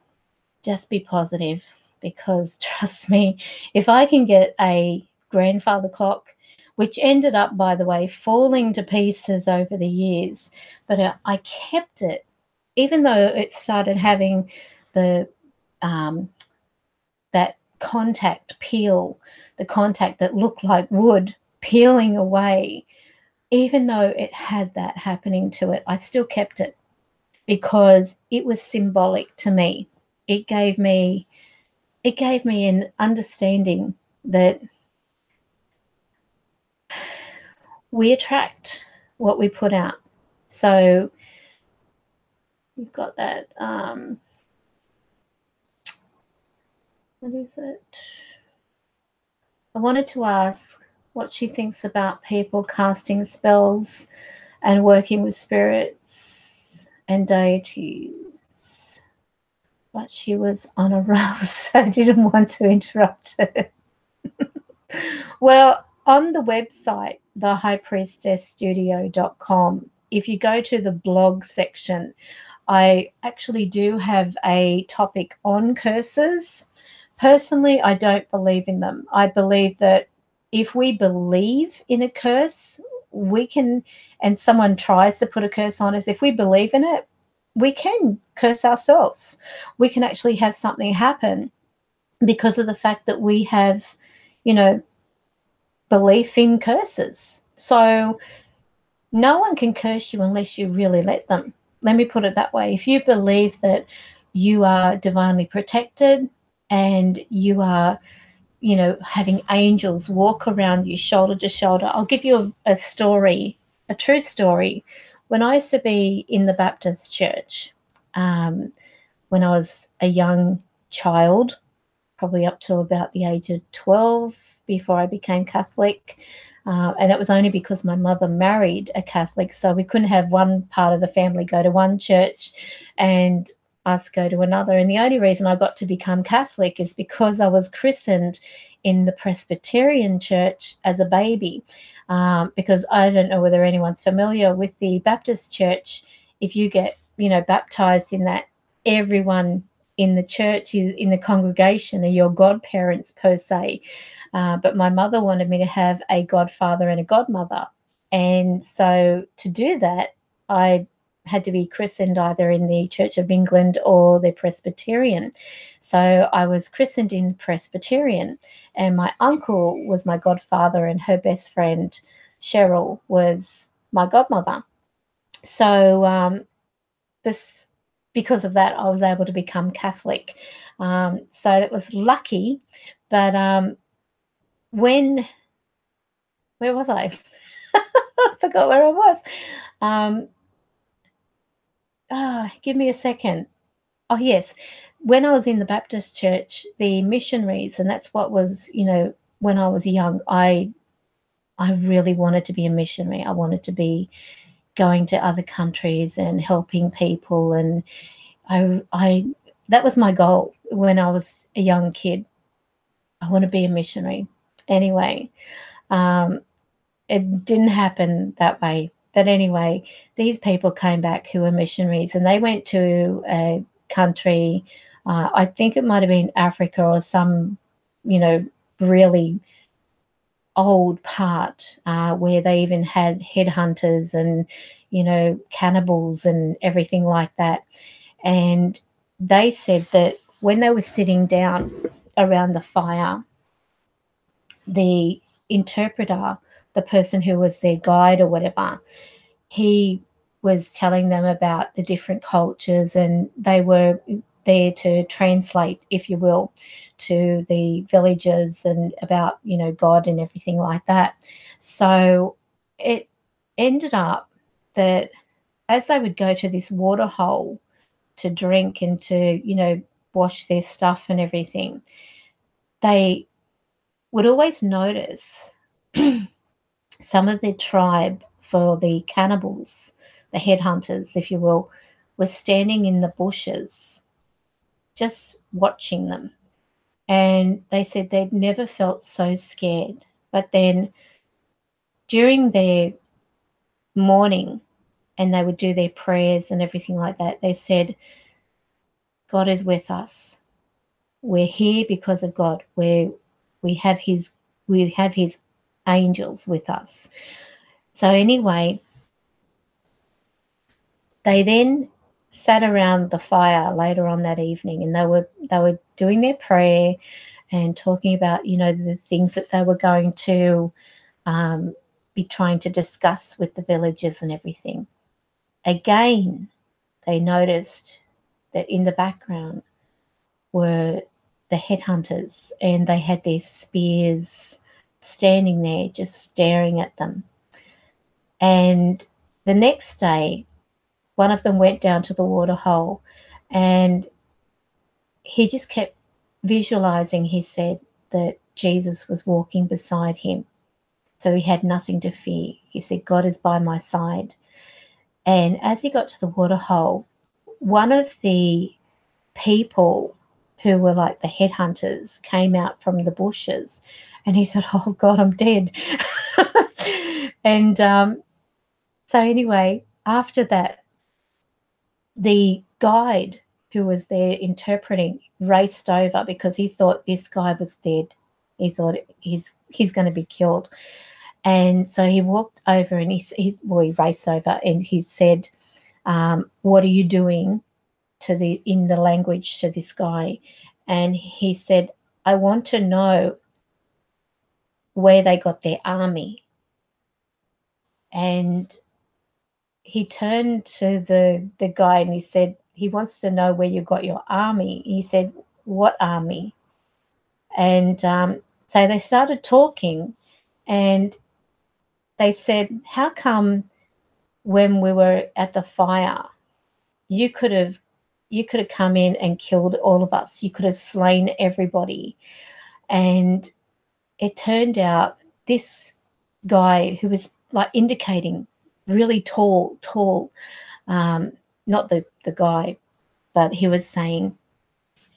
just be positive, because trust me, if I can get a grandfather clock, which ended up, by the way, falling to pieces over the years, but I kept it, even though it started having the that contact peel, the contact that looked like wood peeling away. Even though it had that happening to it, I still kept it, because it was symbolic to me. It gave me an understanding that we attract what we put out. So we've got that. What is it? I wanted to ask what she thinks about people casting spells and working with spirits and deities. But she was on a roll, so I didn't want to interrupt her. Well, on the website, thehighpriestessstudio.com, if you go to the blog section, I actually do have a topic on curses. Personally, I don't believe in them. I believe that if we believe in a curse, we can, and someone tries to put a curse on us, if we believe in it, we can curse ourselves. We can actually have something happen because of the fact that we have, you know, belief in curses. So no one can curse you unless you really let them. Let me put it that way. If you believe that you are divinely protected and you are, you know, having angels walk around you shoulder to shoulder. I'll give you a story, a true story. When I used to be in the Baptist church, when I was a young child, probably up to about the age of 12 before I became Catholic, and that was only because my mother married a Catholic, so we couldn't have one part of the family go to one church and us go to another. And the only reason I got to become Catholic is because I was christened in the Presbyterian church as a baby, because I don't know whether anyone's familiar with the Baptist church. If you get, you know, baptized in that, everyone in the church is in the congregation are your godparents per se. But my mother wanted me to have a godfather and a godmother. And so to do that, I had to be christened either in the Church of England or the Presbyterian. So I was christened in Presbyterian, and my uncle was my godfather and her best friend, Cheryl, was my godmother. So because of that, I was able to become Catholic. So that was lucky. But where was I? I forgot where I was. Give me a second. Oh, yes. When I was in the Baptist church, the missionaries, and that's what was, you know, when I was young, I really wanted to be a missionary. I wanted to be going to other countries and helping people. And that was my goal when I was a young kid. I want to be a missionary. Anyway, it didn't happen that way. But anyway, these people came back who were missionaries, and they went to a country, I think it might have been Africa or some, you know, really old part where they even had headhunters and, you know, cannibals and everything like that. And they said that when they were sitting down around the fire, the interpreter, the person who was their guide or whatever, he was telling them about the different cultures, and they were there to translate, if you will, to the villagers and about, you know, God and everything like that. So it ended up that as they would go to this water hole to drink and to, you know, wash their stuff and everything, they would always notice some of their tribe, for the cannibals, the headhunters, if you will, were standing in the bushes just watching them. And they said they'd never felt so scared. But then during their morning, and they would do their prayers and everything like that, they said, God is with us. We're here because of God. We have his angels with us. So anyway, they then sat around the fire later on that evening, and they were doing their prayer and talking about, you know, the things that they were going to be trying to discuss with the villagers and everything. Again, they noticed that in the background were the headhunters, and they had their spears standing there just staring at them. And the next day, one of them went down to the water hole, and he just kept visualizing, he said, that Jesus was walking beside him. So he had nothing to fear. He said, God is by my side. And as he got to the water hole, one of the people who were like the headhunters came out from the bushes, and he said, oh God, I'm dead. And so anyway, after that, the guide who was there interpreting raced over because he thought this guy was dead. He thought he's going to be killed. And so he walked over, and he raced over, and he said, what are you doing in the language to this guy? And he said, I want to know where they got their army. And he turned to the guy, and he said, he wants to know where you got your army. He said, what army? And so they started talking, and they said, how come when we were at the fire, you could have come in and killed all of us. You could have slain everybody. And it turned out this guy, who was like indicating really tall, not the guy, but he was saying,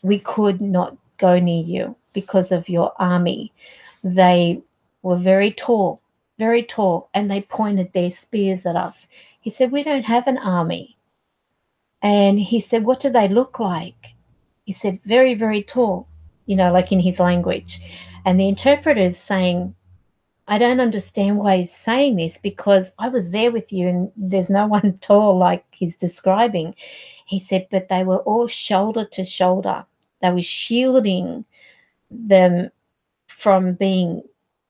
we could not go near you because of your army. They were very tall, and they pointed their spears at us. He said, we don't have an army. And he said, what do they look like? He said, very, very tall, you know, like in his language. And the interpreter is saying, I don't understand why he's saying this, because I was there with you and there's no one tall like he's describing. He said, but they were all shoulder to shoulder. They were shielding them from being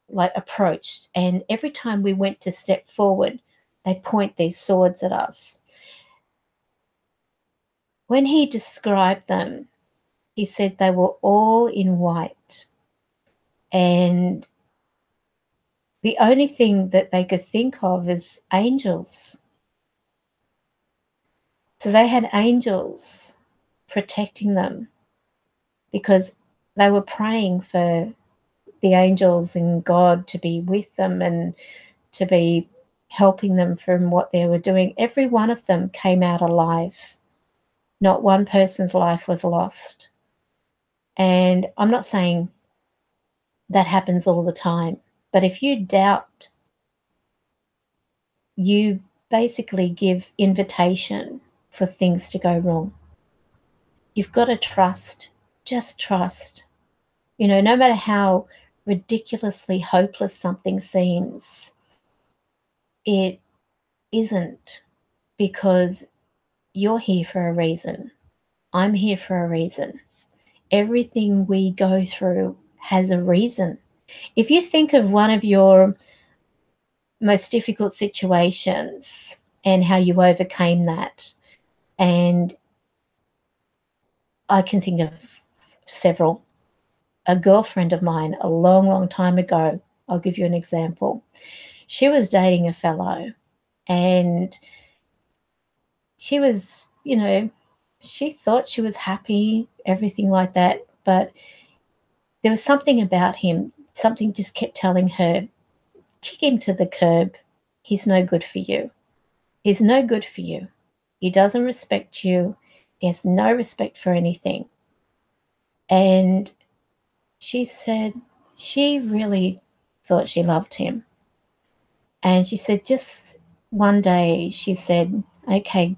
like approached. And every time we went to step forward, they point their swords at us. When he described them, he said they were all in white. And the only thing that they could think of is angels. So they had angels protecting them, because they were praying for the angels and God to be with them and to be helping them from what they were doing. Every one of them came out alive. Not one person's life was lost. And I'm not saying that happens all the time, but if you doubt, you basically give invitation for things to go wrong. You've got to trust, just trust. You know, no matter how ridiculously hopeless something seems, it isn't, because you're here for a reason. I'm here for a reason. Everything we go through has a reason. If you think of one of your most difficult situations and how you overcame that, and I can think of several. A girlfriend of mine a long, long time ago, I'll give you an example. She was dating a fellow, and she was, you know, she thought she was happy, everything like that, but there was something about him, something just kept telling her, kick him to the curb. He's no good for you. He's no good for you. He doesn't respect you. He has no respect for anything. And she said she really thought she loved him. And she said just one day she said, okay,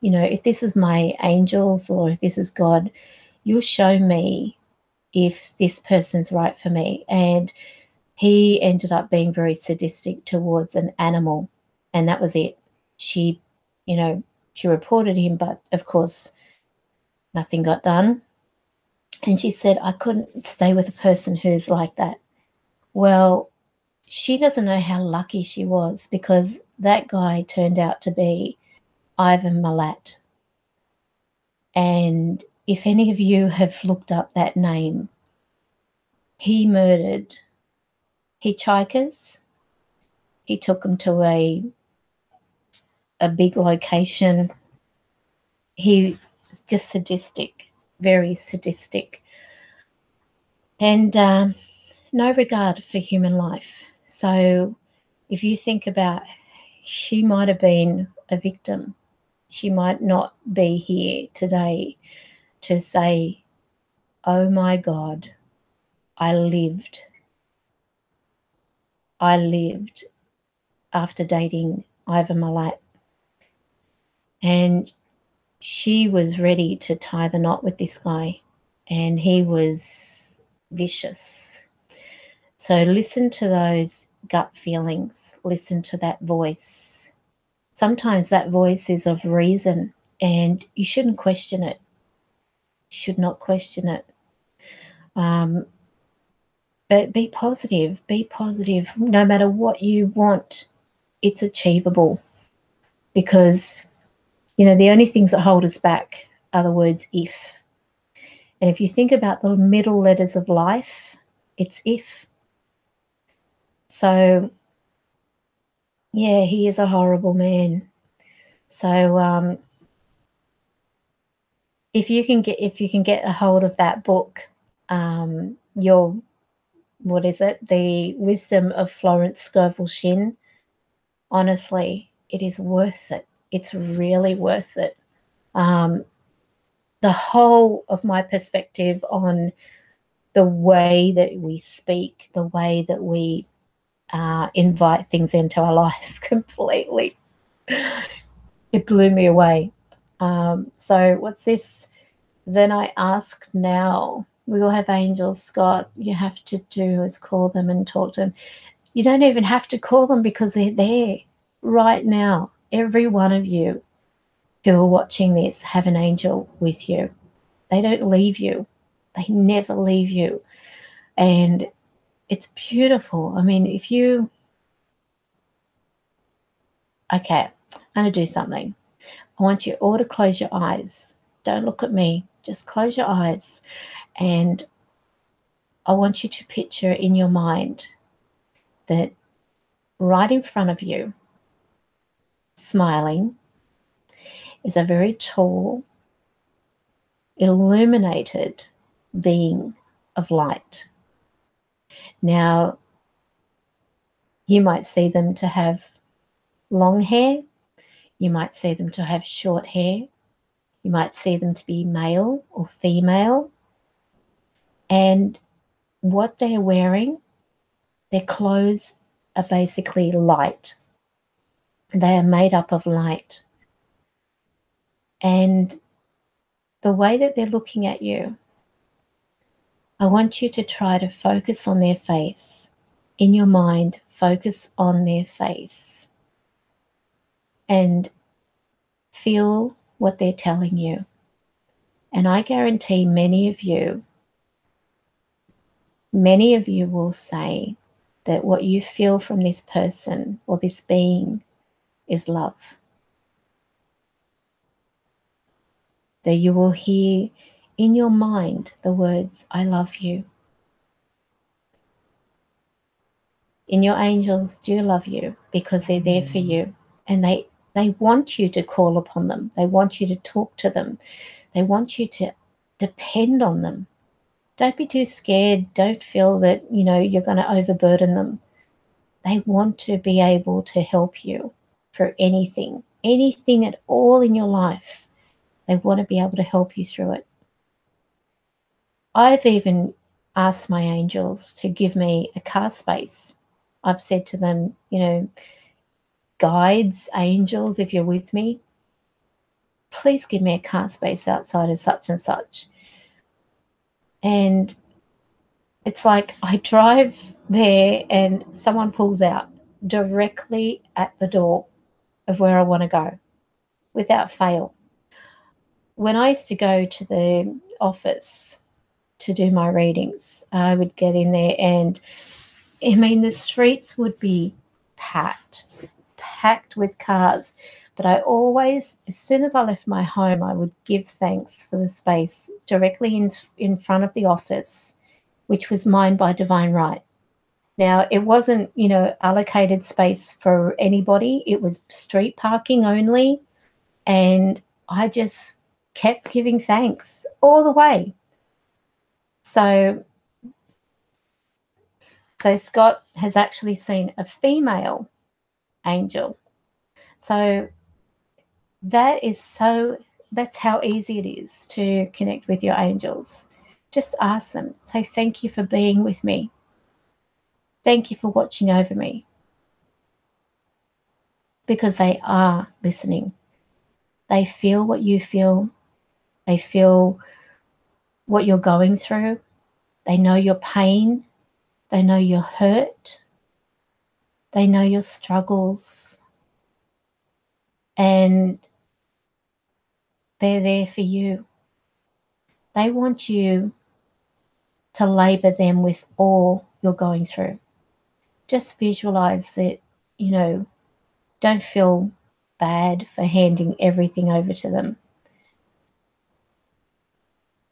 you know, if this is my angels or if this is God, you'll show me if this person's right for me. And he ended up being very sadistic towards an animal, and that was it. She, you know, she reported him, but of course nothing got done. And she said, I couldn't stay with a person who's like that. Well, she doesn't know how lucky she was, because that guy turned out to be Ivan Milat. And if any of you have looked up that name, he murdered hitchhikers. He took them to a big location. He was just sadistic, very sadistic. And no regard for human life. So if you think about, she might have been a victim. She might not be here today to say, oh my God, I lived after dating Ivan Milat. And she was ready to tie the knot with this guy, and he was vicious. So listen to those gut feelings. Listen to that voice. Sometimes that voice is of reason, and you shouldn't question it. You should not question it. But be positive. Be positive. No matter what you want, it's achievable. Because, you know, the only things that hold us back are the words if. And if you think about the middle letters of life, it's if. So, yeah, he is a horrible man. So, if you can get a hold of that book, what is it? The Wisdom of Florence Scovel Shinn. Honestly, it is worth it. It's really worth it. The whole of my perspective on the way that we speak, the way that we invite things into our life completely. It blew me away. So what's this? Then I ask now. We all have angels, Scott. You have to do is call them and talk to them. You don't even have to call them, because they're there right now. Every one of you who are watching this have an angel with you. They don't leave you. They never leave you. And it's beautiful. I mean, if you... Okay, I'm going to do something. I want you all to close your eyes. Don't look at me. Just close your eyes. And I want you to picture in your mind that right in front of you, smiling, is a very tall, illuminated being of light. Now, you might see them to have long hair. You might see them to have short hair. You might see them to be male or female. And what they're wearing, their clothes are basically light. They are made up of light. And the way that they're looking at you, I want you to try to focus on their face. In your mind, focus on their face and feel what they're telling you. And I guarantee many of you will say that what you feel from this person or this being is love. That you will hear in your mind the words, I love you. And your angels do love you, because they're there for you. And they want you to call upon them. They want you to talk to them. They want you to depend on them. Don't be too scared. Don't feel that, you're going to overburden them. They want to be able to help you for anything at all in your life. They want to be able to help you through it. I've even asked my angels to give me a car space. I've said to them, you know, guides, angels, if you're with me, please give me a car space outside of such and such. And it's like I drive there and someone pulls out directly at the door of where I want to go without fail. When I used to go to the office to do my readings, I would get in there and, I mean, the streets would be packed with cars. But I always, as soon as I left my home, I would give thanks for the space directly in front of the office, which was mine by divine right. Now, it wasn't, you know, allocated space for anybody. It was street parking only. And I just kept giving thanks all the way. So Scott has actually seen a female angel. So that's how easy it is to connect with your angels. Just ask them. Say, thank you for being with me. Thank you for watching over me. Because they are listening. They feel what you feel. They feel what you're going through. They know your pain. They know your hurt. They know your struggles. And they're there for you. They want you to labor them with all you're going through. Just visualize that, you know, don't feel bad for handing everything over to them.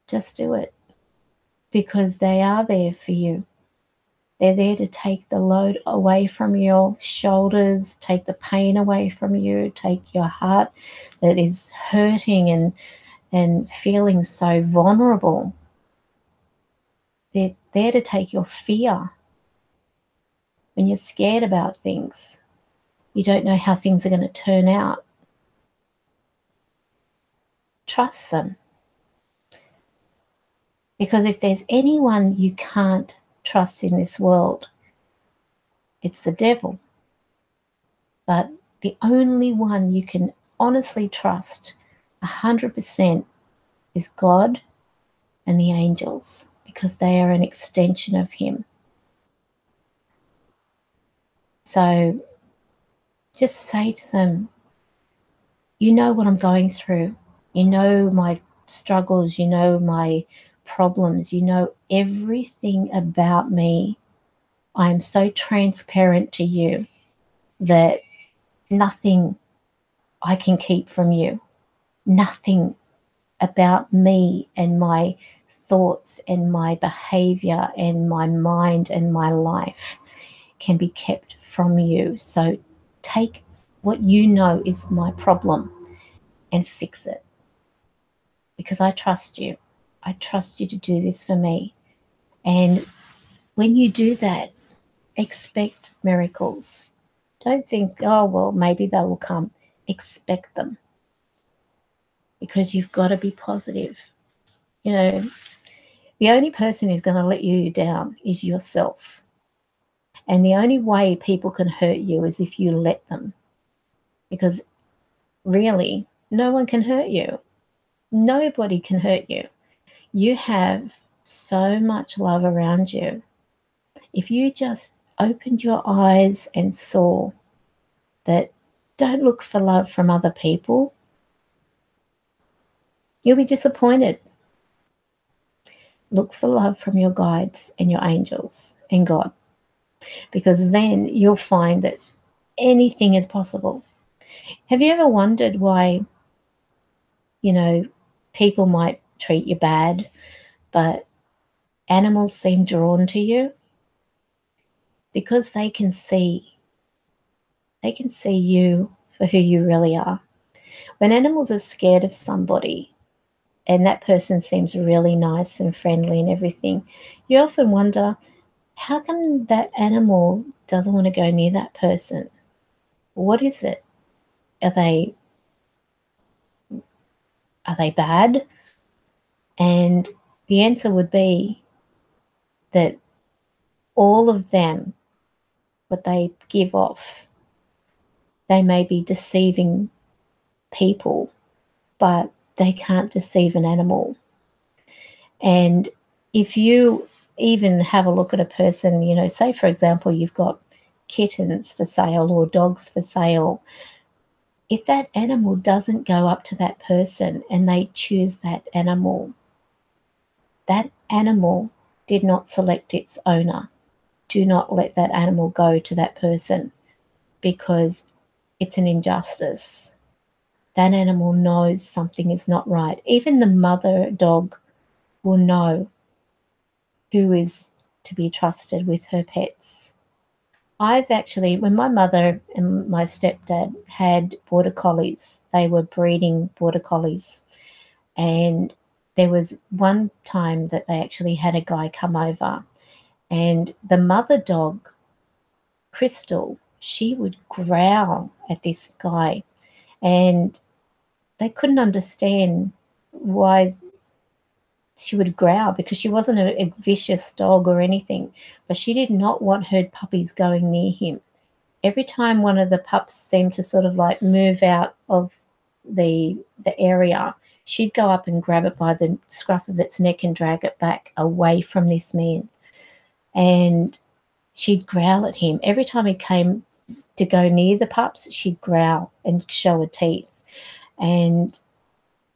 Just do it, because they are there for you. They're there to take the load away from your shoulders, take the pain away from you, take your heart that is hurting and feeling so vulnerable. They're there to take your fear. When you're scared about things, you don't know how things are going to turn out. Trust them. Because if there's anyone you can't trust in this world, it's the devil. But the only one you can honestly trust 100% is God and the angels, because they are an extension of him. So just say to them, you know what I'm going through. You know my struggles. You know my problems. You know everything about me. I am so transparent to you that nothing I can keep from you. Nothing about me and my thoughts and my behavior and my mind and my life can be kept from you. So take what you know is my problem and fix it. Because I trust you. I trust you to do this for me. And when you do that, expect miracles. Don't think, oh, well, maybe they will come. Expect them. Because you've got to be positive. You know, the only person who's going to let you down is yourself. And the only way people can hurt you is if you let them. Because really, no one can hurt you. Nobody can hurt you. You have so much love around you. If you just opened your eyes and saw that, don't look for love from other people, you'll be disappointed. Look for love from your guides and your angels and God, because then you'll find that anything is possible. Have you ever wondered why, you know, people might treat you bad, but animals seem drawn to you? Because they can see you for who you really are. When animals are scared of somebody and that person seems really nice and friendly and everything, you often wonder, how come that animal doesn't want to go near that person? What is it? Are they bad? And the answer would be that all of them, what they give off, they may be deceiving people, but they can't deceive an animal. And if you even have a look at a person, you know, say, for example, you've got kittens for sale or dogs for sale, if that animal doesn't go up to that person and they choose that animal did not select its owner. Do not let that animal go to that person, because it's an injustice. That animal knows something is not right. Even the mother dog will know who is to be trusted with her pets. I've actually, when my mother and my stepdad had border collies, they were breeding border collies, and there was one time that they actually had a guy come over, and the mother dog, Crystal, she would growl at this guy, and they couldn't understand why she would growl, because she wasn't a vicious dog or anything, but she did not want her puppies going near him. Every time one of the pups seemed to sort of like move out of the area, she'd go up and grab it by the scruff of its neck and drag it back away from this man. And she'd growl at him. Every time he came to go near the pups, she'd growl and show her teeth. And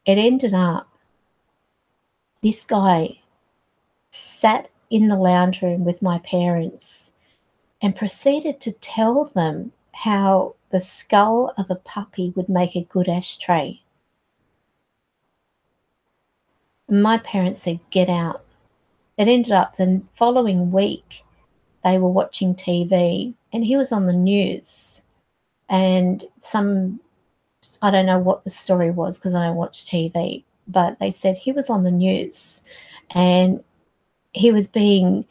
it ended up, this guy sat in the lounge room with my parents and proceeded to tell them how the skull of a puppy would make a good ashtray. And my parents said, "Get out." It ended up the following week, they were watching TV and he was on the news, and I don't know what the story was because I don't watch TV, but they said he was on the news and he was being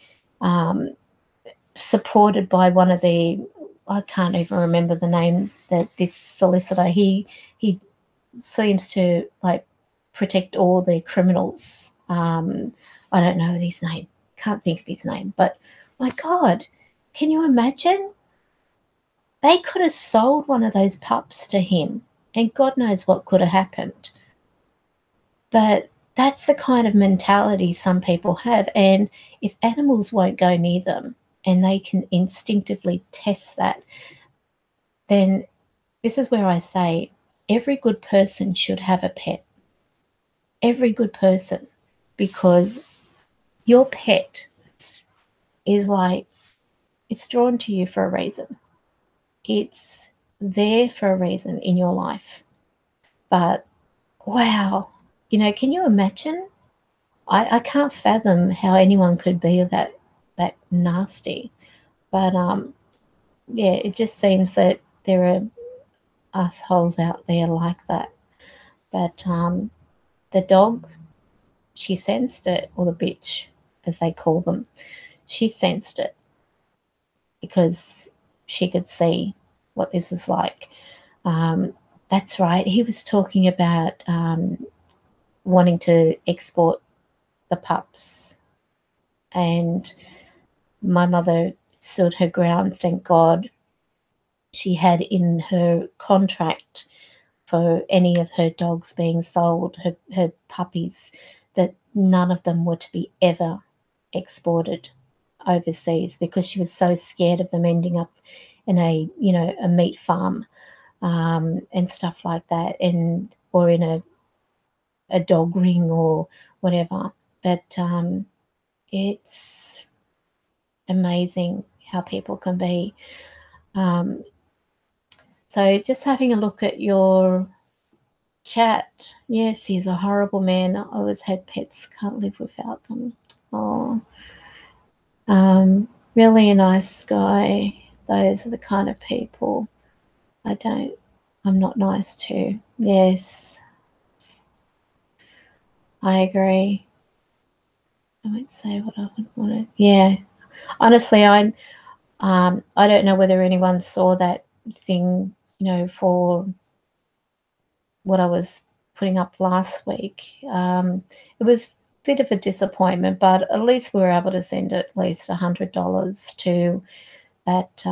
supported by one of the, I can't even remember the name, that this solicitor, he seems to like protect all the criminals. I don't know his name, can't think of his name, but my God, can you imagine? They could have sold one of those pups to him and God knows what could have happened. But that's the kind of mentality some people have. And if animals won't go near them and they can instinctively test that, then this is where I say every good person should have a pet. Every good person. Because your pet is like, it's drawn to you for a reason. It's there for a reason in your life. But wow, you know, can you imagine? I can't fathom how anyone could be that nasty. But yeah, it just seems that there are assholes out there like that. But the dog, she sensed it, or the bitch, as they call them, she sensed it because she could see what this is like. That's right. He was talking about wanting to export the pups, and my mother stood her ground. Thank God she had in her contract for any of her dogs being sold, her puppies, that none of them were to be ever exported overseas, because she was so scared of them ending up in a meat farm and stuff like that, or in a dog ring or whatever. But it's amazing how people can be. So just having a look at your chat. Yes, he's a horrible man. I always had pets, can't live without them. Oh, really a nice guy. Those are the kind of people I'm not nice to. Yes, I agree. I won't say what I would want to. Yeah, honestly, I don't know whether anyone saw that thing, for what I was putting up last week. It was bit of a disappointment, but at least we were able to send at least $100 to that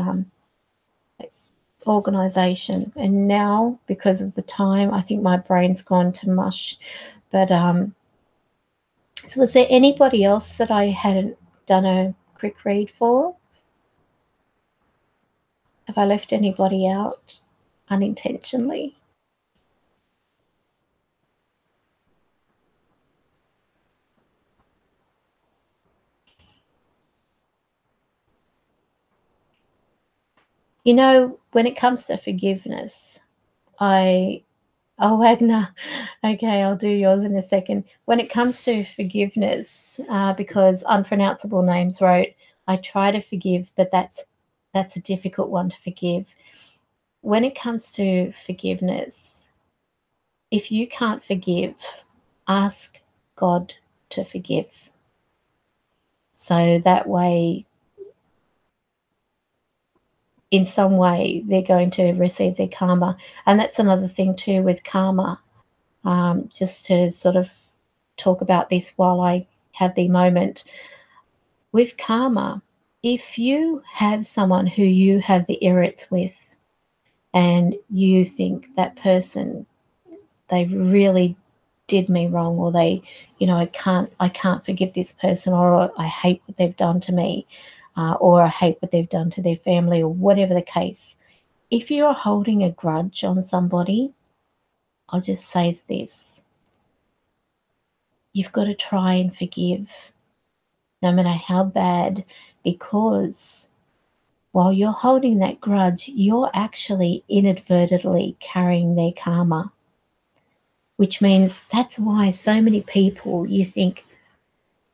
organization. And now, because of the time, I think my brain's gone to mush. But so was there anybody else that I hadn't done a quick read for? Have I left anybody out unintentionally? You know, when it comes to forgiveness, Oh, Wagner. Okay, I'll do yours in a second. When it comes to forgiveness, because unpronounceable names wrote, I try to forgive, but that's a difficult one to forgive. When it comes to forgiveness, if you can't forgive, ask God to forgive. So that way, in some way, they're going to receive their karma. And that's another thing too with karma. Just to sort of talk about this while I have the moment. With karma, if you have someone who you have the irrits with and you think that person, they really did me wrong, or they, I can't forgive this person, or I hate what they've done to me, or I hate what they've done to their family, or whatever the case. If you're holding a grudge on somebody, I'll just say this. You've got to try and forgive, no matter how bad, because while you're holding that grudge, you're actually inadvertently carrying their karma, which means that's why so many people, you think,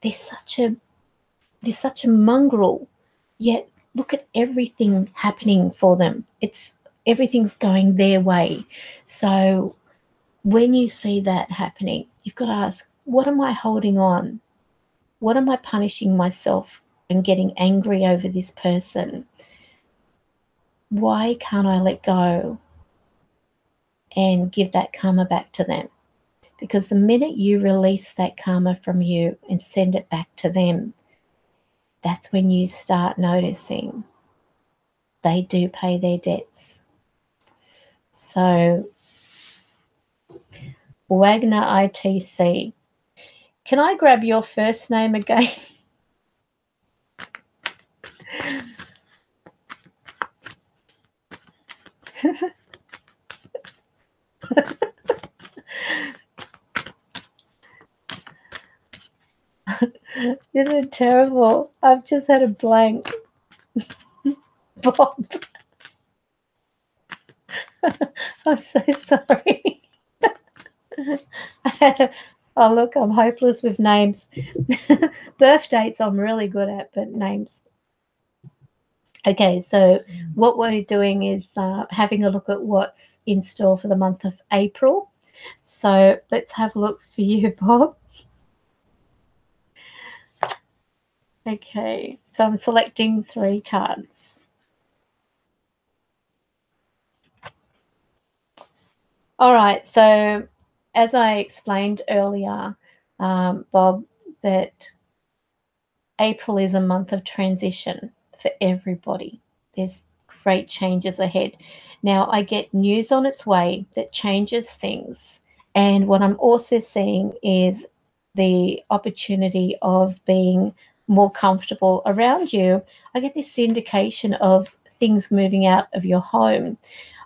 they're such a mongrel, yet look at everything happening for them. Everything's going their way. So when you see that happening, you've got to ask, what am I holding on? What am I punishing myself and getting angry over this person? Why can't I let go and give that karma back to them? Because the minute you release that karma from you and send it back to them, that's when you start noticing they do pay their debts. So, Wagner ITC, can I grab your first name again? This is terrible. I've just had a blank. Bob. I'm so sorry. Oh, look, I'm hopeless with names. Birth dates I'm really good at, but names. Okay, so what we're doing is having a look at what's in store for the month of April. So let's have a look for you, Bob. Okay, so I'm selecting 3 cards. All right, so as I explained earlier, Bob, that April is a month of transition for everybody. There's great changes ahead. Now, I get news on its way that changes things. And what I'm also seeing is the opportunity of being more comfortable around you. I get this indication of things moving out of your home.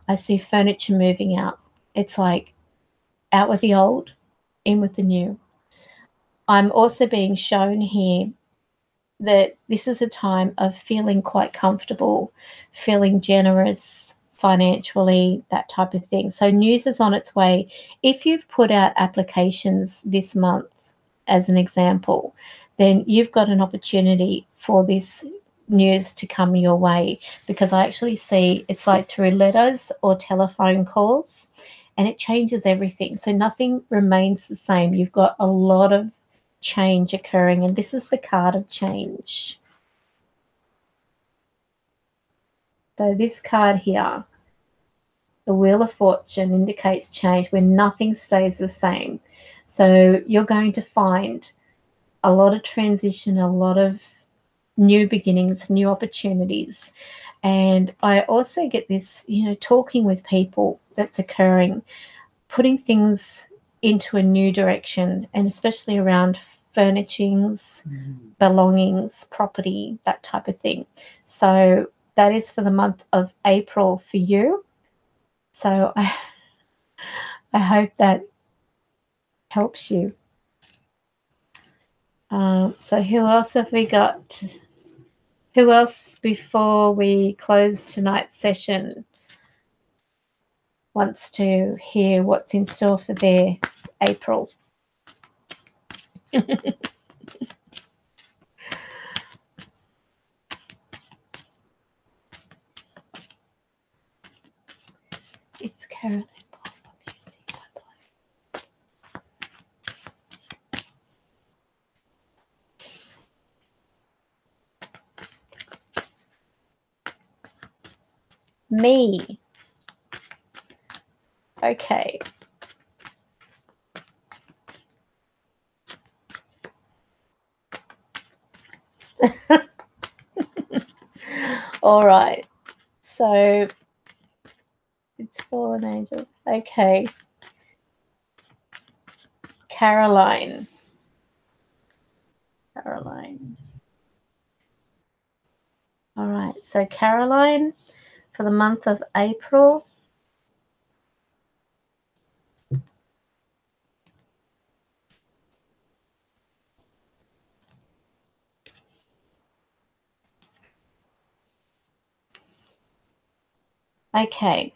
I see furniture moving out. It's like out with the old, in with the new. I'm also being shown here that this is a time of feeling quite comfortable, feeling generous financially, that type of thing. So news is on its way. If you've put out applications this month, as an example, then you've got an opportunity for this news to come your way, because I actually see it's like through letters or telephone calls, and it changes everything. So nothing remains the same. You've got a lot of change occurring, and this is the card of change. So this card here, the Wheel of Fortune, indicates change where nothing stays the same. So you're going to find a lot of transition, a lot of new beginnings, new opportunities. And I also get this, talking with people that's occurring, putting things into a new direction, and especially around furnishings, belongings, property, that type of thing. So that is for the month of April for you. So I hope that helps you. So who else have we got? Who else before we close tonight's session wants to hear what's in store for their April? It's Caroline. Me. Okay. All right. So it's fallen angel. Okay. Caroline. All right. So Caroline, for the month of April, okay.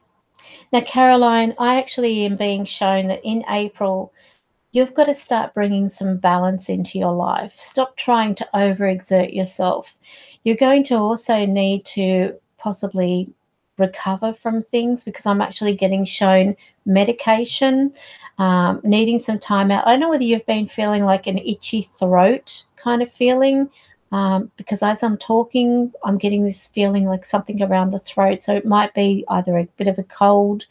Now, Caroline, I actually am being shown that in April, you've got to start bringing some balance into your life. Stop trying to overexert yourself. You're going to also need to possibly recover from things, because I'm actually getting shown medication, needing some time out. I don't know whether you've been feeling like an itchy throat kind of feeling, because as I'm talking, I'm getting this feeling like something around the throat. So it might be either a bit of a cold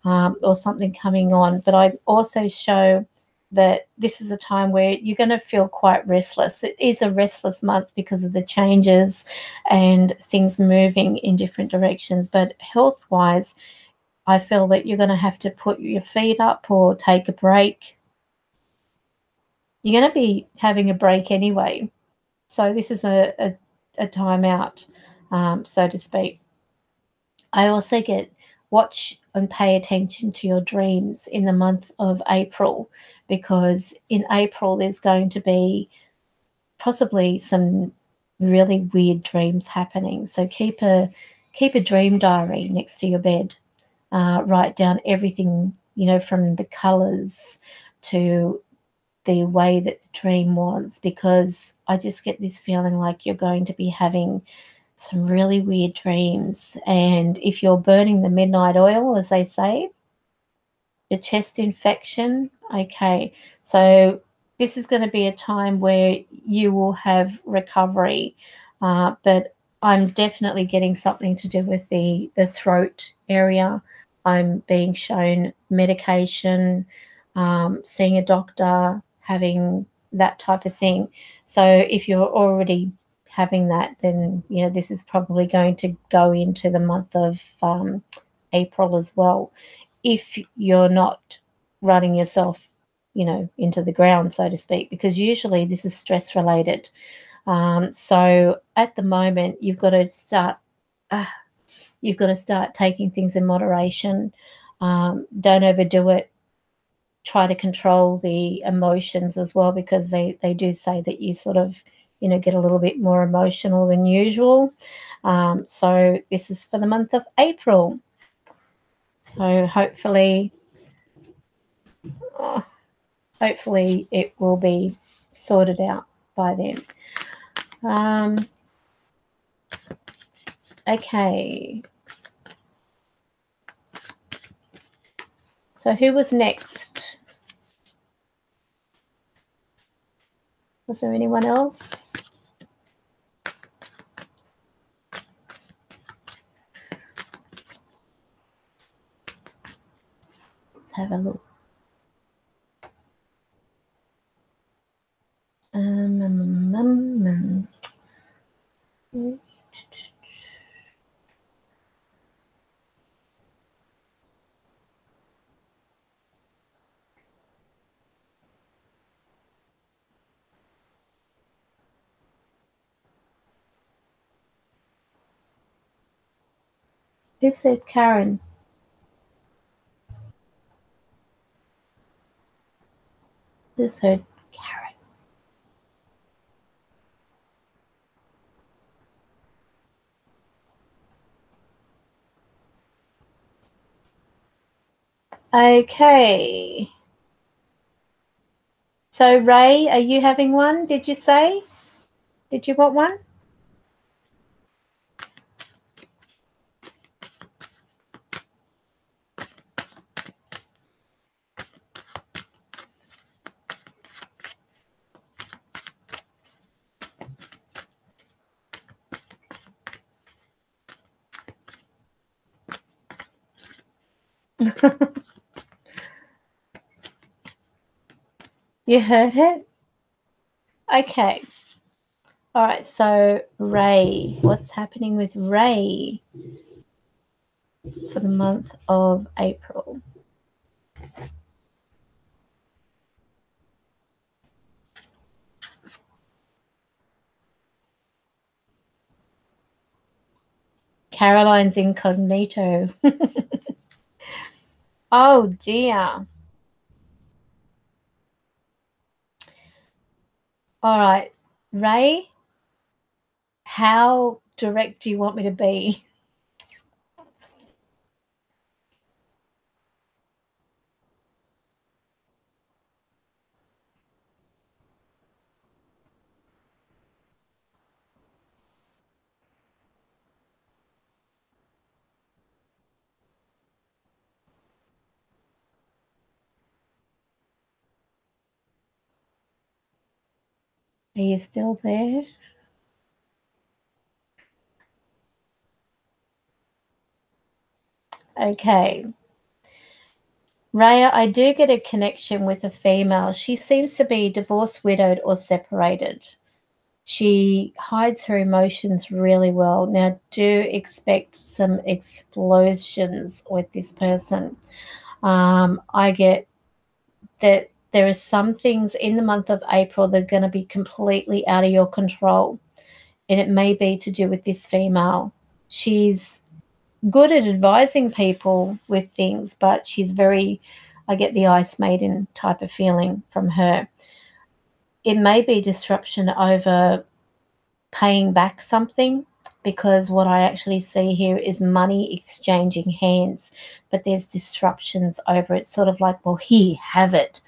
or something coming on. But I also show that this is a time where you're going to feel quite restless. It is a restless month because of the changes and things moving in different directions. But health-wise, I feel that you're going to have to put your feet up or take a break. You're going to be having a break anyway. So this is a time out, so to speak. I also get watch and pay attention to your dreams in the month of April, because in April there's going to be possibly some really weird dreams happening. So keep a dream diary next to your bed. Write down everything, from the colors to the way that the dream was, because I just get this feeling like you're going to be having some really weird dreams. And if you're burning the midnight oil, as they say, the chest infection, okay, so this is going to be a time where you will have recovery, but I'm definitely getting something to do with the throat area. I'm being shown medication, seeing a doctor, having that type of thing. So if you're already having that, then this is probably going to go into the month of April as well, if you're not running yourself into the ground, so to speak, because usually this is stress related. So at the moment you've got to start taking things in moderation. Don't overdo it. Try to control the emotions as well, because they do say that you sort of get a little bit more emotional than usual. So this is for the month of April. So hopefully it will be sorted out by then. Okay. So who was next? Was there anyone else? Let's have a look. Who said Karen? Just heard Karen. Okay. So, Ray, are you having one? Did you say? Did you want one? You heard it? Okay. All right. So, Ray, what's happening with Ray for the month of April? Caroline's incognito. Oh, dear. All right. Ray, how direct do you want me to be? Are you still there? Okay. Raya, I do get a connection with a female. She seems to be divorced, widowed, or separated. She hides her emotions really well. Now, do expect some explosions with this person. I get that there are some things in the month of April that are going to be completely out of your control. And it may be to do with this female. She's good at advising people with things, but she's very, I get the ice maiden type of feeling from her. It may be disruption over paying back something, because what I actually see here is money exchanging hands, but there's disruptions over it. Sort of like, well, here, have it.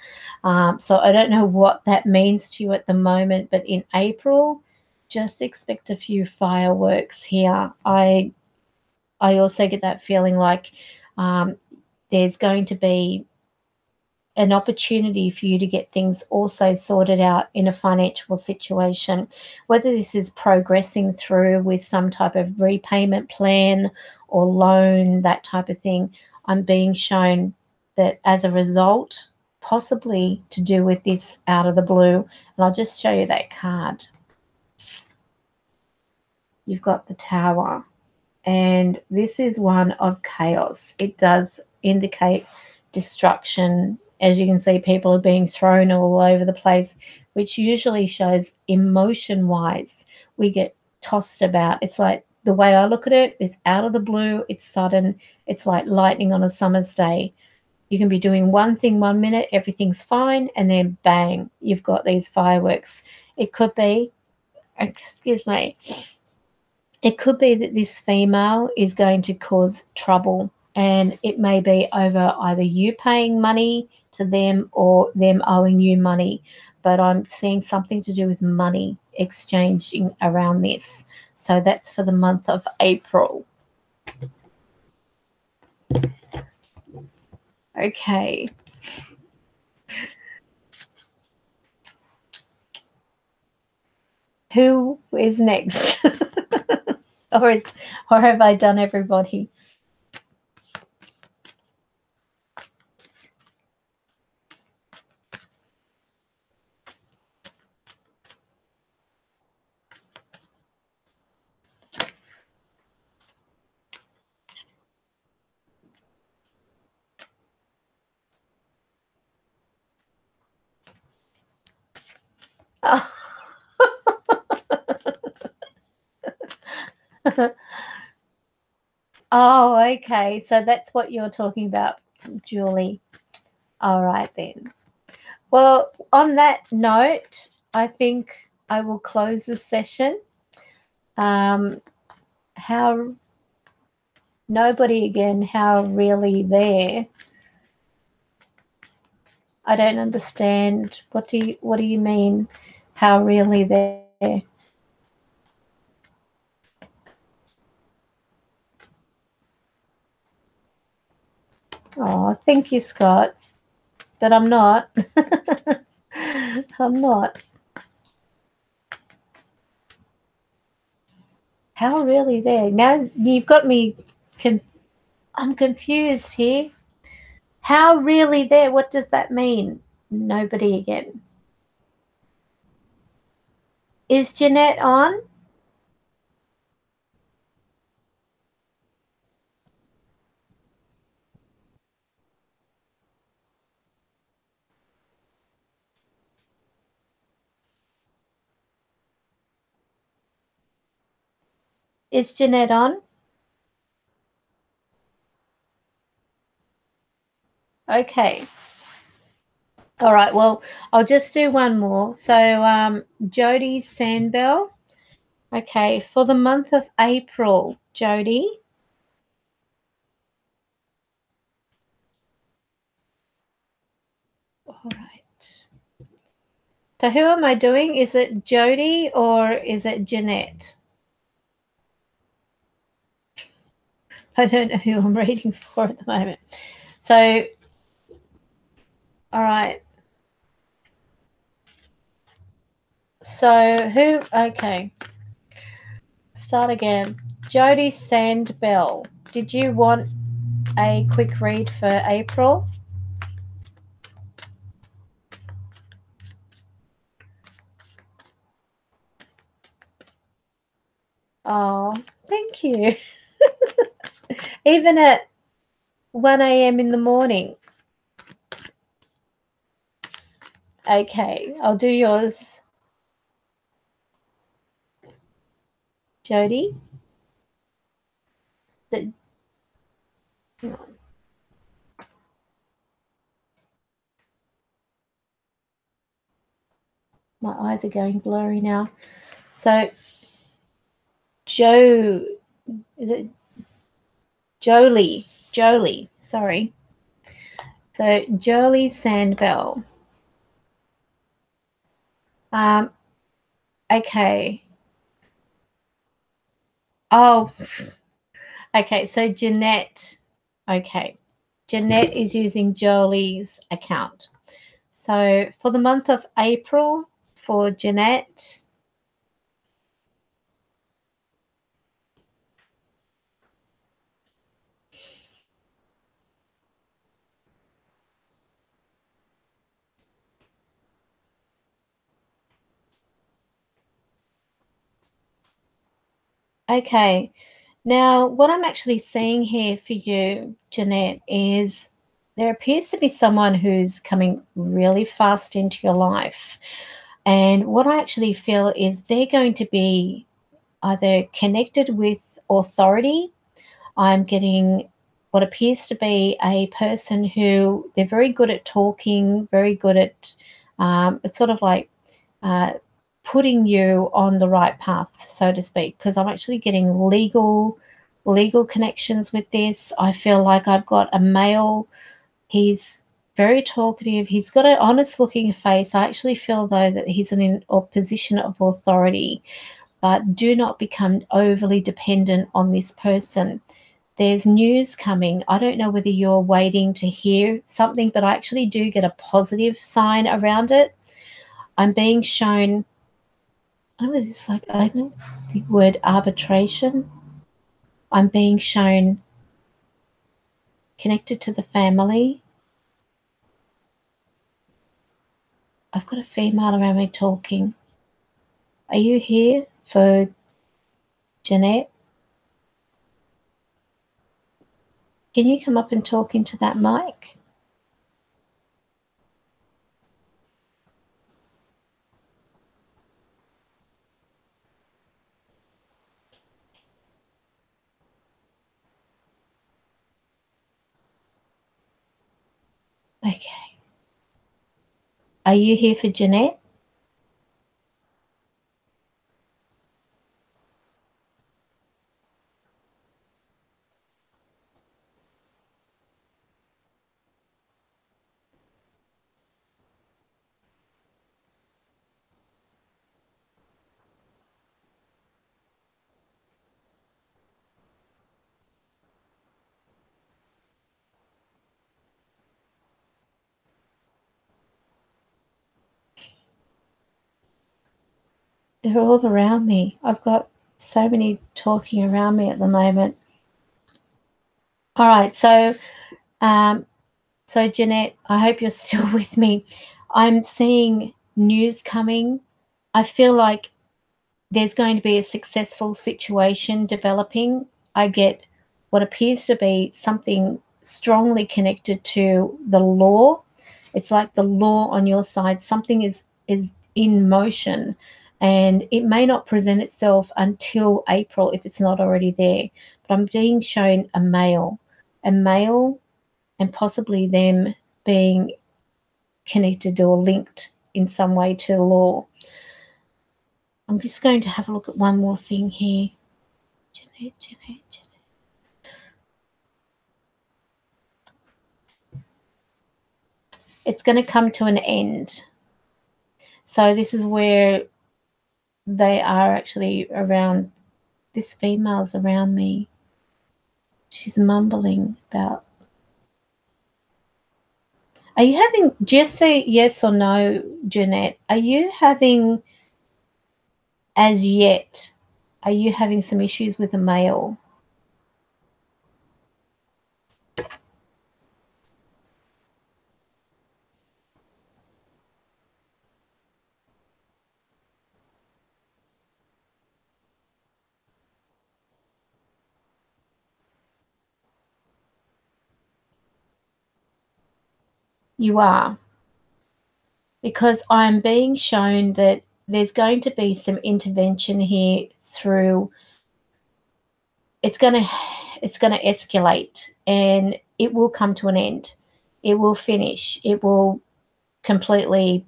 So I don't know what that means to you at the moment, but in April, just expect a few fireworks here. I also get that feeling like there's going to be an opportunity for you to get things also sorted out in a financial situation, whether this is progressing through with some type of repayment plan or loan, that type of thing. I'm being shown that as a result, possibly to do with this out of the blue, and I'll just show you that card. You've got the Tower, and this is one of chaos. It does indicate destruction. As you can see, people are being thrown all over the place, which usually shows emotion-wise. We get tossed about. It's like, the way I look at it, it's out of the blue, it's sudden, it's like lightning on a summer's day. You can be doing one thing 1 minute, everything's fine, and then bang, you've got these fireworks. It could be, excuse me, it could be that this female is going to cause trouble, and it may be over either you paying money to them or them owing you money. But I'm seeing something to do with money exchanging around this. So that's for the month of April. Okay. Who is next? or have I done everybody? Oh. Oh, okay. So that's what you're talking about, Julie. All right then. Well, on that note, I think I will close the session. How nobody again, how really there? I don't understand. What do you mean? How really there? Oh, thank you, Scott. But I'm not. I'm not. How really there? Now you've got me. I'm confused here. How really there? What does that mean? Nobody again. Is Jeanette on? Is Jeanette on? Okay. All right. Well, I'll just do one more. So, Jody Sandbell. Okay, for the month of April, Jody. All right. So who am I doing? Is it Jody or is it Jeanette? I don't know who I'm reading for at the moment. So, all right. So who? Okay. Start again. Jody Sandbell. Did you want a quick read for April? Oh, thank you. Even at 1 a.m. in the morning. Okay, I'll do yours. Jody? Hang on. My eyes are going blurry now. So, is it Jolie? Jolie, sorry. So, Jolie Sandbell. Okay. Oh, okay. So, Jeanette. Okay. Jeanette is using Jolie's account. So, for the month of April, for Jeanette, okay. Now, what I'm actually seeing here for you, Jeanette, is there appears to be someone who's coming really fast into your life. And what I actually feel is they're going to be either connected with authority. I'm getting what appears to be a person who they're very good at talking, very good at it's sort of like uh, putting you on the right path, so to speak, because I'm actually getting legal connections with this. I feel like I've got a male. He's very talkative. He's got an honest looking face. I actually feel though that he's in a position of authority, but do not become overly dependent on this person. There's news coming. I don't know whether you're waiting to hear something, but I actually do get a positive sign around it. I'm being shown, I don't know, it's like, I don't know the word arbitration. I'm being shown connected to the family. I've got a female around me talking. Are you here for Jeanette? Can you come up and talk into that mic? Okay. Are you here for Jeanette? They're all around me. I've got so many talking around me at the moment. All right, so Jeanette, I hope you're still with me. I'm seeing news coming. I feel like there's going to be a successful situation developing. I get what appears to be something strongly connected to the law. It's like the law on your side. Something is in motion, and it may not present itself until April if it's not already there. But I'm being shown a male, and possibly them being connected or linked in some way to law. I'm just going to have a look at one more thing here. Jeanette. It's going to come to an end. So this is where they are actually around. This female's around me. She's mumbling about. Are you having, just say yes or no, Jeanette, are you having, as yet, are you having some issues with a male? You are. Because I'm being shown that there's going to be some intervention here through, it's going to escalate, and it will come to an end. It will finish. It will completely,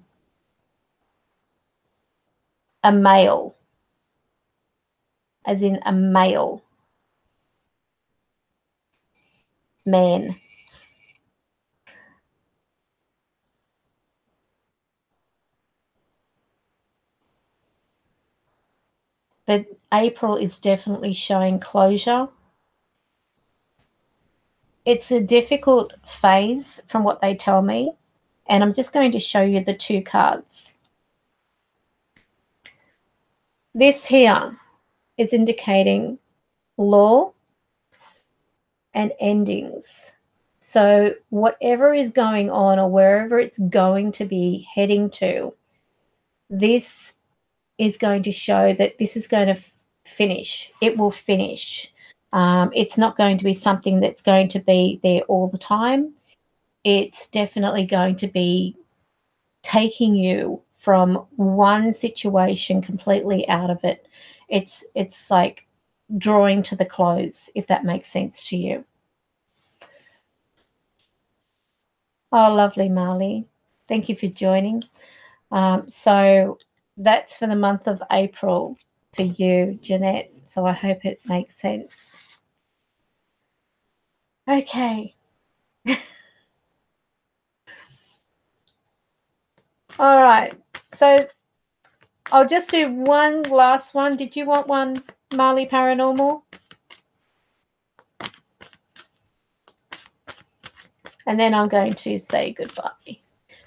a male, as in a male man. But April is definitely showing closure. It's a difficult phase from what they tell me. And I'm just going to show you the two cards. This here is indicating law and endings. So whatever is going on or wherever it's going to be heading to, this is going to show that this is going to finish. It will finish. It's not going to be something that's going to be there all the time. It's definitely going to be taking you from one situation completely out of it. It's like drawing to the close, if that makes sense to you. Oh, lovely, Marley. Thank you for joining. So that's for the month of April for you, Jeanette. So I hope it makes sense. Okay. All right. So I'll just do one last one. Did you want one, Marley Paranormal? And then I'm going to say goodbye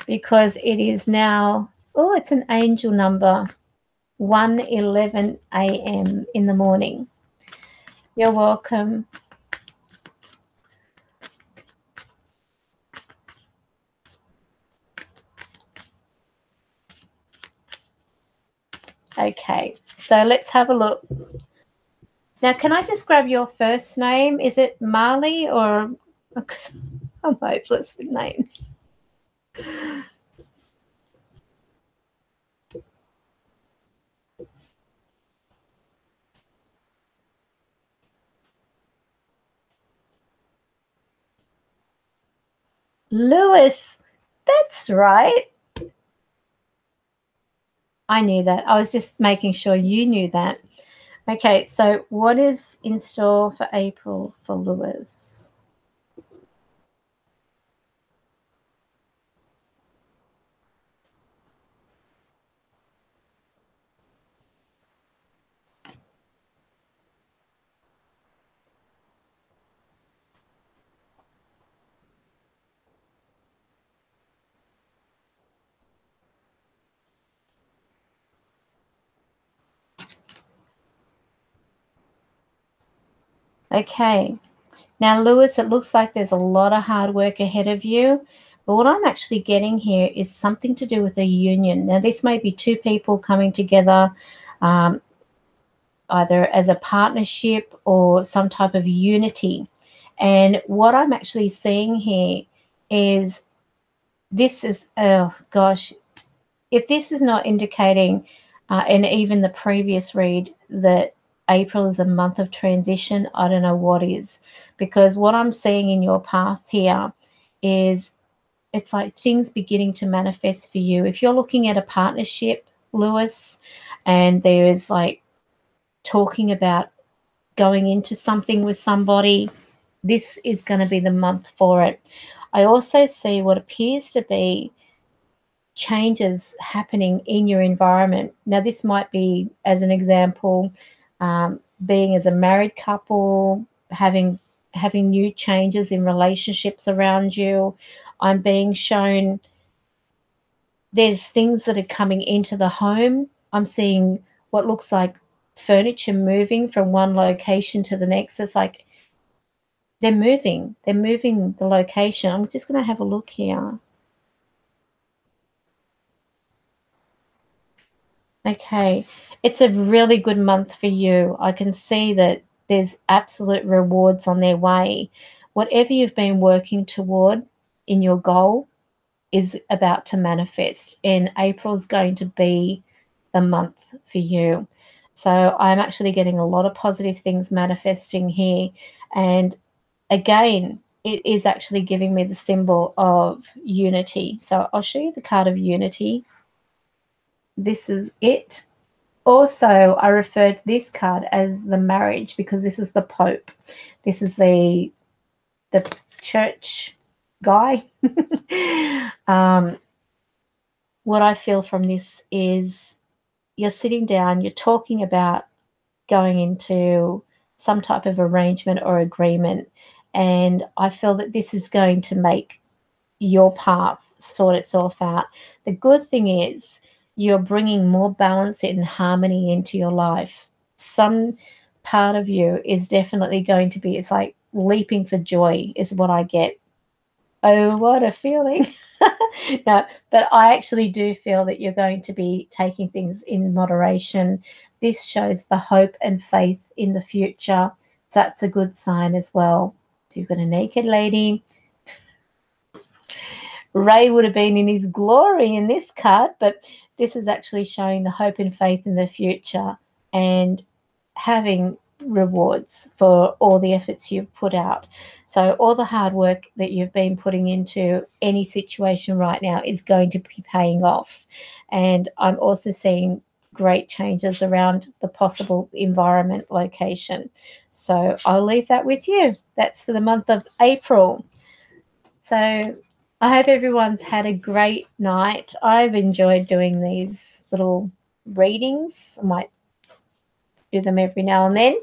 because it is now, oh, it's an angel number, 1:11 a.m. in the morning. You're welcome. Okay, so let's have a look. Now, can I just grab your first name? Is it Marley or, because I'm hopeless with names. Lewis. That's right. I knew that. I was just making sure you knew that. Okay, so what is in store for April for Lewis? Okay. Now, Lewis, it looks like there's a lot of hard work ahead of you. But what I'm actually getting here is something to do with a union. Now, this may be two people coming together, either as a partnership or some type of unity. And what I'm actually seeing here is this is, oh gosh, if this is not indicating, and even the previous read, that April is a month of transition, I don't know what is. Because what I'm seeing in your path here is it's like things beginning to manifest for you. If you're looking at a partnership, Lewis, and there is like talking about going into something with somebody, this is going to be the month for it. I also see what appears to be changes happening in your environment. Now, this might be, as an example, being as a married couple, having new changes in relationships around you. I'm being shown there's things that are coming into the home. I'm seeing what looks like furniture moving from one location to the next. It's like they're moving the location. I'm just going to have a look here. Okay, it's a really good month for you. I can see that there's absolute rewards on their way. Whatever you've been working toward in your goal is about to manifest, and April's going to be the month for you. So I'm actually getting a lot of positive things manifesting here. And again, it is actually giving me the symbol of unity. So I'll show you the card of unity. This is it. Also, I referred this card as the marriage because this is the Pope. This is the church guy. What I feel from this is you're sitting down, you're talking about going into some type of arrangement or agreement, and I feel that this is going to make your path sort itself out. The good thing is you're bringing more balance and harmony into your life. Some part of you is definitely going to be, it's like leaping for joy is what I get. Oh, what a feeling. No, but I actually do feel that you're going to be taking things in moderation. This shows the hope and faith in the future. That's a good sign as well. So you've got a naked lady. Ray would have been in his glory in this card, but this is actually showing the hope and faith in the future and having rewards for all the efforts you've put out. So all the hard work that you've been putting into any situation right now is going to be paying off. And I'm also seeing great changes around the possible environment location. So I'll leave that with you. That's for the month of April. So I hope everyone's had a great night. I've enjoyed doing these little readings. I might do them every now and then.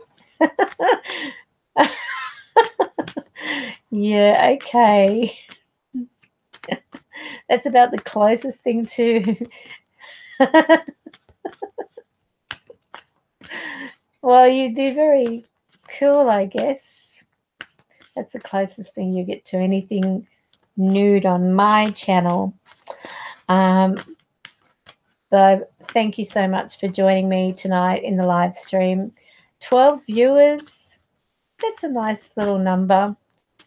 Yeah, okay. That's about the closest thing to... Well, you'd be very cool, I guess. That's the closest thing you get to anything nude on my channel. But thank you so much for joining me tonight in the live stream. 12 viewers. That's a nice little number.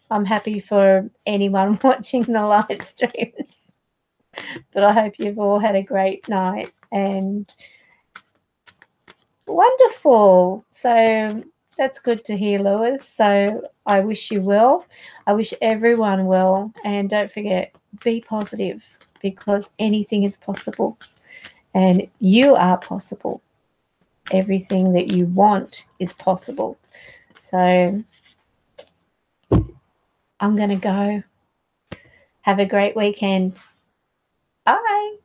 I'm happy for anyone watching the live streams. But I hope you've all had a great night and wonderful. So that's good to hear, Lewis. So I wish you well. I wish everyone well. And don't forget, be positive, because anything is possible and you are possible. Everything that you want is possible. So I'm going to go. Have a great weekend. Bye.